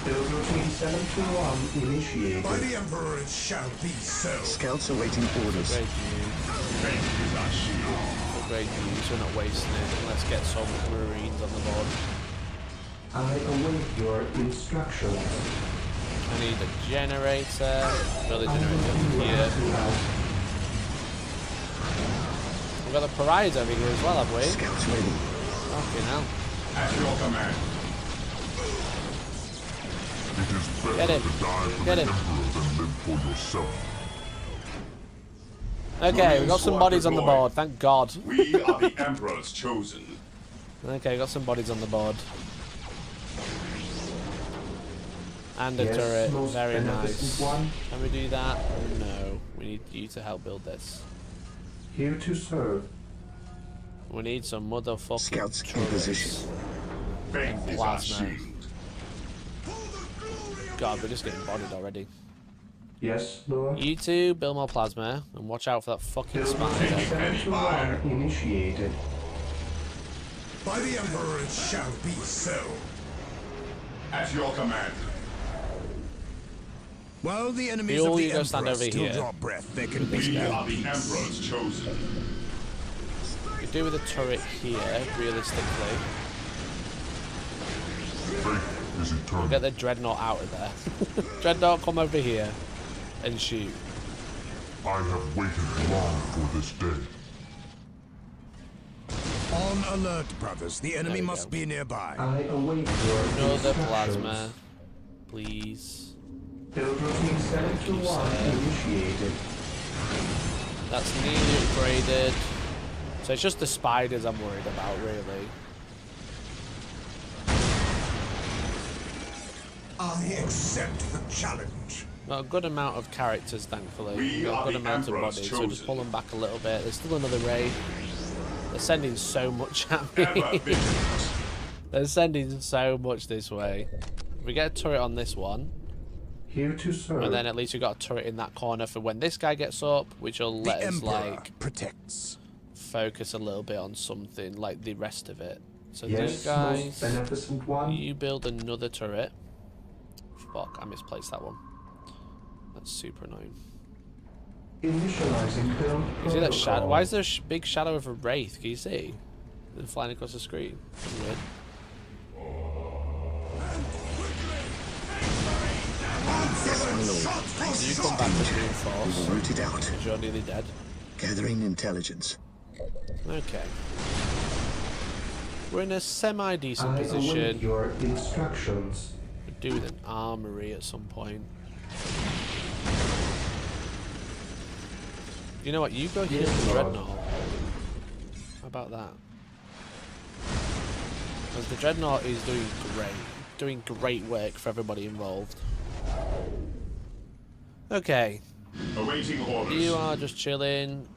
Build routine 721 initiated. By the Emperor it shall be so. Scouts awaiting orders. Great news, we're not wasting it. Let's get some Marines on the board. I await your instructions. I need a generator. Build a generator here. We've got the pariahs over here as well, have we? Scouts ready. Fucking hell. At your command. It is better Get him. to die for Get the him. Emperor than live for yourself. Okay, we got some bodies on the board, thank God. We are the Emperor's chosen. Okay, got some bodies on the board. And a turret, very nice. Can we do that? No, we need you to help build this. Here to serve. We need some motherfucking Scouts in turrets. position. Faith is our Plasma. shield. God, we're just getting bodied already. Yes, Lord. You two build more plasma and watch out for that fucking Build spider. 721 initiated. By the Emperor it shall be so. At your command. While the enemies You all of you the go stand Emperor over still here. draw breath, they can We be are the Emperor's chosen. You do with a turret here, realistically. Faith is eternal. We'll get the dreadnought out of there. Dreadnought, come over here and shoot. I have waited long for this day. On alert, brothers. The enemy we must go. be nearby. I await your Another instructions. plasma, please. Build routine 721 initiated. That's nearly upgraded. So it's just the spiders I'm worried about, really. I accept the challenge. Got a good amount of characters, thankfully. Got a are good the amount of Emperor's bodies, so just chosen. pull them back a little bit. There's still another raid. They're sending so much at me. Ever vigilant. They're sending so much this way. We get a turret on this one, Here to serve. and then at least we got a turret in that corner for when this guy gets up, which will let The us Emperor like protects. focus a little bit on something like the rest of it. So Yes, these guys, most beneficent one. you build another turret. Fuck, I misplaced that one. That's super annoying. Initializing build You see that protocol. shadow? Why is there a big shadow of a wraith? Can you see? They're flying across the screen. Weird. You come back to reinforce. Root it out. Because you're nearly dead. Gathering intelligence. Okay. We're in a semi-decent I await position. your instructions. We'll do with an armory at some point. You know what? You go here Yes, to the Lord. dreadnought. How about that? Because the dreadnought is doing great work for everybody involved. Okay, Awaiting orders. you are just chilling.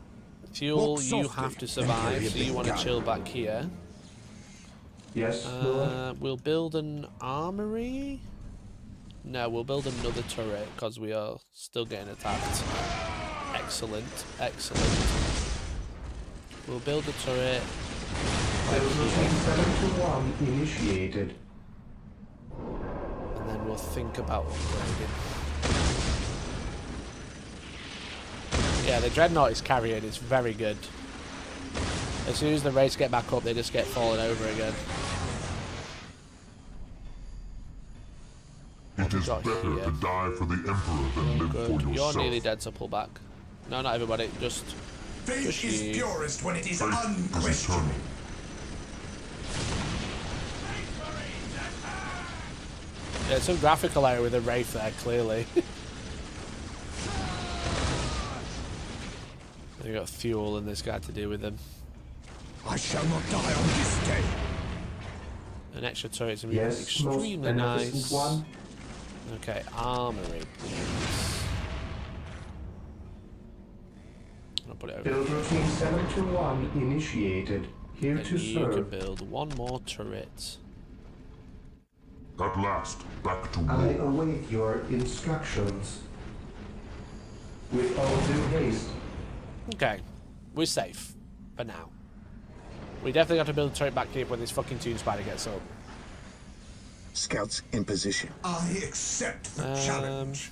Fuel, Walk you softly have to and survive, carry a so you big want to gun. chill back here. Yes, Lord. We'll build an armory. No, we'll build another turret because we are still getting attacked. Excellent, excellent. We'll build a turret. Build routine 721 initiated. And then we'll think about upgrading. Yeah, the dreadnought is carrying. It's very good. As soon as the raids get back up, they just get falling over again. It is got better here? to die for the Emperor than live Good. for You're yourself. nearly dead, so pull back. No, not everybody. Just Faith is you. purest when it is Faith is unquestioned. eternal. yeah, some graphical error with a wraith there, clearly. They got fuel and this guy to do with them. I shall not die on this day. An extra turret's gonna be Yes, most extremely beneficent nice. one. Okay, armory, please. I'll put it over Build routine 721 initiated. Here and to you can serve. build one more turret. At last, back to I war. await your instructions. With all due haste. Okay, we're safe for now. We definitely got to build a turret back here when this fucking Toon Spider gets up. Scouts in position. I accept the challenge.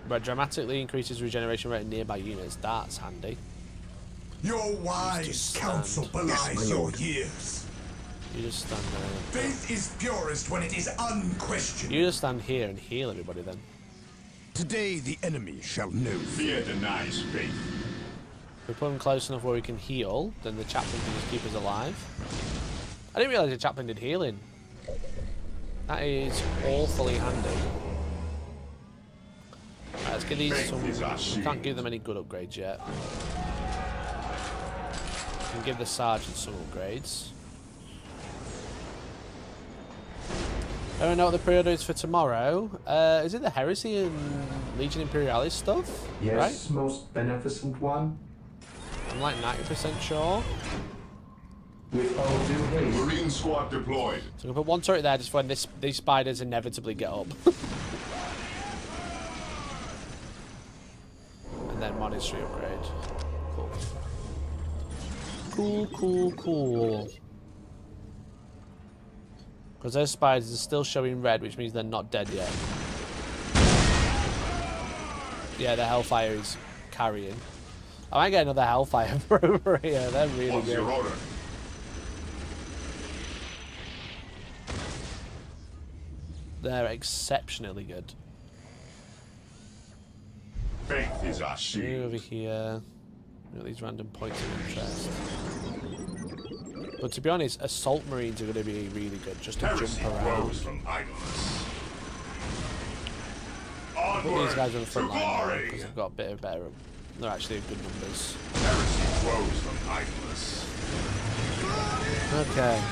But dramatically increases regeneration rate in nearby units. That's handy. Your wise just counsel stand. Yes, my belies your lord. years. You just stand there. Faith is purest when it is unquestioned. You just stand here and heal everybody then. Today the enemy shall know. Fear denies faith. If we put him close enough where we can heal, then the chaplain can just keep us alive. I didn't realise the chaplain did healing. That is awfully handy. Right, let's give these some... We can't give them any good upgrades yet. We can give the sergeant some upgrades. I don't know what the pre-order is for tomorrow. Is it the Heresy and Legion Imperialis stuff? Yes, right? most beneficent one. I'm like 90% sure. With all due haste. Marine squad deployed. So I'm gonna put one turret there just when these spiders inevitably get up. And then monastery upgrade. Cool. Cool, cool, cool. Because those spiders are still showing red, which means they're not dead yet. Yeah, the Hellfire is carrying. I might get another Hellfire for over here. They're really What's good. your order? They're exceptionally good. Faith is our Move shield. over here. Got these random points of interest. But to be honest, assault marines are going to be really good just to Heresy jump around. grows from idleness. I'll put these guys on the front to line glory. because they've got a bit of better. They're actually good numbers. Heresy grows from idleness. Okay.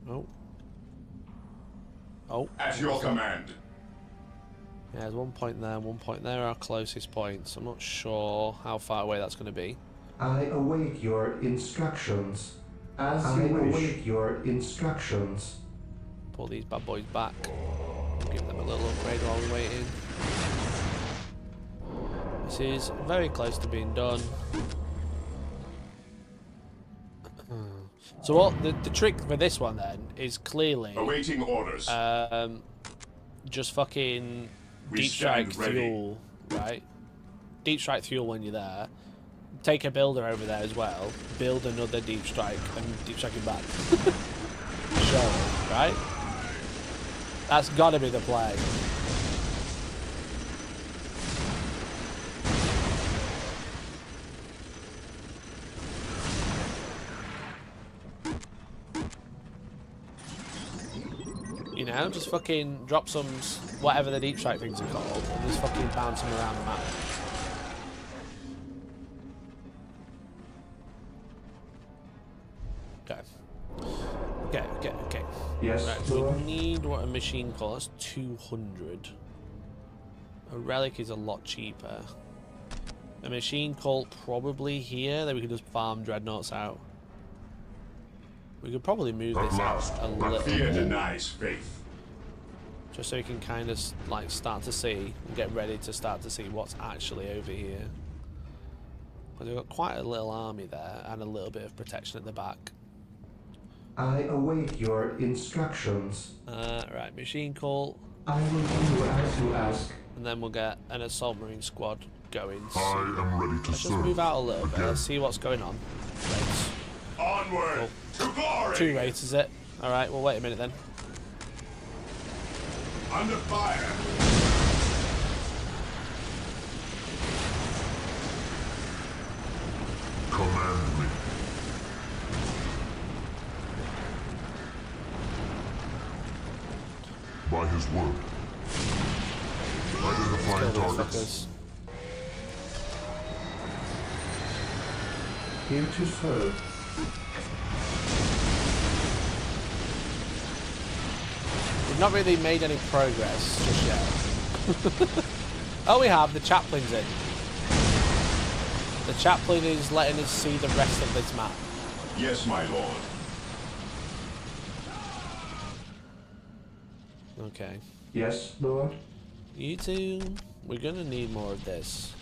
Oh. Oh. At your command. Yeah, there's 1 point there, 1 point there, our closest points. I'm not sure how far away that's going to be. I await your instructions. As I await your instructions. Pull these bad boys back. Give them a little upgrade while we're waiting. This is very close to being done. So what the trick for this one then is clearly awaiting orders. Just fucking deep strike fuel, right? Deep strike fuel when you're there. Take a builder over there as well. Build another deep strike and deep strike it back. Sure, right? That's gotta be the play. You know, just fucking drop some, whatever the deep strike things are called, and just fucking bounce them around the map. Okay. Yes, right, so we need what a machine call. That's 200. A relic is a lot cheaper. A machine cult probably here, that we could just farm dreadnoughts out. We could probably move this out a little Fear bit. denies faith. Just so we can kind of like start to see and get ready to start to see what's actually over here. Because we've got quite a little army there and a little bit of protection at the back. I await your instructions. Right, machine call. I will do as you ask. And then we'll get an assault marine squad going. I am ready to Let's serve. just move out a little bit. Let's see what's going on. Rates. Onward to glory. 2 rates, is it? Alright, well wait a minute then. Under fire. Command me. By his word. Identifying targets. Here to serve. We've not really made any progress just yet. Oh, we have. The chaplain's in. The chaplain is letting us see the rest of this map. Yes, my lord. Okay. Yes, Lord. You two, we're gonna need more of this.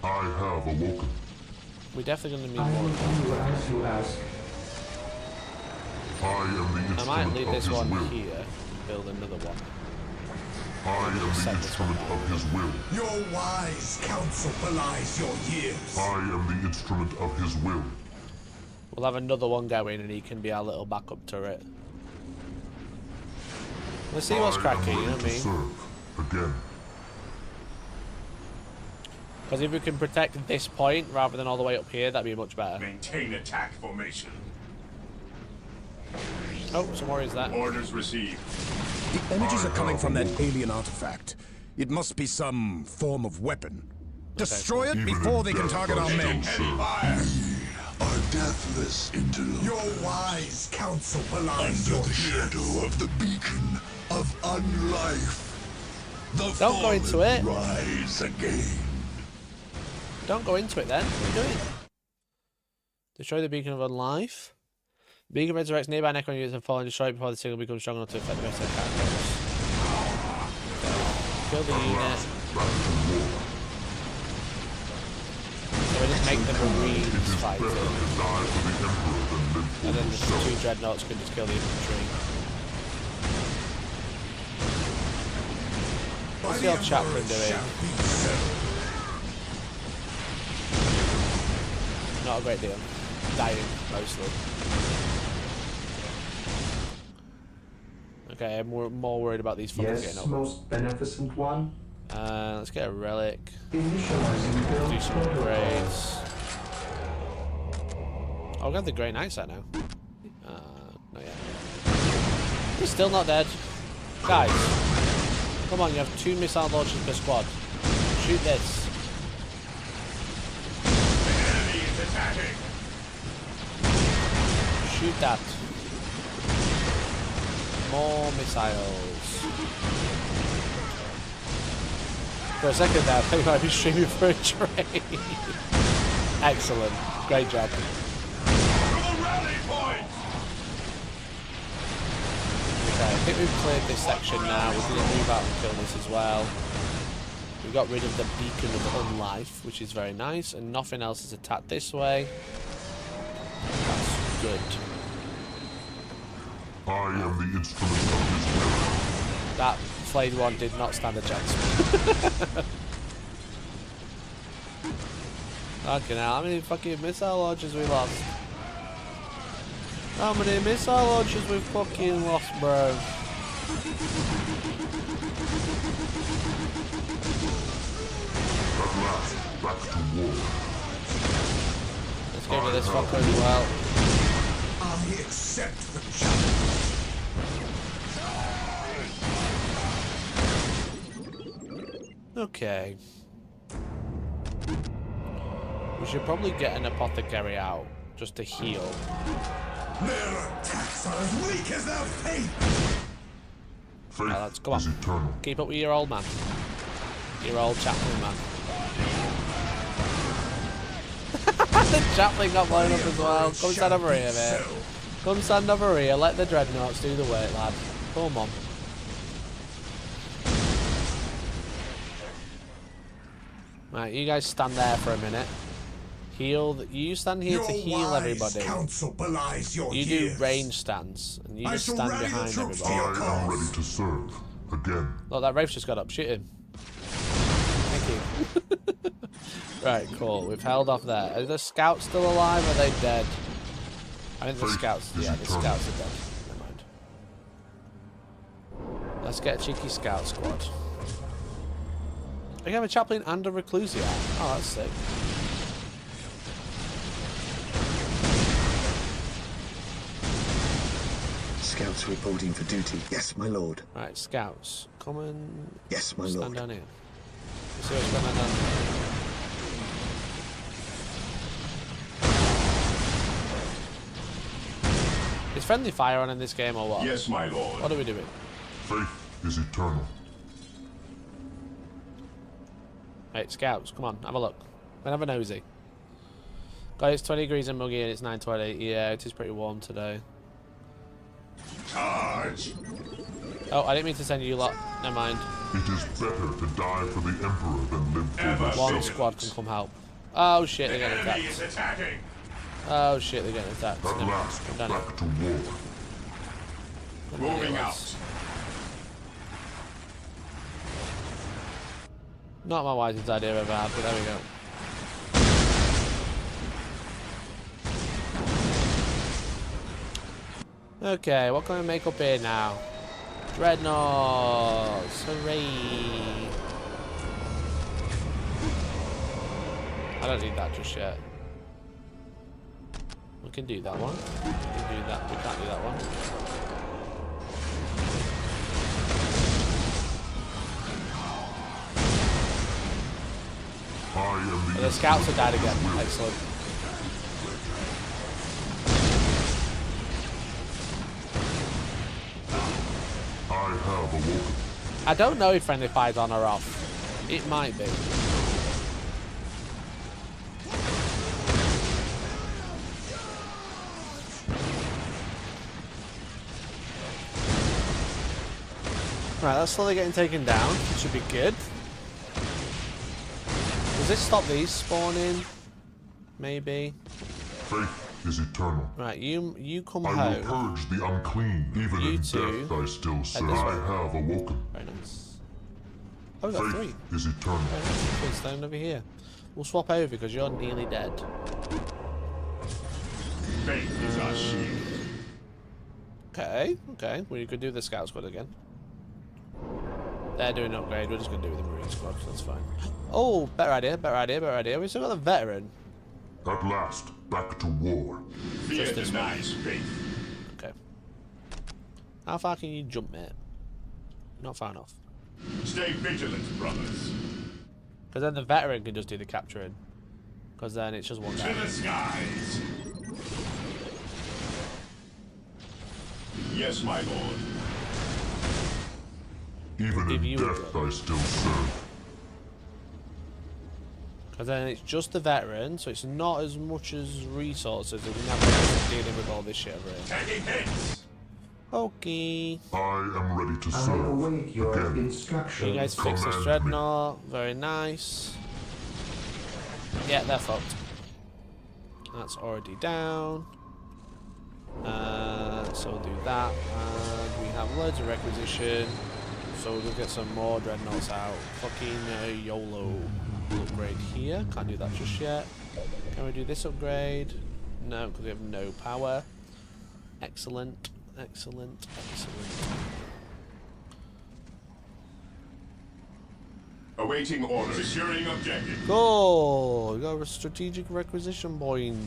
I have awoken. We're definitely gonna need I more will of do that. as you ask. I am the I instrument might leave of this his one will. here, build another one. I am the instrument of his will. Your wise counsel belies your years. I am the instrument of his will. We'll have another one going and he can be our little backup turret. Let's see what's cracking, you know what I mean? Serve again. Because if we can protect this point rather than all the way up here, that'd be much better. Maintain attack formation. Oh, some warriors there. Orders received. The images are coming from that alien artifact. It must be some form of weapon. Destroy it before they can target our men. Our deathless interloper. Your wise counsel belies Under your the shadow of the beacon of unlife. The Don't go into it. Rise again. Don't go into it then. What are you doing? Destroy the beacon of unlife. Beacon resurrects nearby Necron units and fall and destroy it before the signal becomes strong enough to affect the rest of the characters. Kill the unit. So we just make the Marines fight it. And then the 2 dreadnoughts can just kill the infantry. What's the old chaplain doing? Not a great deal. Dying, mostly. Okay, I'm more worried about these fuckers getting over. Most beneficent one. Let's get a relic. Initializing Do some upgrades. Oh, we got the Grey Knight set now. Not yet. He's still not dead. Guys, come on, you have 2 missile launchers per squad. Shoot this. The enemy is attacking. Shoot that. More missiles. For a second there, I think I might be streaming for a trade. Excellent. Great job. To the rally point. Okay, I think we've cleared this section now. We didn't move out and kill this as well. We got rid of the beacon of unlife, which is very nice, and nothing else is attacked this way. That's good. I am the instrument of his will. That flayed one did not stand a chance. Fucking hell, how many fucking missile launchers we lost? How many missile launchers we fucking lost, bro? At last, back to war. Let's get rid of this fucker as well. I accept the challenge. Okay. We should probably get an apothecary out just to heal. Their attacks are as weak as their faith. Right, let's go on. Keep up with your old man. Your old chaplain man. The chaplain got blown up as well. Come stand over here, mate. Come stand over here. Let the dreadnoughts do the work, lad. Come on. Right, you guys stand there for a minute. Heal. You stand here to heal everybody. You do range stance, and you just stand behind everybody. I am ready to serve. Again. Look, that Wraith just got up. Shoot him. Thank you. Right, cool. We've held off there. Are the scouts still alive, or are they dead? I think the scouts... Yeah, the scouts are dead. Never mind. Let's get a cheeky scout squad. We have a chaplain and a recluse here. Oh, that's sick. Scouts reporting for duty. Yes, my lord. Right, scouts. Come and... Yes, my stand lord. down here. Let's see what's going on down there. Is friendly fire on in this game or what? Yes, my lord. What are we doing? Faith is eternal. Right, scouts, come on, have a look. Have a nosy. Guys, it's 20 degrees and muggy and it's 9:20. Yeah, it is pretty warm today. Charge! Oh, I didn't mean to send you lot. Never mind. It is better to die for the Emperor than live for yourself. One squad can come help. Oh shit, they're getting Enemy attacked. is attacking. Oh shit, they're getting attacked. At Never mind. last, Come down back to here. war. Come on, Moving lads. out. Not my wisest idea I've ever had, but there we go. Okay, what can we make up here now? Dreadnoughts! Hooray! I don't need that just yet. We can do that one. We can do that. We can't do that one. The scouts are dead again. Excellent. I don't know if friendly fire's on or off. It might be. Right, that's slowly getting taken down. It should be good. Does this stop these spawning? Maybe. Faith is eternal. Right, you come I home. will purge the unclean, even You in two death I still serve. this way. I have awoken. Very nice. Oh, we got three. Faith is eternal. Please stand over here. We'll swap over because you're nearly dead. Faith is our shield. Okay, okay. We could do the scout squad again. They're doing an upgrade. We're just gonna do it with the marine squad. So that's fine. Oh, better idea. Better idea. Better idea. We still got the veteran. At last, back to war. Just this one. Faith. Okay. How far can you jump, mate? Not far enough. Stay vigilant, brothers. Because then the veteran can just do the capturing. Because then it's just one guy. To the skies. Yes, my lord. Even in death I still serve. Because then it's just the veteran, so it's not as much as resources. We can have to dealing with all this shit over here. Taking hits. Okay. I am ready to serve. I await your instructions. You guys fix this dreadnought. Very nice. Yeah, they're fucked. That's already down. So we'll do that. And we have loads of requisition. So we'll get some more dreadnoughts out. Fucking YOLO. Upgrade here. Can't do that just yet. Can we do this upgrade? No, because we have no power. Excellent. Excellent. Excellent. Awaiting orders. Securing objective. Cool. We got a strategic requisition point.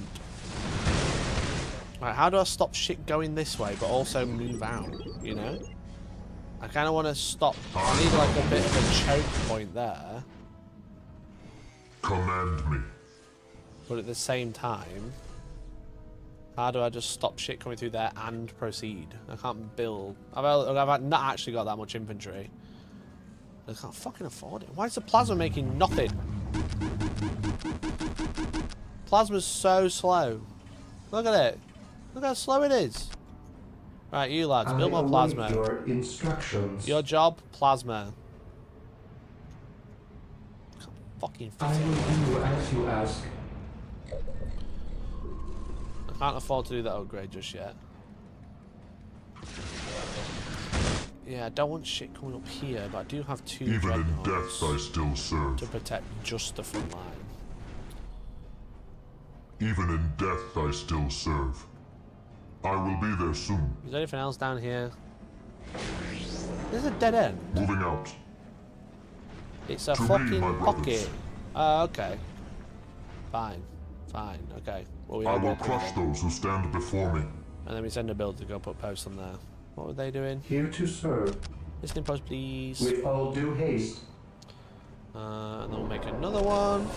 Right, how do I stop shit going this way, but also move out? You know? I kind of want to stop. I need like a bit of a choke point there. Command me. But at the same time, how do I just stop shit coming through there and proceed? I can't build. I've not actually got that much infantry. I can't fucking afford it. Why is the plasma making nothing? Plasma's so slow. Look at it. Look how slow it is. Right, you lads, build more plasma. Your instructions. Your job, plasma. Can't fucking fit I it. will do as you ask. I can't afford to do that upgrade just yet. Yeah, I don't want shit coming up here, but I do have two Even in dreadnoughts death I still serve. to protect just the front line. Even in death I still serve. I will be there soon. Is there anything else down here? This is a dead end. Moving out. It's a To me, fucking my brothers. pocket. Okay. Fine. Fine. Okay. Well, we I have will more crush people. those who stand before me. And then we send a build to go put posts on there. What were they doing? Here to serve. Listening post, please. With all due haste. And then we'll make another one.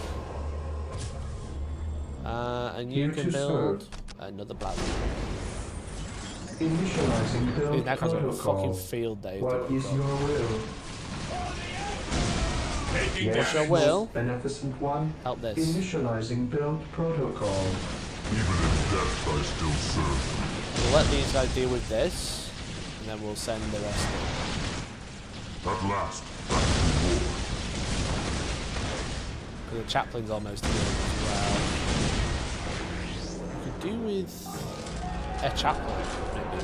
And you Here can to build serve. another plasma. Initializing build Dude, that guy's got a protocol. fucking field day. What is your will? What's your will? Beneficent one. Help this. Initializing build protocol. Even in death I still serve. We'll let these guys deal with this, and then we'll send the rest in. At last, back to war. The chaplain's almost here as well. We could do with a chaplain, maybe.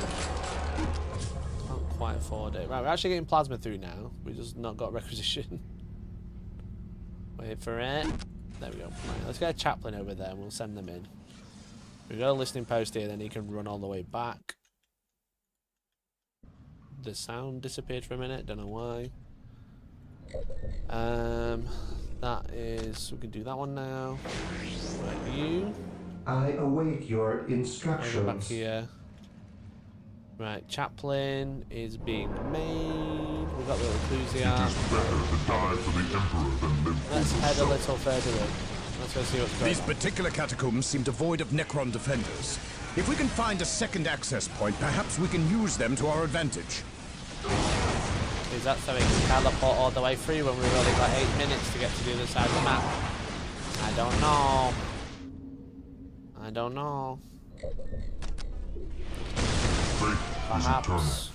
Can't quite afford it. Right, we're actually getting plasma through now. We just not got requisition. Wait for it. There we go. Right, let's get a chaplain over there and we'll send them in. We've got a listening post here, then he can run all the way back. The sound disappeared for a minute, don't know why. That is, we can do that one now. Right, you. I await your Back instructions. here. Right, chaplain is being made. We've got little clues here. Let's head a little further in. Let's go see what's going on. These particular catacombs seem devoid of Necron defenders. If we can find a second access point, perhaps we can use them to our advantage. Is that so we can teleport all the way through when we've only got 8 minutes to get to the other side of the map? I don't know. I don't know. Perhaps.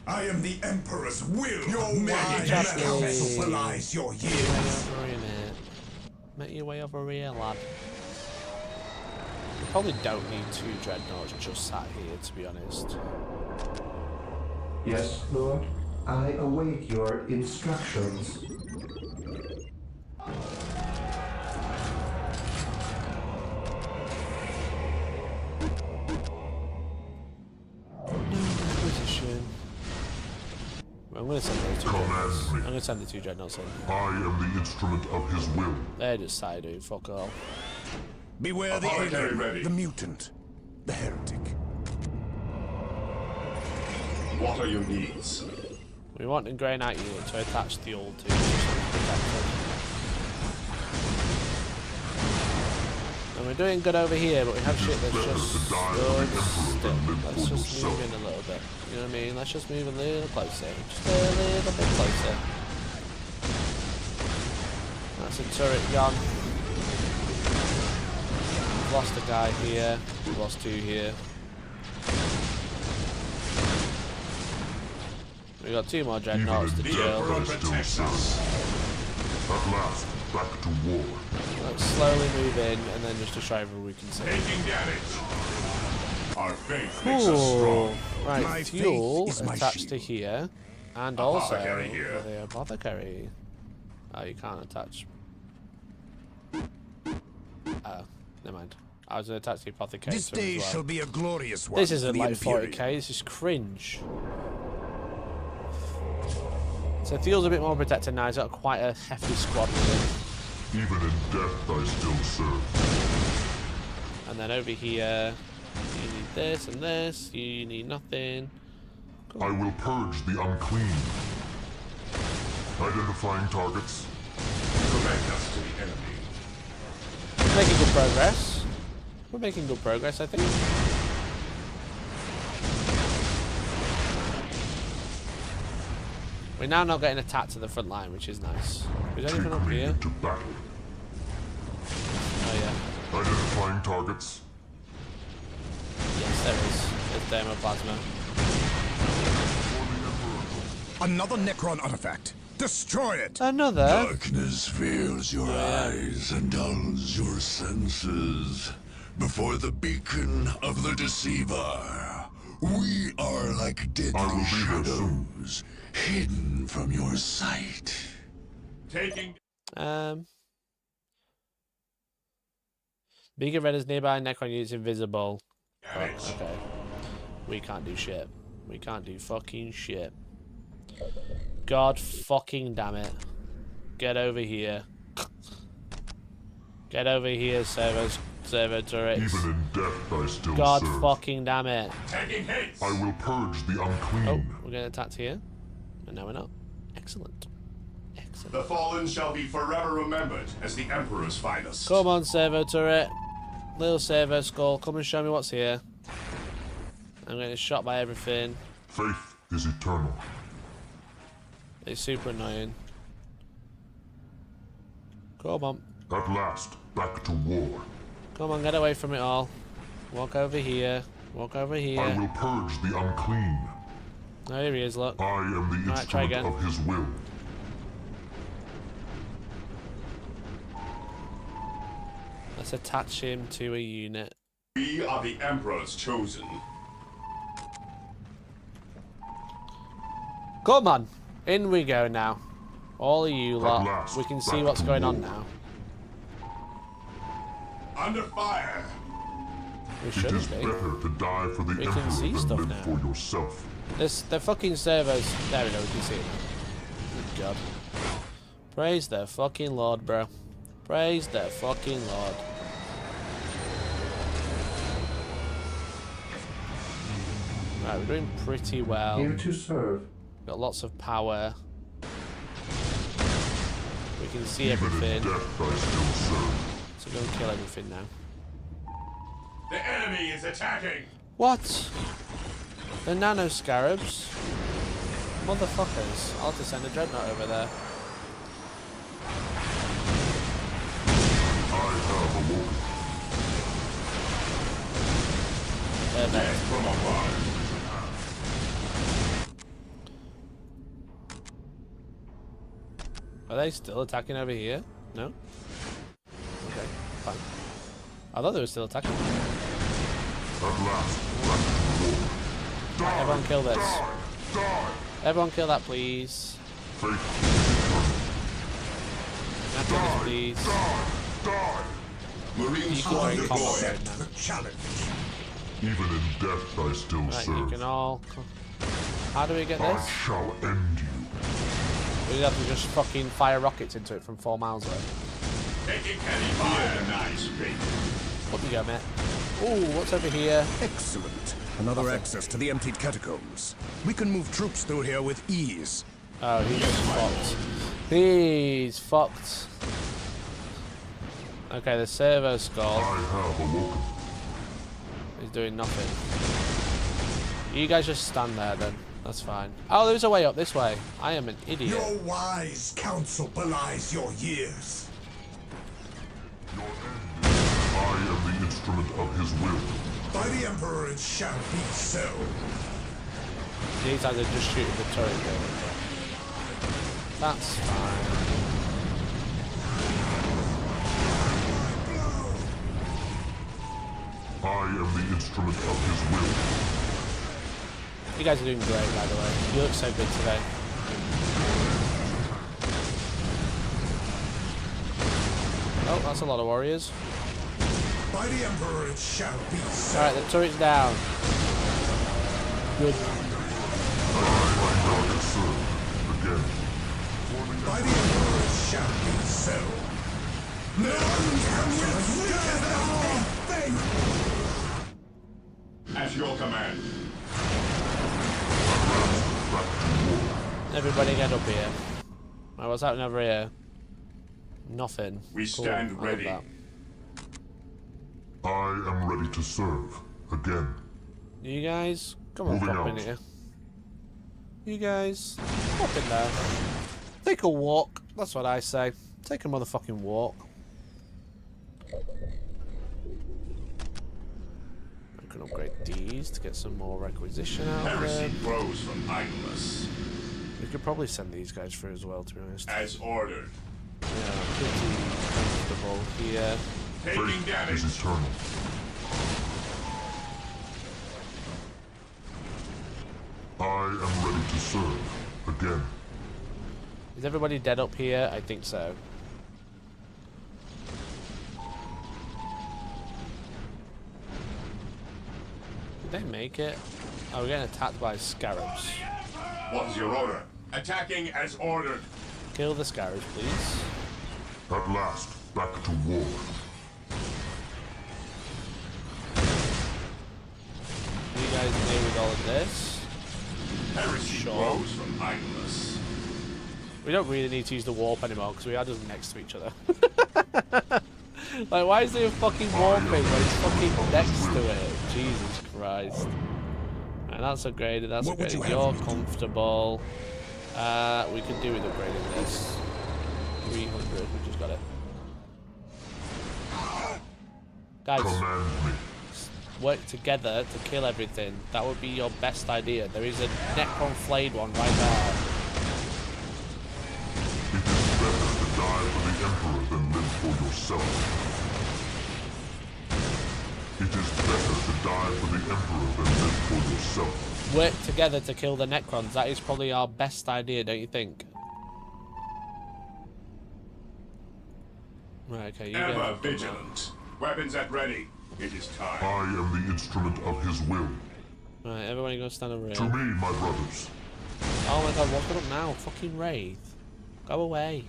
I am the Emperor's will. Your way Exactly. belies your years. Make your way over here, lad. We probably don't need 2 dreadnoughts just sat here, to be honest. Yes, Lord. I await your instructions. Inquisition. I'm gonna send those 2 dreadnoughts. I'm gonna send the 2 dreadnoughts in. I am the instrument of his will. They're just side dude, fuck all. Beware the alien, the mutant, the heretic. What are your needs? We want a grey knight unit to attach the old to. And we're doing good over here, but we have shit that's just stood still. Let's just move in a little bit. You know what I mean? Let's just move a little closer. Just a little bit closer. That's a turret gone. We've lost a guy here. We've lost 2 here. We got 2 more dreadnoughts to chill. At last, back to war. Let's slowly move in and then just destroy everything we can see. Taking damage. Our faith makes us strong. Right, fuel attached to here. And also the apothecary. Oh, you can't attach. Oh, never mind. I was going to attach the apothecary. This day shall be a glorious one. This isn't like 40k, this is cringe. So Theo's a bit more protected now, he's got quite a hefty squad with him. Even in death I still serve. And then over here, you need this and this, you need nothing. Cool. I will purge the unclean. Identifying targets. Connect us to the enemy. We're making good progress. We're making good progress, I think. We're now not getting attacked to the front line, which is nice. Is there anything up here? Oh yeah. Identifying targets. Yes, there is. There's thermoplasma. Another Necron artifact. Destroy it! Another? Darkness veils your eyes and dulls your senses. Before the beacon of the deceiver, we are like deadly shadows, hidden from your sight. Taking. Beacon renders nearby Necron units invisible. Oh, okay. We can't do shit. We can't do fucking shit. God fucking damn it. Get over here. Get over here, servo turrets. Even in death I still God serve. fucking damn it. Taking hits. I will purge the unclean. Oh, we're getting attacked here. And now we're not. Excellent. Excellent. The fallen shall be forever remembered as the Emperor's finest. Come on, servo turret. Little servo skull, come and show me what's here. I'm getting shot by everything. Faith is eternal. It's super annoying. Come on. At last, back to war. Come on, get away from it all. Walk over here. Walk over here. I will purge the unclean. Oh, here he is, look. I am the instrument of his will. Let's attach him to a unit. We are the Emperor's chosen. Come on. In we go now. All of you lot. We can see what's going on now. Under fire. We shouldn't be. Better to die for the We can see stuff now. for yourself. The fucking servos. There we go, we can see it now. Good God. Praise the fucking Lord, bro. Praise the fucking Lord. Right, we're doing pretty well. Here to serve. Got lots of power. We can see everything. So go and kill everything now. The enemy is attacking. What? The nano scarabs? Motherfuckers. I'll have to send a dreadnought over there. From afar. Are they still attacking over here? No? Okay, fine. I thought they were still attacking. Right, everyone kill this. Everyone kill that, please. Can I kill this, please? Marines You can in combat mode now. challenge. Even in death I still Right, serve. you can all... How do we get I this? shall end you. We have to just fucking fire rockets into it from 4 miles away. Taking heavy fire. Nice, baby. Up you go, mate. Ooh, what's over here? Excellent. Another access to the emptied catacombs. We can move troops through here with ease. Oh, he's fucked. He's fucked. Okay, the servo skull. I have awoken. He's doing nothing. You guys just stand there then. That's fine. Oh, there's a way up this way. I am an idiot. Your wise counsel belies your years. I am the instrument of his will. By the Emperor it shall be so. These guys are just shooting the turret there. That's fine. I am the instrument of his will. You guys are doing great, by the way. You look so good today. Oh, that's a lot of warriors. By the Emperor it shall be so. Alright, the turret's down. Good. By the Emperor it shall be so. None can withstand our faith. At your command. Everybody get up here. Right, what's happening over here? Nothing. We Cool. stand I love ready. that. I am ready to serve. Again. You guys, come on, Moving pop in out. here. You guys, pop in there. Take a walk. That's what I say. Take a motherfucking walk. I can upgrade these to get some more requisition out of Heresy them. grows from idleness. We could probably send these guys through as well, to be honest. As ordered. Yeah, pretty comfortable here. Taking Faith damage. is eternal. I am ready to serve. Again. Is everybody dead up here? I think so. Did they make it? Oh, we're getting attacked by scarabs. What's your order? Attacking as ordered. Kill the scarabs, please. At last, back to war. You guys deal with all of this. Heresy Sure. grows from idleness. We don't really need to use the warp anymore because we are just next to each other. Like, why is there a fucking warping when it's fucking next to it? Jesus Christ. And that's upgraded, that's What would you upgraded. have You're me do? comfortable. We could do with upgrading this. 300, we just got it. Guys, Command me. work together to kill everything. That would be your best idea. There is a Necron flayed one right there. It is better to die for the Emperor than live for yourself. It is better to die for the Emperor than live for yourself. Work together to kill the Necrons. That is probably our best idea, don't you think? Right, okay, you Ever go. vigilant. Weapons at ready. It is time. I am the instrument of his will. Right, everybody go stand over To here. me, my brothers. Oh my god, what's going up now? Fucking Wraith. Go away.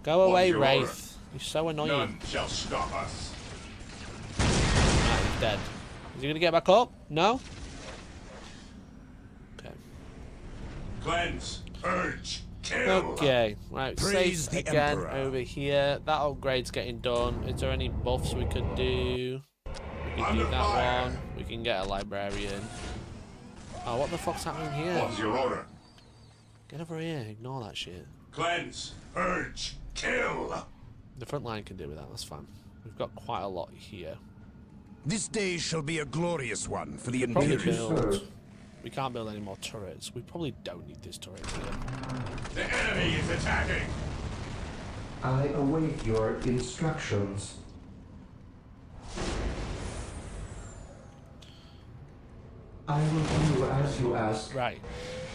Go away, Wraith. You're so annoying. None shall stop us. Right, he's dead. Is he gonna get back up? No? Okay. Cleanse, purge, kill. Okay, right, Praise safe the again Emperor. over here. That upgrade's getting done. Is there any buffs we could do? We can do that one. We can get a librarian. Oh, what the fuck's happening here? What's your order? Get over here, ignore that shit. Cleanse, purge, kill. The front line can deal with that, that's fine. We've got quite a lot here. This day shall be a glorious one for the Probably Imperial. build. We can't build any more turrets. We probably don't need this turret here. The enemy is attacking. I await your instructions. I will do as you ask. Right,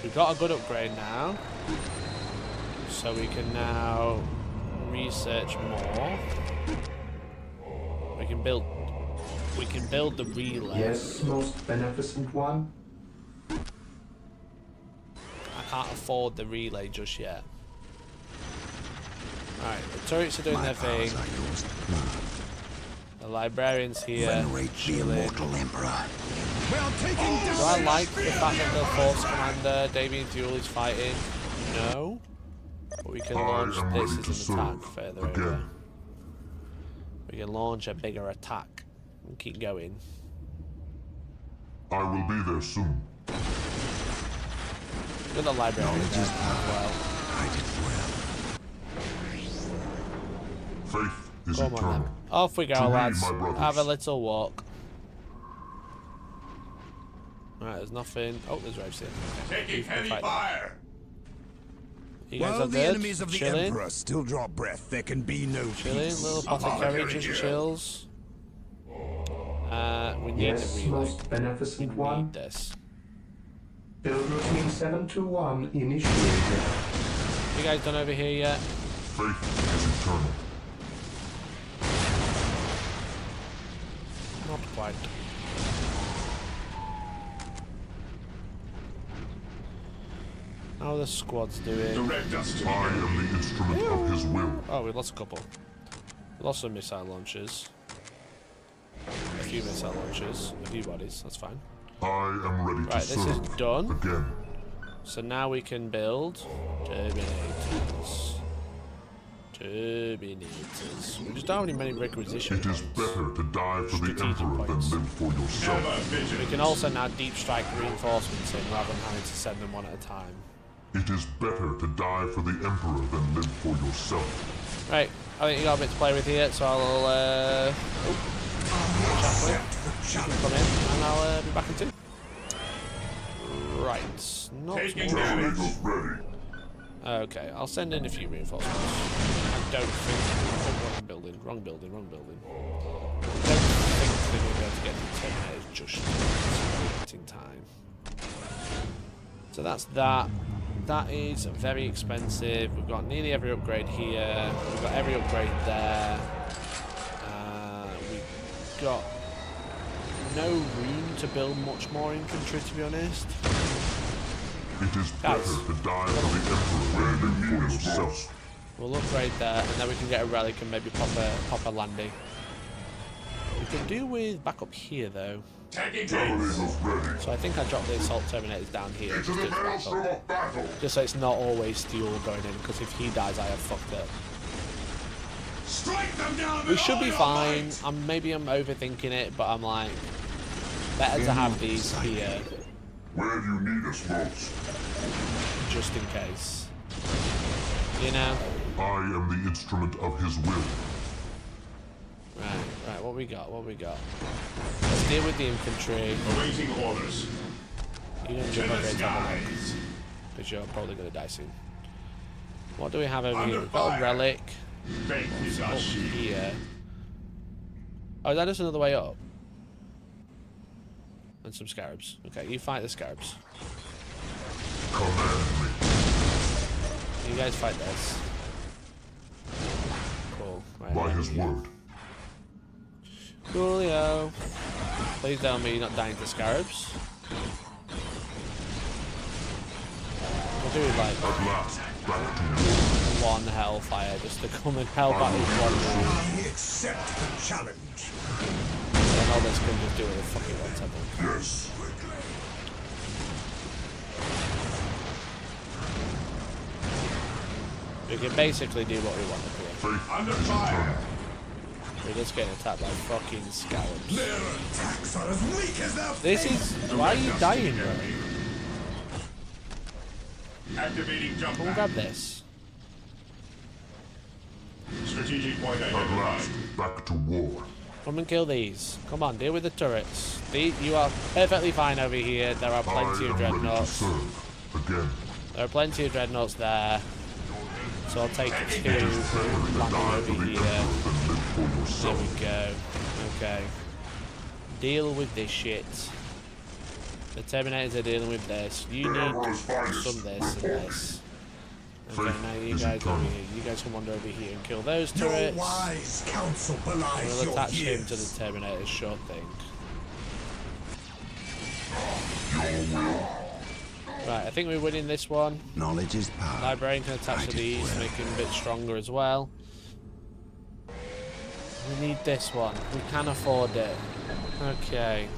we've got a good upgrade now. So we can now research more. We can build the relay. Yes, most beneficent one. I can't afford the relay just yet. Right, the turrets are doing their thing. The librarian's here. Venerate the immortal emperor. We are taking down. Do I like the fact that the Force Commander, Davian Fuel, is fighting? No. But we can launch this as an attack further over. We can launch a bigger attack and keep going. I will be there soon. With the librarian there as well. Faith is Come on eternal. then. Off we To go, me, lads. my brothers. Have a little walk. Right, there's nothing. Oh, there's Raves here. Taking heavy fire. You guys While are the good? enemies of the Chilling? Emperor still draw breath, there can be no Chilling, peace. little apothecary just chills. We need Yes, the relay. most beneficent We one. need this. Build routine 721 initiated. You guys done over here yet? Faith is eternal. Not quite. How are the squads doing? Direct us to I am the instrument of his will. Oh, we lost a couple. We lost some missile launchers. A few missile launchers. A few bodies. That's fine. I am ready Right, to this serve is done. again. So now we can build Terminators. Terminators. We just don't have any many requisition It is points. better to die for the Strategic Emperor points. than live for yourself. We can also now deep strike reinforcements in rather than having to send them one at a time. It is better to die for the Emperor than live for yourself. Right, I think you got a bit to play with here, so I'll you can come in and I'll be back in 2. Right, not ready. Okay, I'll send in a few reinforcements. I don't think... wrong building. Don't think they're going to be able to get the Terminators just in time. So that's that. That is very expensive. We've got nearly every upgrade here. We've got every upgrade there. We've got no room to build much more infantry, to be honest. It is better to die for the Emperor than live for yourself. We'll upgrade there, and then we can get a relic and maybe pop a landing. We could do with back up here, though. So I think I dropped the assault terminators down here just, just so it's not always steel going in, because if he dies I have fucked up. We should be fine. Maybe I'm overthinking it, but I'm like, better to have these here. Where do you need us most? Just in case. You know? I am the instrument of his will. Right, what we got? Let's deal with the infantry. Awaiting orders. You don't jump over and have a look, because you're probably going to die soon. What do we have over here? We've got a relic. What's up here? Oh, is that just another way up? And some scarabs. Okay, you fight the scarabs. Command me. You guys fight this. Cool. Right, By his word. Coolio. Please tell me you're not dying to scarabs. We'll do like one hellfire just to come and help out each one. I accept the challenge. And all this can just do with a fucking one temple. Yes. We can basically do what we want to do. Under fire. We're just getting attacked by fucking scarabs. Their attacks are as weak as their This is... Why are you dying, bro? Activating jump. Come grab this. Strategic point At last, back to war. Come and kill these. Come on, deal with the turrets. You are perfectly fine over here. There are plenty of dreadnoughts. Again. There are plenty of dreadnoughts there. So I'll take 2 landing over here. There we go. Okay. Deal with this shit. The Terminators are dealing with this. You need some this and this. Okay, now you guys over here. You guys can wander over here and kill those turrets. Wise counsel belies We'll attach your him to the Terminators, sure thing. Right, I think we're winning this one. Knowledge is power. Librarian can attach to these, make him a bit stronger as well. We need this one. We can afford it. Okay.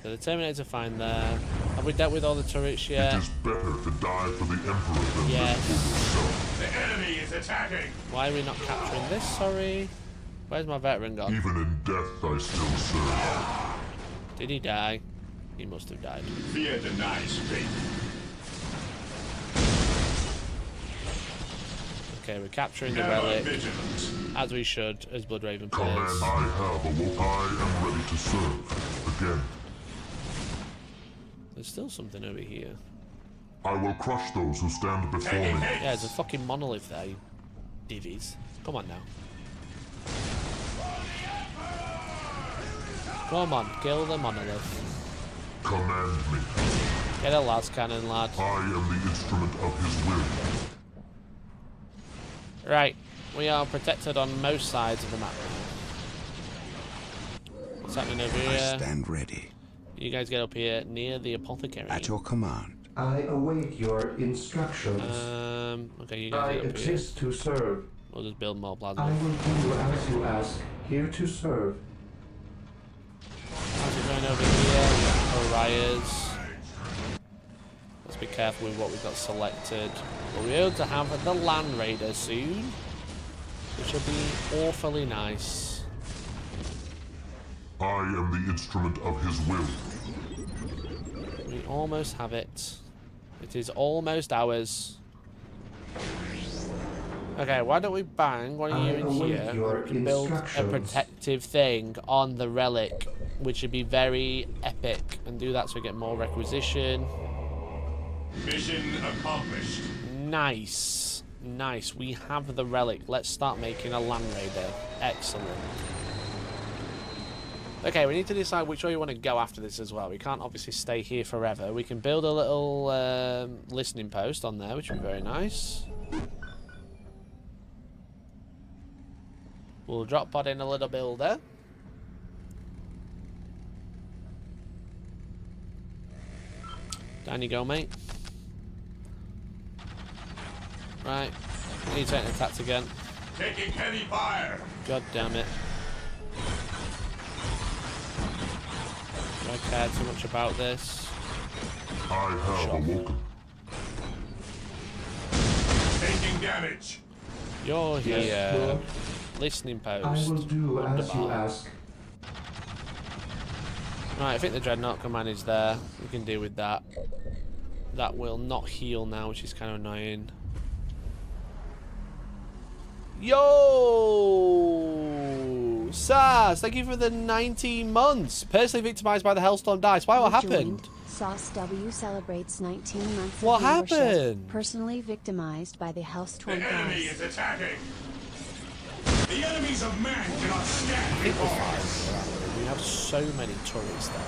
So the Terminators are fine there. Have we dealt with all the turrets yet? It is better to die for the Emperor than yes. live for yourself. The enemy is attacking. Why are we not capturing this? Sorry. Where's my veteran gone? Even in death, I still serve. Did he die? He must have died. Fear denies faith. Okay, we're capturing the relic, as we should, as Bloodraven players. Command I have awoke. I am ready to serve. Again. There's still something over here. I will crush those who stand before me. Yeah, there's a fucking monolith there, you divvies. Come on now. Come on, kill the monolith. Command me. Get a las cannon, lad. I am the instrument of his will. Right, we are protected on most sides of the map. What's happening over here? I stand ready. You guys get up here near the apothecary. At your command. I await your instructions. Okay, you guys get up here. Exist to serve. We'll just build more plasma. I will do as you ask. Here to serve. As we're going over here, Orias. Let's be careful with what we've got selected. We'll be able to have the Land Raider soon, which will be awfully nice. I am the instrument of his will. We almost have it. It is almost ours. Okay, why don't we bang one of you in here? We can build a protective thing on the relic, which would be very epic, and do that so we get more requisition. Mission accomplished. Nice. Nice. We have the relic. Let's start making a Land Raider. Excellent. Okay, we need to decide which way we want to go after this as well. We can't obviously stay here forever. We can build a little listening post on there, which would be very nice. We'll drop pod in a little builder. Down you go, mate. Right. I need to take an attack again. Taking heavy fire. God damn it. Do I care too much about this? I have awoken. Taking damage. You're here. Yes, listening post. I will do as you ask. Right, I think the dreadnought can manage there. We can deal with that. That will not heal now, which is kind of annoying. Yo! Saz, thank you for the 19 months. Personally victimized by the Hellstorm dice. Why, what happened? Sauce W celebrates 19 months What of membership. happened? Personally victimized by the Hellstorm The enemy dice. is attacking. The enemies of man cannot stand before us. We have so many turrets there.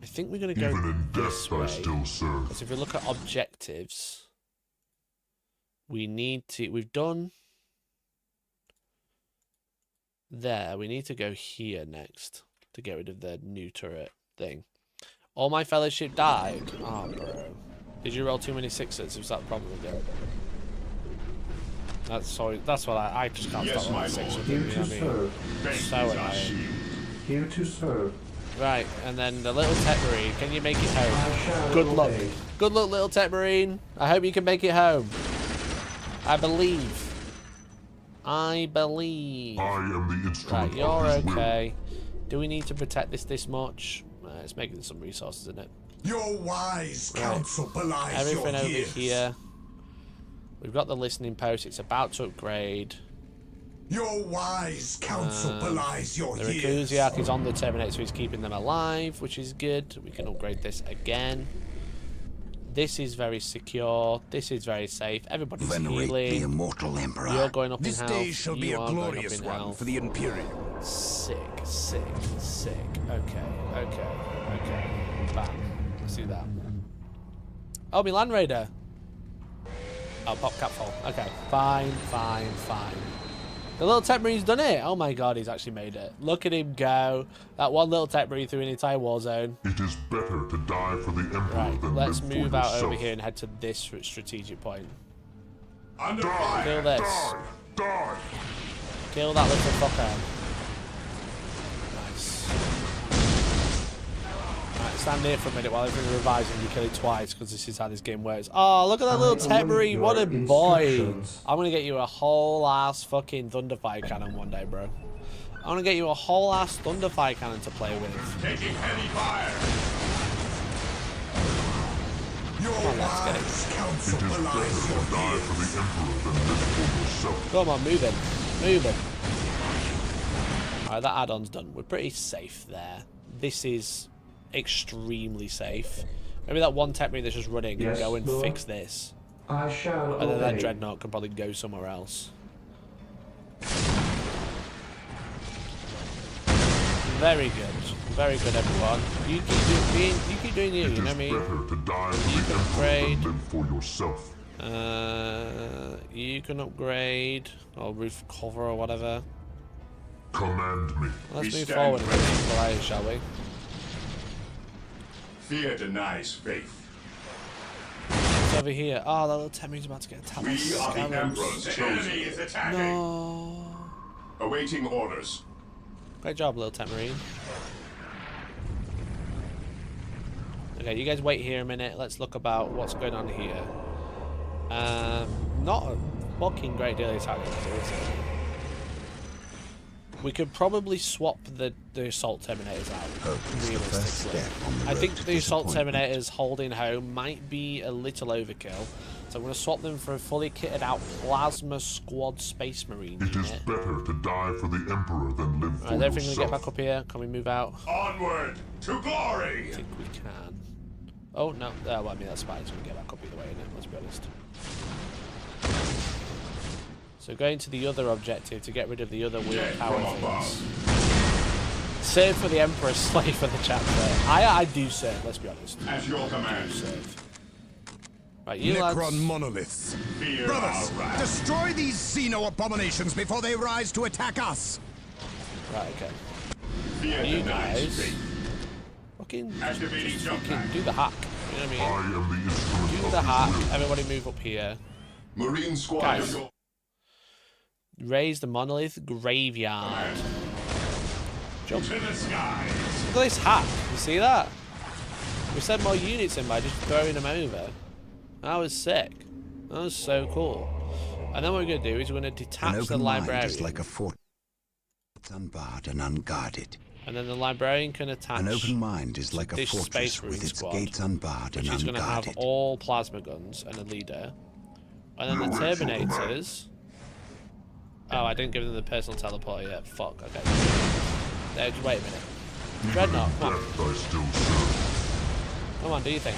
I think we're going to go Even in this death, I way. still serve. Because if we look at objectives, we need to... We've done there. We need to go here next to get rid of the new turret thing. All my fellowship died. Oh, bro. Did you roll too many sixes? Was that the problem again? That's sorry. That's what I just can't stop rolling sixes. Here to serve. So annoying. Here to serve. Right, and then the little tech marine. Can you make it home? Good luck. Good luck, little tech marine. I hope you can make it home. I believe. I believe. I am the instrument. Right, you're okay. Do we need to protect this much? It's making some resources in it. Your wise counsel belies everything your over years. here. We've got the listening post. It's about to upgrade. Your wise counsel belies your the years. Reclusiarch is on the Terminator, so he's keeping them alive, which is good. We can upgrade this again. This is very secure. This is very safe. Everybody's Venerate healing. the immortal emperor. You're going up This in day health. shall You be a are going glorious up in one health. for the Imperium. Sick, sick, sick. Okay. Bam. Let's do that. Oh, my Land Raider. Oh, pop capful. Okay, fine. The little tech marine's done it. Oh my god, he's actually made it. Look at him go. That one little tech marine through an entire war zone. It is better to die for the Emperor Right, than let's live for move out yourself. over here and head to this strategic point. Under Kill this. Die! Kill that little fucker. Nice. Right, stand here for a minute while everything revives and you kill it twice, because this is how this game works. Oh, look at that little tech marine. What a boy. I'm going to get you a whole ass fucking Thunderfire cannon one day, bro. I'm going to get you a whole ass Thunderfire cannon to play with. Taking heavy fire. Your wise counsel belies your Die for the Emperor than live for yourself. Come on, move in. Alright, that add-on's done. We're pretty safe there. This is extremely safe. Maybe that one tech marine that's just running can go and fix this. I shall And then that obey. dreadnought can probably go somewhere else. Very good, everyone. You keep doing you. You know what I mean? Better to die for You the can Emperor upgrade. than live for yourself. You can upgrade or roof cover or whatever. Command me. Let's move forward and get some players, shall we? Fear denies faith. It's over here. Oh, that little Temmie's about to get attacked. We are the Emperor's chosen. Enemy is attacking. No. Awaiting orders. Great job, little Tamarine. Okay, you guys wait here a minute. Let's look about what's going on here. Not a fucking great deal is happening here, is it? We could probably swap the assault terminators out, realistically. I think the assault terminators holding home might be a little overkill. So I'm going to swap them for a fully kitted out plasma squad space marine It is unit. better to die for the Emperor than live for Right, everything going to get yourself. back up here? Can we move out? Onward to glory. I think we can. Oh, no. Well, I mean, that's fine. It's going to get back up either way, isn't it? Let's be honest. So going to the other objective to get rid of the other weird power things. Serve for the Emperor, slave for the chapter. I do serve, let's be honest. At your command. I do serve. Right, you lads. Necron monoliths. Fear Brothers, our wrath. destroy these xeno abominations before they rise to attack us. Right, okay. Fear You denies guys. faith. Fucking, Activating just jump fucking pack. do the hack. You know what I I mean? am the instrument Do of the his hack. will. Everybody move up here. Marine squad. Guys. Raise the monolith graveyard. Jump. To the skies. Look at this hack. You see that? We sent more units in by just throwing them over. That was sick. That was so cool. And then what we're going to do is we're going to An detach the open mind librarian. is like a fort. It's unbarred and unguarded. And then the librarian can attach An open mind is like a this fortress space marine with its squad, gates unbarred and which is going to have unguarded. all plasma guns and a leader. And then the Terminators... Oh, I didn't give them the personal teleporter yet. Fuck, okay. No, just wait a minute. Dreadnought, come on. I still serve. Come on, do you think?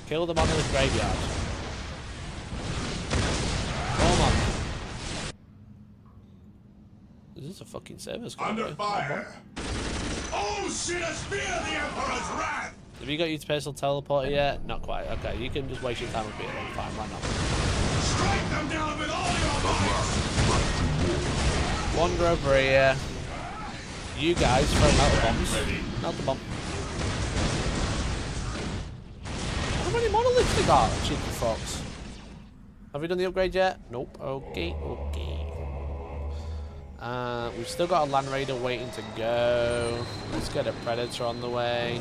Kill them on the graveyard. Come on. Is this a fucking server squad? Under bro? fire. Oh, sinners, fear the Emperor's wrath. Have you got your personal teleporter yet? Not quite. Okay, you can just waste your time up here then. Fine, why not? Strike them down with all your might. Wander over here. You guys throw melter bombs. Melter bomb. How many monoliths they got? Cheeky fox. Have we done the upgrade yet? Nope. Okay, okay. We've still got a land raider waiting to go. Let's get a predator on the way.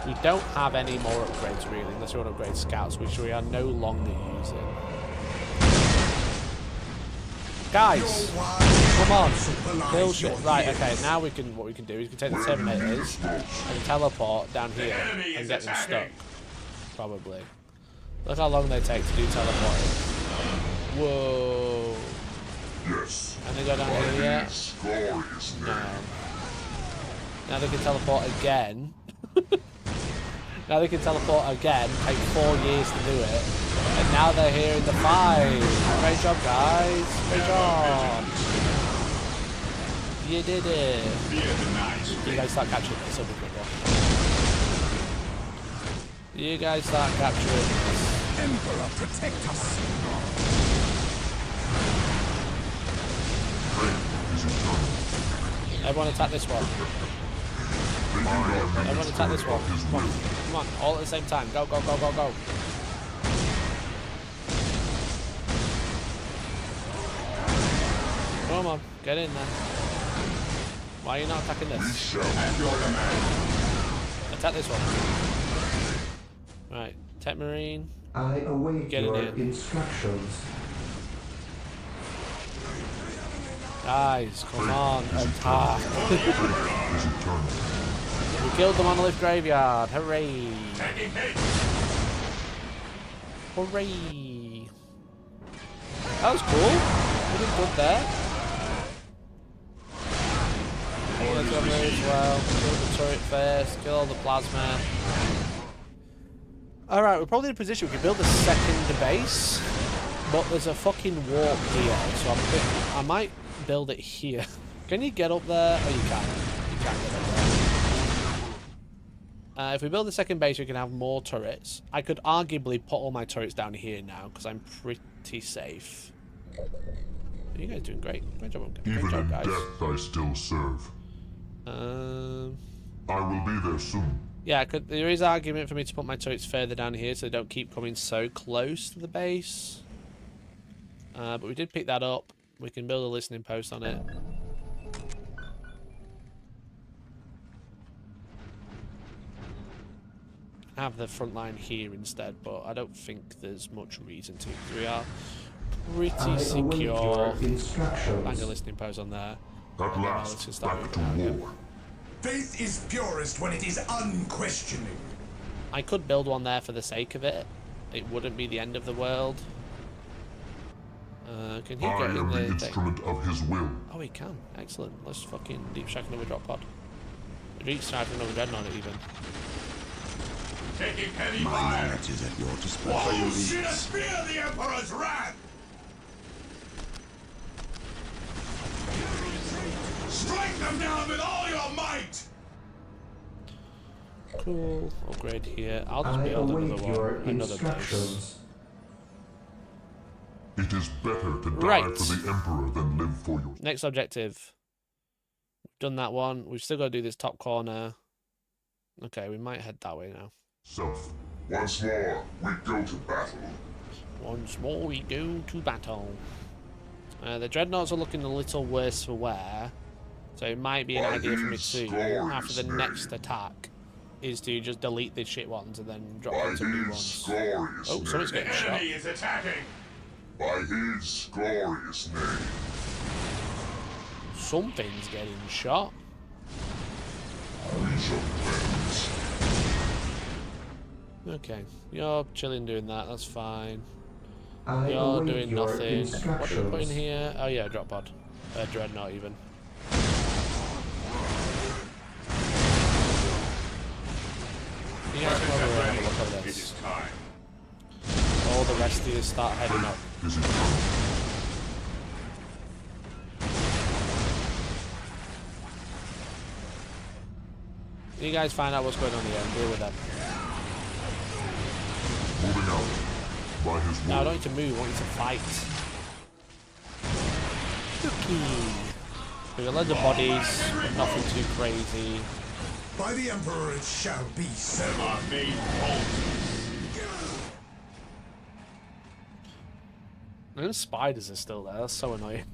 We don't have any more upgrades really, unless we want to upgrade scouts, which we are no longer using. Guys, come on, kill shit. Right, okay, now we can, what we can do is we can take the Terminators and teleport down here and get them stuck. Probably. Look how long they take to do teleporting. Whoa. Yes. And they go down here yet? No. Now they can teleport again. Now they can teleport again, take 4 years to do it. And now they're here in the fight. Great job, guys. Great job. You did it. You guys start capturing this. It'll be quick one. You guys start capturing this. Emperor, protect us. Everyone attack this one. Everyone attack this one. Come on. Come on. All at the same time. Go, go, go, go, go. Come on. Get in there. Why are you not attacking this? Attack this one. Right. Tech Marine. I await Get your in here. instructions. Guys, come on, attack. We killed the monolith graveyard. Hooray. Hooray. That was cool. We did good there. Let's go there as well. Kill the turret first. Kill all the plasma. Alright, we're probably in a position we can build a second base. But there's a fucking warp here. So I might build it here. Can you get up there? Oh, you can. You can't get up there. If we build the second base, we can have more turrets. I could arguably put all my turrets down here now because I'm pretty safe. You guys are doing great. Great job, guys. Even in death, I still serve. I will be there soon. Yeah, there is argument for me to put my turrets further down here so they don't keep coming so close to the base. But we did pick that up. We can build a listening post on it. Have the front line here instead, but I don't think there's much reason to. We are pretty secure. Bang a listening post on there. At last, back to war. Faith is purest when it is unquestioning. I could build one there for the sake of it. It wouldn't be the end of the world. Can he get in I am the instrument of his will. Oh, he can. Excellent. Let's fucking deep strike another drop pod. Deep strike another dreadnought even. Taking heavy My fire. merit is at your disposal. Oh, shit, spear the Emperor's wrath! Strike them down with all your might! Cool. Upgrade here. I'll just build another one. Another base. It is better to die for the Emperor than live for your... Next objective. We've done that one. We've still got to do this top corner. Okay, we might head that way now. Self. Once more, we go to battle. Once more, we go to battle. The dreadnoughts are looking a little worse for wear. So it might be an idea for me to, after the next attack, is to just delete the shit ones and then drop them to new ones. Oh, someone's getting shot. Enemy is attacking! By his glorious name. Something's getting shot. Okay, you're chilling doing that, that's fine. You're doing nothing. What do we put in here? Oh yeah, drop pod. Dreadnought even. You guys come over and have a look at this. All the rest of you start heading up. You guys find out what's going on here and deal with them. Moving out. By his will. No, I don't need to move, I want you to fight. Okay. We got loads of bodies, but nothing too crazy. By the Emperor it shall be so. Those spiders are still there, that's so annoying.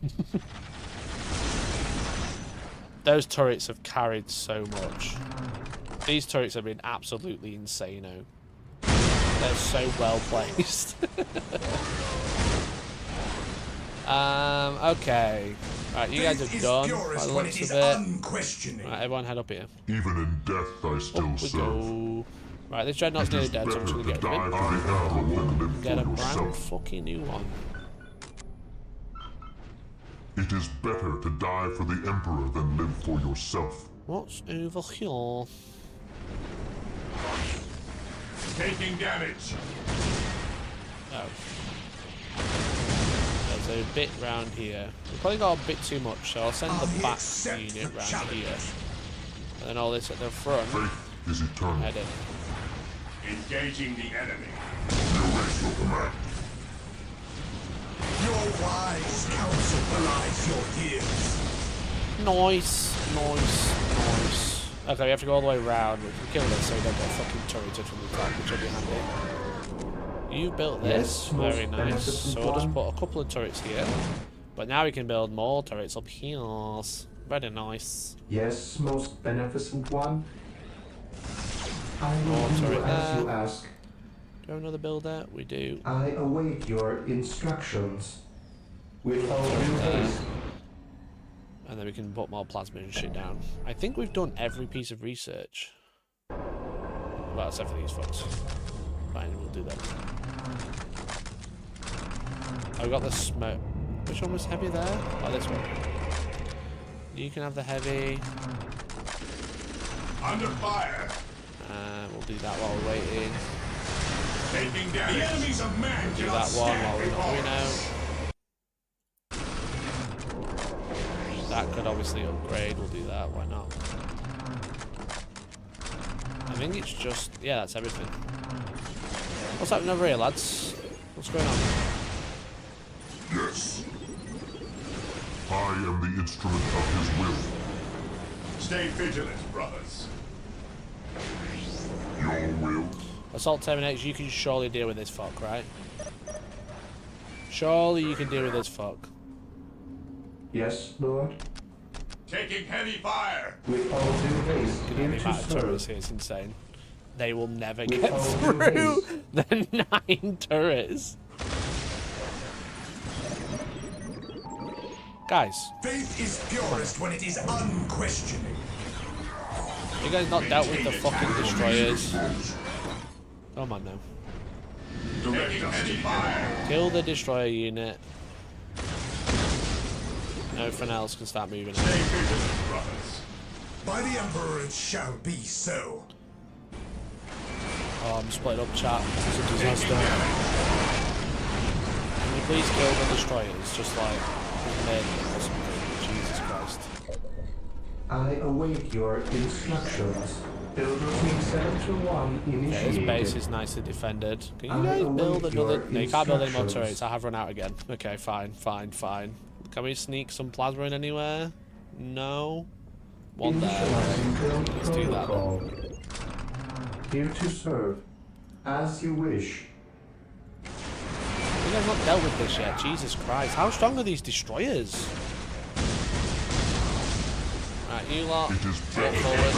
Those turrets have carried so much. These turrets have been absolutely insane-o. They're so well placed. Okay. Right, you guys are done by the looks of it. Right, everyone head up here. Even in death I still serve. Go. Right, this dreadnought's nearly dead, so I'm just gonna get rid of it. Get a brand fucking new one. It is better to die for the Emperor than live for yourself. What's over here? Taking damage. Oh. There's a bit round here. We've probably got a bit too much, so I'll send the back unit round here. And then all this at the front. Faith is eternal. Head in. Engaging the enemy. Your command. Your wise counsel belies your years. Nice, nice, nice. Okay, we have to go all the way around. We can kill this so we don't get fucking turreted from the top, which will be handy. You built this, very nice. So we'll just put a couple of turrets here. But now we can build more turrets up here. Very nice. Yes, most beneficent one. I More will do turret as there. you ask. Do we have another builder? We do. I await your instructions. With all due haste. And then we can put more plasma and shit down. I think we've done every piece of research. Well, except for these folks. Fine, we'll do that. Oh, we got the smoke. Which one was heavy there? Oh, this one. You can have the heavy. Under fire. We'll do that while we're waiting. Taking damage. The enemies of man Do that one while we're not doing out. That could obviously upgrade. We'll do that. Why not? I think it's just... yeah, that's everything. What's happening over here, lads? What's going on? Yes. I am the instrument of his will. Stay vigilant, brothers. Your will? Assault terminates. You can surely deal with this fuck, right? Surely you can deal with this fuck. Yes, Lord. Taking heavy fire. With all due haste. Look at the amount of turrets here, it's insane. They will never With get all through due the 9 turrets. Guys. Faith is purest when it is unquestioning. You guys not dealt with the fucking destroyers? Come on now. Kill the destroyer unit. Everything else can start moving out. By the Emperor it shall be so. Oh, I'm split up, chat. It's a disaster. Can you please kill the destroyers? Just like mid or something. Jesus Christ. I await your instructions. Builders need 7 to 1 initiated. Yeah, his base is nicely defended. Can you guys build another... No, you can't build any more turrets. I have run out again. Okay, fine, fine, fine. Can we sneak some plasma in anywhere? No. One there. Let's do that then. Here to serve. As you wish. You guys not dealt with this yet. Jesus Christ. How strong are these destroyers? Right, you lot. Walk forward.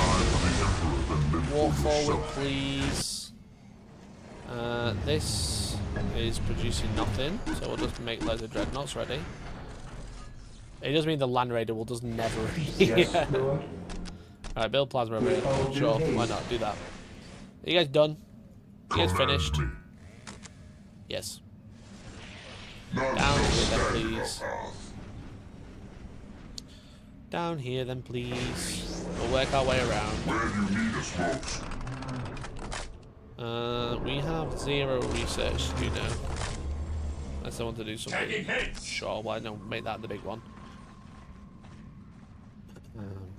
Walk forward, please. This is producing nothing, so we'll just make loads of dreadnoughts ready. It does mean the Land Raider will just never appear. Yes, Lord. Alright, build plasma over here. Sure, why not? Do that. Are you guys done? You guys finished? Yes. Down here then, please. Down here then, please. We'll work our way around. We have 0 research to do now. Unless I want to do something. Sure, why not make that the big one?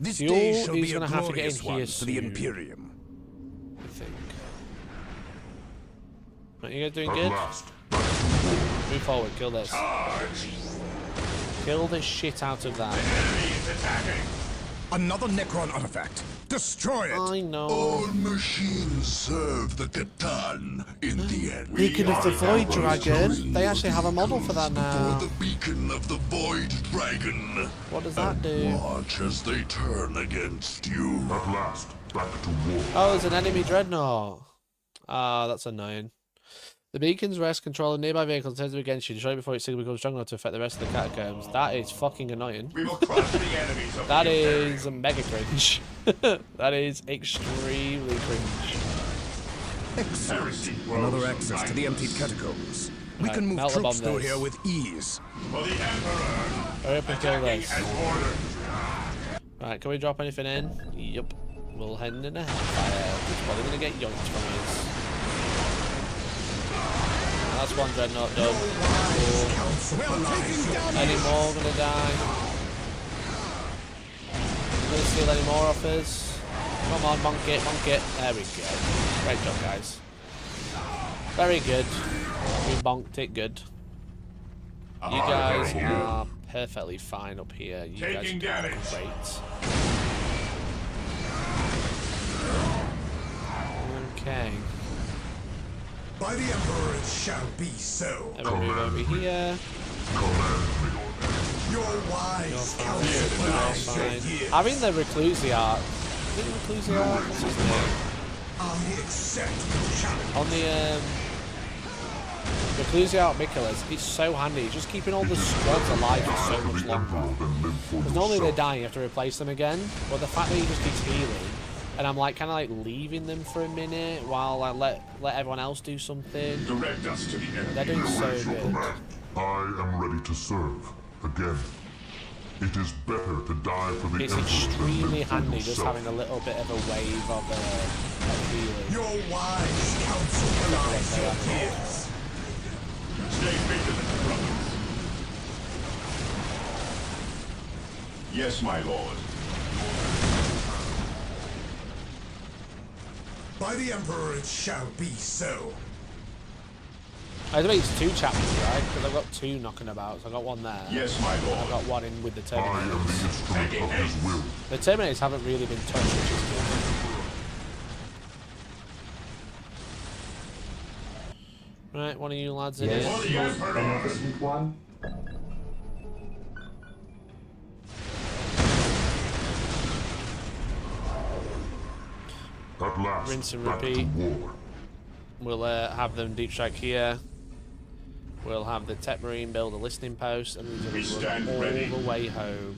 This Fuel day shall is be a going to have to get in glorious here one for the soon, Imperium. I think. Right, you guys doing good? Move forward, kill this. Kill the shit out of that. is attacking. Another Necron artifact. Destroy it. I know. All machines serve the Catan in the end. Beacon of the Void Dragon. They actually have a model for that now. The Beacon of the Void Dragon. What does that do? Watch as they turn against you. At last, back to war. Oh, there's an enemy dreadnought. Ah, that's annoying. The beacons rest control of nearby vehicles turns them against you. Destroy it before its signal becomes strong enough to affect the rest of the catacombs. That is fucking annoying. We will crush the enemies of That the is mega cringe. That is extremely cringe. Excellent. Another access to the emptied catacombs. We Right, can move melt the troops bomb through this. here with ease. For the Emperor. Hurry up and kill this. As ordered. Right, can we drop anything in? Yup. We'll head in a hellfire. It's probably gonna get yoinked from us. That's one dreadnought done. Cool. Any more gonna die? Gonna steal any more off us? Come on, monk it, monk it. There we go. Great job, guys. Very good. We bonked it good. You guys are perfectly fine up here. You guys are doing great. Okay. By the Emperor it shall be so. Everyone move over here. Your wise counsel lies your years. Having the Reclusiarch. Is it Reclusiarch? What's his name? I accept the challenge. On the Reclusiarch Michaelis, it's so handy. Just keeping all the squads alive for so much longer. Because normally they die, you have to replace them again. But the fact that he just keeps healing, and I'm like kind of like leaving them for a minute while I let everyone else do something. Direct us to the enemy. They're doing so good. I am ready to serve. Again, it is better to die for the It's Emperor extremely than live for handy just yourself. having a little bit of a wave of healing. Your wise counsel lies your years. Stay vigilant, brothers. Yes, my lord. By the Emperor it shall be so. I think it's 2 chapters, right? Because I've got 2 knocking about. So I got one there. Yes, my lord. I've got one in with the I am the Terminators. instrument of his will. The Terminators haven't really been touched, which is good. Right, one of you lads in Yes, here. most beneficent one. At last, Rinse and back to repeat. war. We'll have them deep strike here. We'll have the Tech Marine build a listening post, and we're We going to stand run all ready. the way home.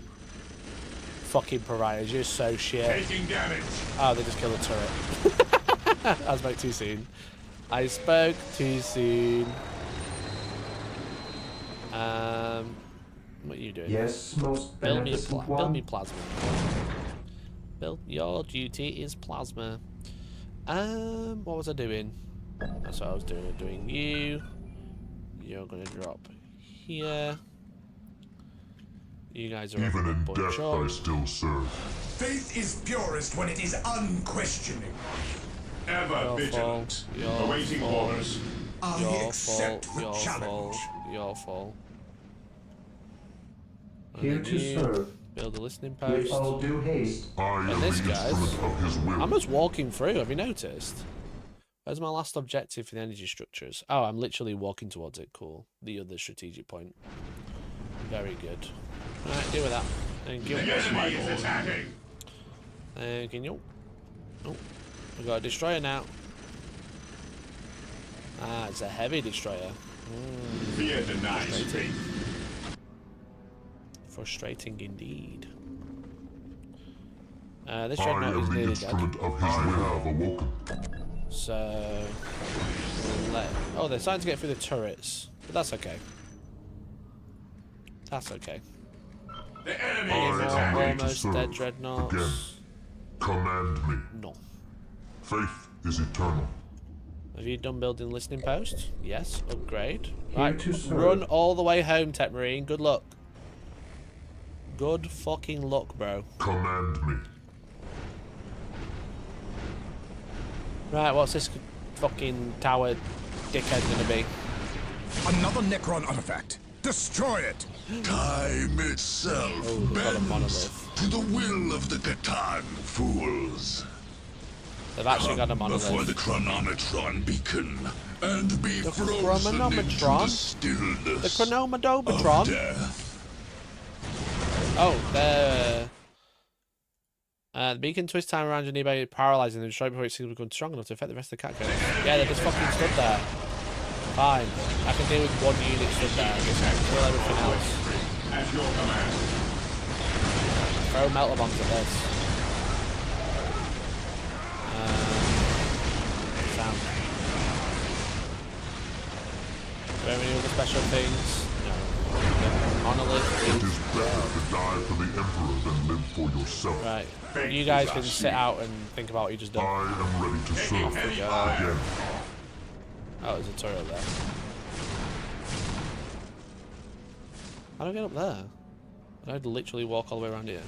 Fucking pariahs, you're so shit. Taking damage. Oh, they just killed a turret. I spoke too soon. I spoke too soon. What are you doing? Yes, most Build me, beneficent build me one. plasma. Build. Your duty is plasma. What was I doing? That's what I was doing. Doing you. You're gonna drop here. You guys are Even in bunch death, up. I still serve. Faith is purest when it is unquestioning. Ever Your vigilant. fault. Your Awaiting fault. orders. I Your accept fault. the Your challenge. fault. Your fault. Here And to then you serve. build a listening With post. all due haste. I am And this the guy's. instrument of his will. I'm just walking through. Have you noticed? Where's my last objective for the energy structures? Oh, I'm literally walking towards it. Cool. The other strategic point. Very good. Alright, deal with that. Thank you. The enemy is attacking. Thank you. Oh, we got a destroyer now. Ah, it's a heavy destroyer. Fear denies Frustrating. faith. Frustrating indeed. This I dreadnought am is the nearly dead. instrument of his will. I have awoken. So, oh, they're starting to get through the turrets, but that's okay. That's okay. The enemy I is am attacking. ready to Almost dead serve. dreadnoughts. Again, command me. No. Faith is eternal. Have you done building listening post? Yes. Upgrade. Here Right. to serve. Run all the way home, Tech Marine. Good luck. Good fucking luck, bro. Command me. Right, what's this fucking tower dickhead gonna be? Another Necron artifact. Destroy it! Time itself bends to the will of the Catan fools. They've actually got a monolith. Before the chronometron beacon and be The frozen into the stillness The chronometron? of death. Oh, there. The beacon twists time around your nearby, paralyzing them, destroy before it seems to become strong enough to affect the rest of the catacombs. Yeah, they're just fucking stood there. Fine. I can deal with one unit stood there. I guess I can kill everything else. At your command. Throw melter bombs at this. Sound. Do we have any other special things? No. Monolith. It is better to die for the Emperor than live for yourself. Right. You guys can sit out and think about what you just done. I am ready to serve. Off we go. Again. Oh, there's a turret there. How do I get up there? I'd literally walk all the way around here.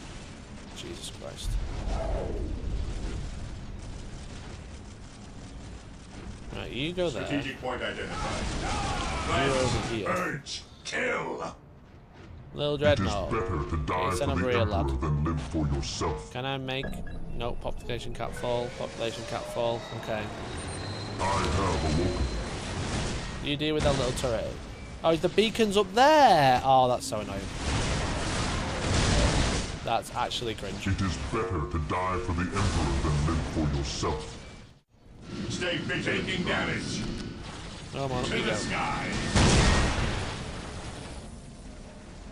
Jesus Christ. Right, you go there. Strategic point identified. You over here. Urge. Kill. Little dreadnought. It is better to die Send for over the here, Emperor lad. than live for yourself. Can I make... No, population cap fall. Population cap fall. Okay. I have awoken. You deal with that little turret. Oh, the beacon's up there! Oh, that's so annoying. That's actually cringe. It is better to die for the Emperor than live for yourself. Stay vigilant. Taking damage. Come on, up we To the go. sky.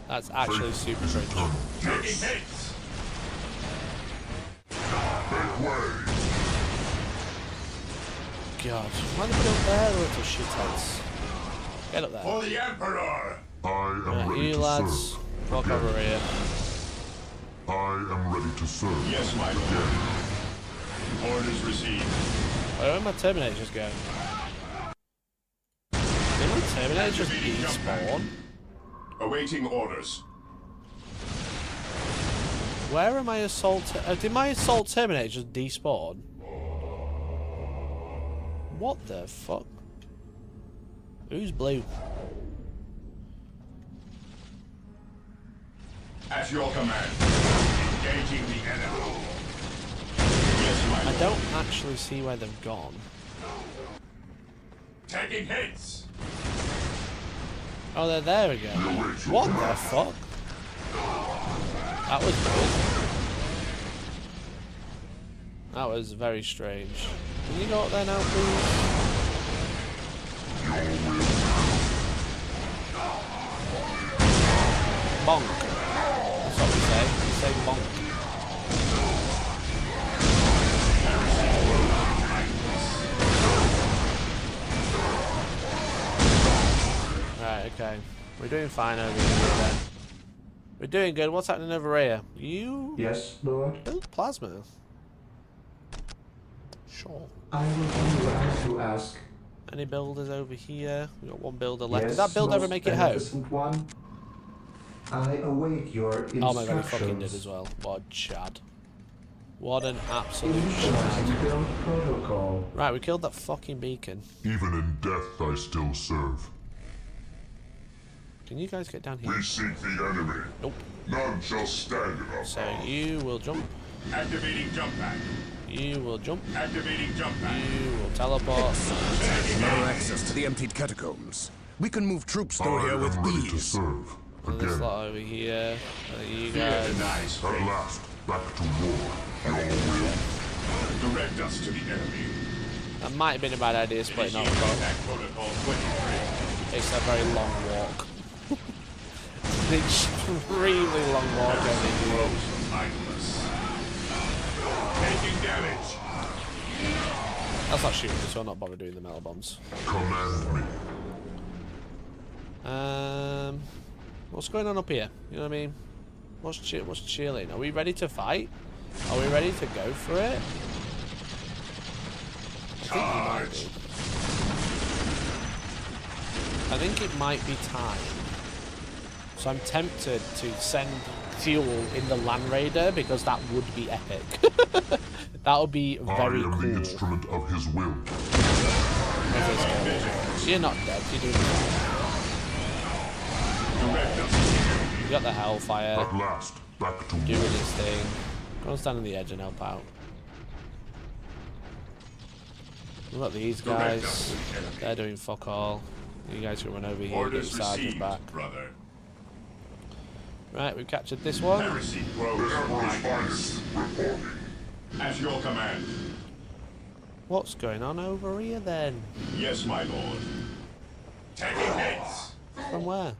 That's actually super cringe. Taking hits. Make way. God, why did they put up there, the little shitheads? Get up there. For the Emperor. I am Right, ready you to lads, serve. walk Again. over here. I am ready to serve. Yes, my lord. Orders received. Where did my Terminator just go? Did my Terminator just despawn? Awaiting orders. Where am I assault? Did my assault Terminator just despawn? What the fuck? Who's blue? At your command. Engaging the enemy. Yes, my I lord. don't actually see where they've gone. Taking hits. Oh, they're there again. What the fuck? That was weird. That was very strange. Can you go up there now, please? Bonk. That's what we say. We say bonk. Right, okay. We're doing fine over here then. We're doing good. What's happening over here? You... Yes, Lord? Build plasma. Sure. I will do what I have to ask. Any builders over here? We've got one builder left. Did Yes, that builder ever most make it home? beneficent one. I await your instructions. Oh my god, he fucking did as well. What a chad. What an absolute Initializing chad. build protocol. Right, we killed that fucking beacon. Even in death, I still serve. Can you guys get down here? We seek the enemy. Nope. None shall stand in our So path. you will jump. Activating jump pack. You will jump. Activating jump pack. You will teleport. No access to the emptied catacombs. We can move troops through here with ready to ease. serve. And this Again. lot over here. You Fear guys. denies At faith. last, back to war. Your will. Direct us to the enemy. That might have been a bad idea splitting up, Initiate but attack protocol 23. it's a very long walk. Extremely long walk over here. Close, mindless. Taking damage. That's not shooting, so I'm not bothered doing the metal bombs. Command me. What's going on up here? You know what I mean? What's chilling? Are we ready to fight? Are we ready to go for it? I think it might be time. So I'm tempted to send fuel in the Land Raider because that would be epic. That would be very I am cool. the instrument of his will. You're not dead. You're doing fine. You got the Hellfire. At last, back to doing his thing. Go and stand on the edge and help out. We've got these guys. They're doing fuck all. You guys can run over here and get your sergeant back. Brother. Right, we've captured this one. Heresy grows. At your command. What's going on over here then? Yes, my lord. Taking hits. From where?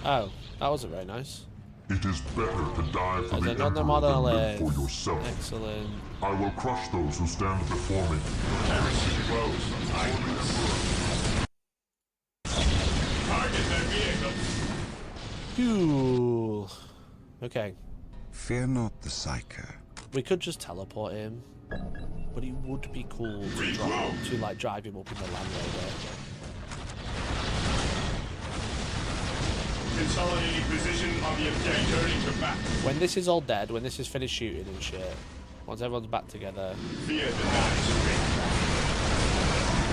Oh, that wasn't very nice. It is better to die for There's the another Emperor monolith. than live for yourself. Excellent. I will crush those who stand before me. Heresy grows from idleness. Target their vehicles. Cool. Okay. Fear not the Psyker. We could just teleport him, but it would be cool to drive him up in the Land Rover. Consolidating position on the objective. Returning to back. When this is all dead, when this is finished shooting and shit, once everyone's back together. Fear the night.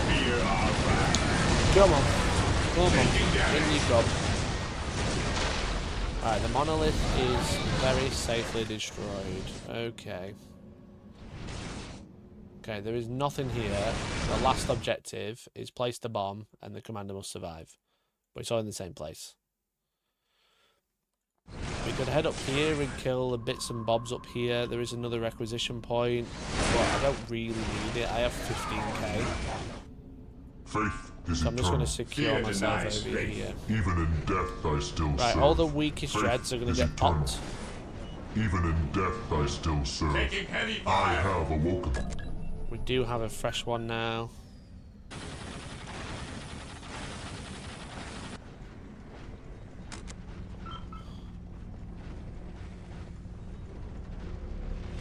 Fear our wrath. Come on. Come on. In you go. Alright, the monolith is very safely destroyed. Okay. Okay, there is nothing here. The last objective is place the bomb and the commander must survive. But it's all in the same place. We could head up here and kill the bits and bobs up here. There is another requisition point, but I don't really need it. I have 15k. Faith is so I'm just going to eternal. secure myself over here. Even in death I still right, serve. all the weakest Faith dreads are going to get eternal. popped. Even in death I still serve. Taking heavy I fire. have awoken. We do have a fresh one now.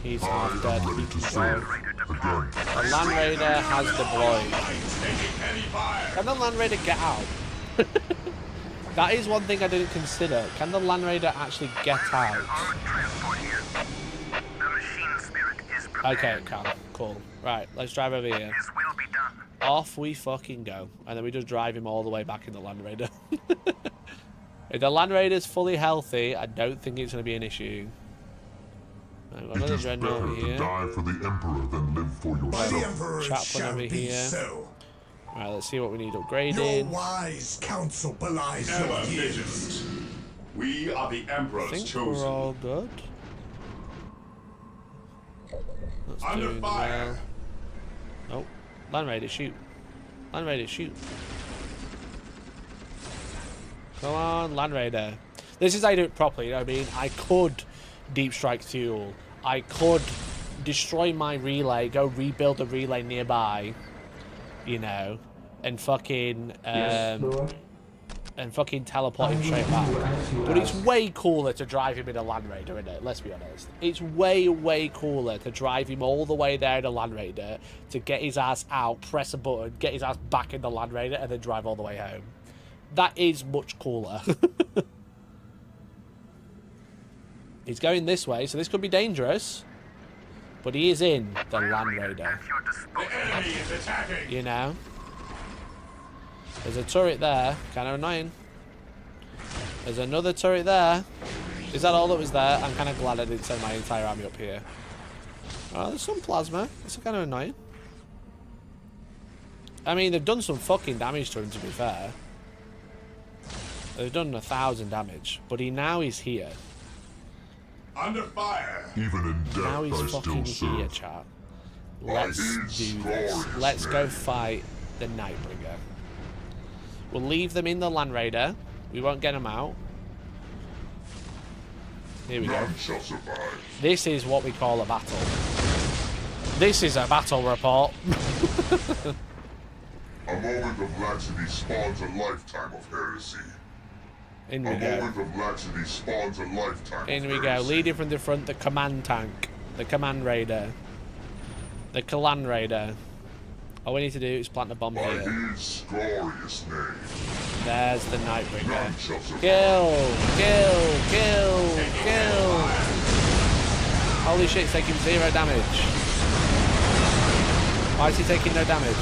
He's half dead. He can go. The Land Raider has deployed. Can the Land Raider get out? That is one thing I didn't consider. Can the Land Raider actually get out? Okay, it can. Cool. Right, let's drive over here. Off we fucking go. And then we just drive him all the way back in the Land Raider. If the Land Raider's fully healthy, I don't think it's going to be an issue. Right, we've got another dreadnought over here. Die for the Emperor than live for yourself. Chaplain over here. So. Right, let's see what we need Your upgrading. wise counsel belies your years. We are the I Emperor's think chosen. we're all good. That's Under doing fire. well. Oh, Land Raider, shoot. Land Raider, shoot. Come on, Land Raider. This is how you do it properly, you know what I mean? I could deep strike fuel. I could destroy my relay, go rebuild a relay nearby, you know, and fucking teleport him straight back. But it's way cooler to drive him in a Land Raider, isn't it? Let's be honest. It's way cooler to drive him all the way there in a Land Raider, to get his ass out, press a button, get his ass back in the Land Raider, and then drive all the way home. That is much cooler. He's going this way, so this could be dangerous. But he is in the Land Raider. The enemy is attacking. You know? There's a turret there. Kind of annoying. There's another turret there. Is that all that was there? I'm kind of glad I didn't send my entire army up here. Oh, there's some plasma. It's kind of annoying. I mean, they've done some fucking damage to him, to be fair. They've done 1,000 damage. But now he's here. Under fire. Even in death Now he's I fucking still here, serve. chat. Let's do this. Let's go fight the Nightbringer. We'll leave them in the Land Raider. We won't get them out. Here we go. None shall survive. This is what we call a battle. This is a battle report. A moment of laxity spawns a lifetime of heresy. In we A go. moment of laxity spawns a lifetime In of we go. heresy. Leading from the front, the command tank. The command raider. The Clan Raider. All we need to do is plant a bomb By here. his glorious name. There's the Nightbringer. None shall survive. Kill! Holy shit, it's taking 0 damage. Why is he taking no damage?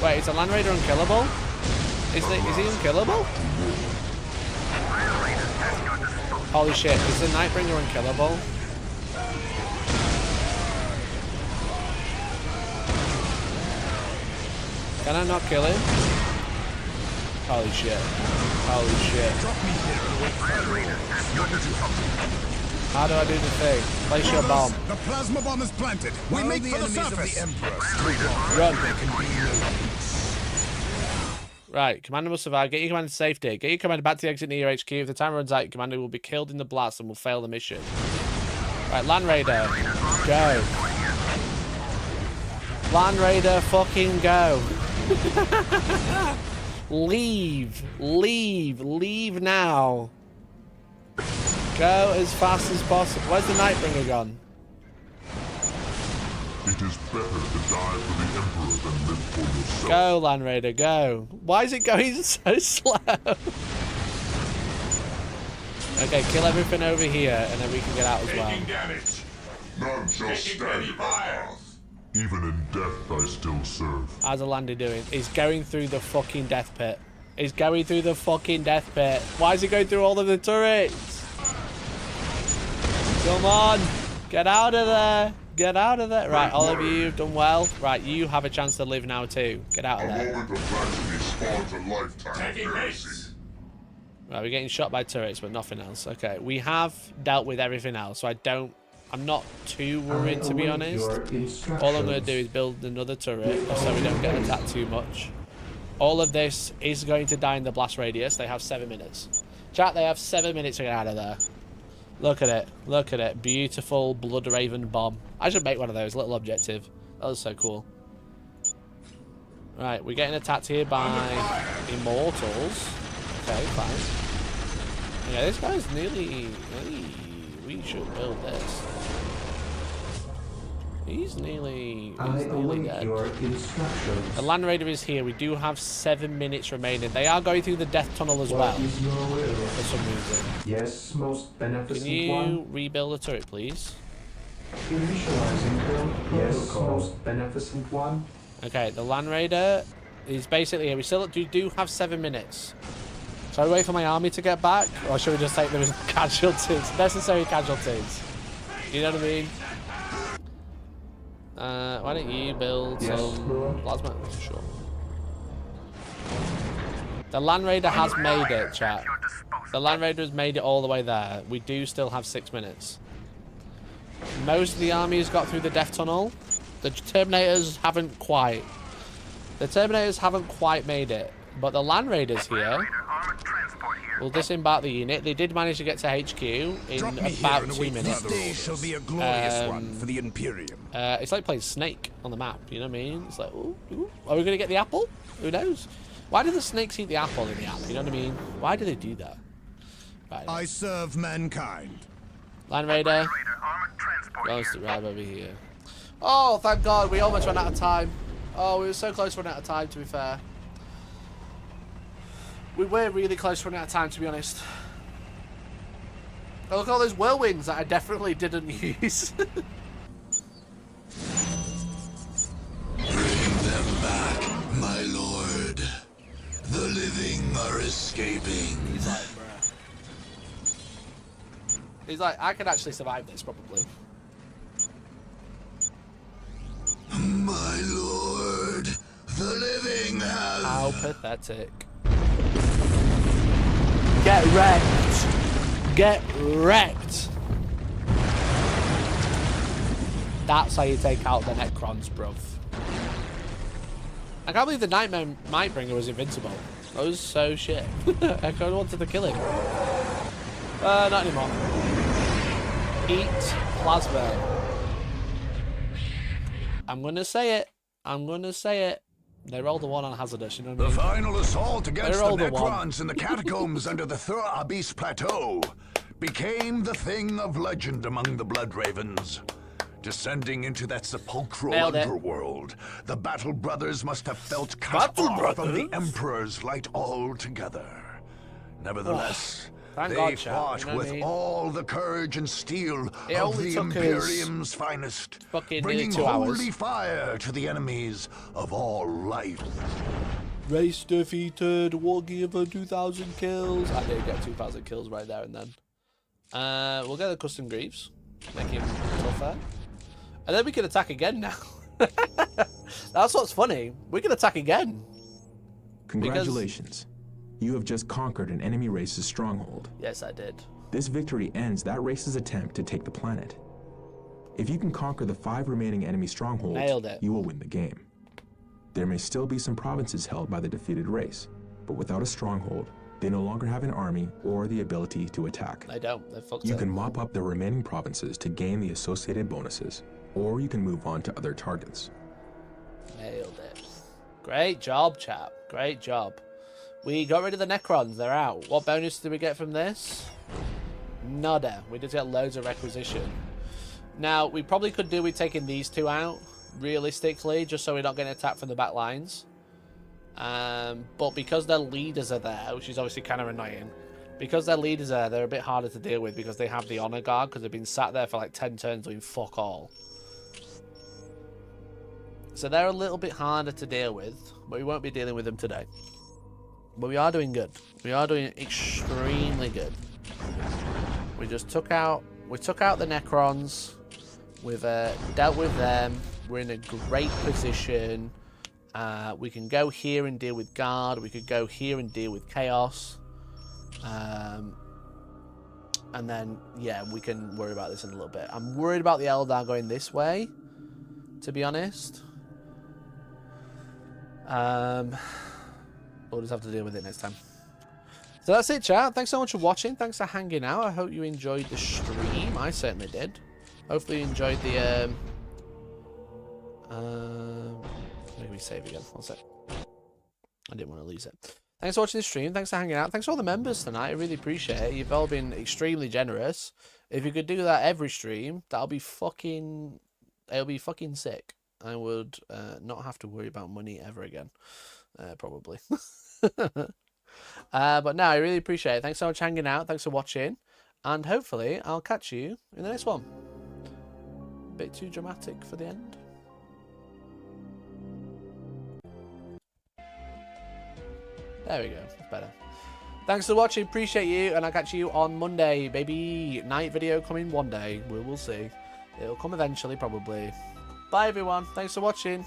Wait, is the Land Raider unkillable? Is he unkillable? Holy shit, is the Nightbringer unkillable? Can I not kill him? Holy shit. Holy shit. How do I do the thing? Place your bomb. The plasma bomb is planted. We make for the surface. Run. Right, Commander will survive. Get your commander to safety. Get your commander back to the exit near your HQ. If the time runs out, your commander will be killed in the blast and will fail the mission. Right, Land Raider. Go. Land Raider, fucking go. Leave. Leave. Leave now. Go as fast as possible. Where's the Nightbringer gone? It is better to die for the Emperor than live for yourself. Go, Land Raider, go. Why is it going so slow? Okay, kill everything over here, and then we can get out as well. Damage. None shall stand in my path. Even in death, I still serve. How's the Landy doing? He's going through the fucking death pit. He's going through the fucking death pit. Why is he going through all of the turrets? Come on. Get out of there. Get out of there. Right, all of you have done well. Right, you have a chance to live now too. Get out of there. Right, we're getting shot by turrets, but nothing else. Okay, we have dealt with everything else, so I'm not too worried, to be honest. All I'm going to do is build another turret so we don't get attacked too much. All of this is going to die in the blast radius. They have 7 minutes. Chat, they have 7 minutes to get out of there. Look at it. Look at it. Beautiful Blood Raven bomb. I should make one of those. Little objective. That was so cool. Right, we're getting attacked here by Immortals. Okay, fine. Yeah, this guy's nearly... We should build this. He's nearly dead. The Land Raider is here. We do have 7 minutes remaining. They are going through the death tunnel as well. For some reason. Yes, most beneficent. Can you rebuild the turret, please? Initializing build. Yes, most beneficent one. Okay, the Land Raider is basically here. We still do have 7 minutes. Shall we wait for my army to get back? Or should we just take those casualties? Necessary casualties. You know what I mean? Why don't you build some plasma? Sure. The Land Raider has made it, chat. The Land Raider has made it all the way there. We do still have 6 minutes. Most of the army has got through the death tunnel. The Terminators haven't quite. The Terminators haven't quite made it. But the Land Raiders here will disembark the unit. They did manage to get to HQ in about 2 minutes. This day shall be a glorious one for the Imperium. It's like playing Snake on the map, you know what I mean? It's like, ooh, ooh. Are we going to get the apple? Who knows? Why do the snakes eat the apple in the app? You know what I mean? Why do they do that? Right. I serve mankind. Land Raider goes to right over here. Oh, thank God. We almost ran out of time. Oh, we were so close to running out of time, to be fair. We were really close to running out of time, to be honest. Oh, look at all those whirlwinds that I definitely didn't use. Bring them back, my lord. The living are escaping. He's like, I could actually survive this, probably. My lord, the living have... How pathetic. Get wrecked. Get wrecked. That's how you take out the Necrons, bruv. I can't believe the Nightbringer was invincible. That was so shit. I kind of wanted to kill him. Not anymore. Eat plasma. I'm gonna say it. I'm gonna say it. They rolled a 1 on hazardous, you know what I mean? The final assault against the Necrons in the catacombs under the Thur Abyss Plateau became the thing of legend among the Blood Ravens. Descending into that sepulchral underworld, the Battle Brothers must have felt cut off from the Emperor's light altogether. Nevertheless, they fought with all the courage and steel of the Imperium's finest, bringing holy fire to the enemies of all life. Race defeated. Wargiver 2,000 kills. I did get 2,000 kills right there and then. We'll get the custom greaves. Make him tougher. And then we can attack again now. That's what's funny. We can attack again. Congratulations. You have just conquered an enemy race's stronghold. Yes, I did. This victory ends that race's attempt to take the planet. If you can conquer the 5 remaining enemy strongholds, nailed it, you will win the game. There may still be some provinces held by the defeated race, but without a stronghold, they no longer have an army or the ability to attack. They don't. They're fucked You up. can mop up the remaining provinces to gain the associated bonuses, or you can move on to other targets. Nailed it. Great job, chap. Great job. We got rid of the Necrons. They're out. What bonus did we get from this? Nada. We just got loads of requisition. Now, we probably could do with taking these 2 out, realistically, just so we're not getting attacked from the back lines. But because their leaders are there, which is obviously kind of annoying, because their leaders are there, they're a bit harder to deal with because they have the honor guard, because they've been sat there for like 10 turns doing fuck all. So they're a little bit harder to deal with, but we won't be dealing with them today. But we are doing good. We are doing extremely good. We just took out the Necrons. We've dealt with them. We're in a great position. We can go here and deal with guard. We could go here and deal with chaos. And then, yeah, we can worry about this in a little bit. I'm worried about the Eldar going this way, to be honest. We'll just have to deal with it next time. So that's it, chat. Thanks so much for watching. Thanks for hanging out. I hope you enjoyed the stream. I certainly did. Hopefully you enjoyed the... Maybe save again. One sec. I didn't want to lose it. Thanks for watching the stream. Thanks for hanging out. Thanks for all the members tonight. I really appreciate it. You've all been extremely generous. If you could do that every stream, that'll be fucking... It'll be fucking sick. I would not have to worry about money ever again. Probably. But no, I really appreciate it. Thanks so much for hanging out. Thanks for watching. And hopefully I'll catch you in the next one. Bit too dramatic for the end. There we go. That's better. Thanks for watching. Appreciate you. And I'll catch you on Monday, baby. Night video coming one day. We will see. It'll come eventually, probably. Bye, everyone. Thanks for watching.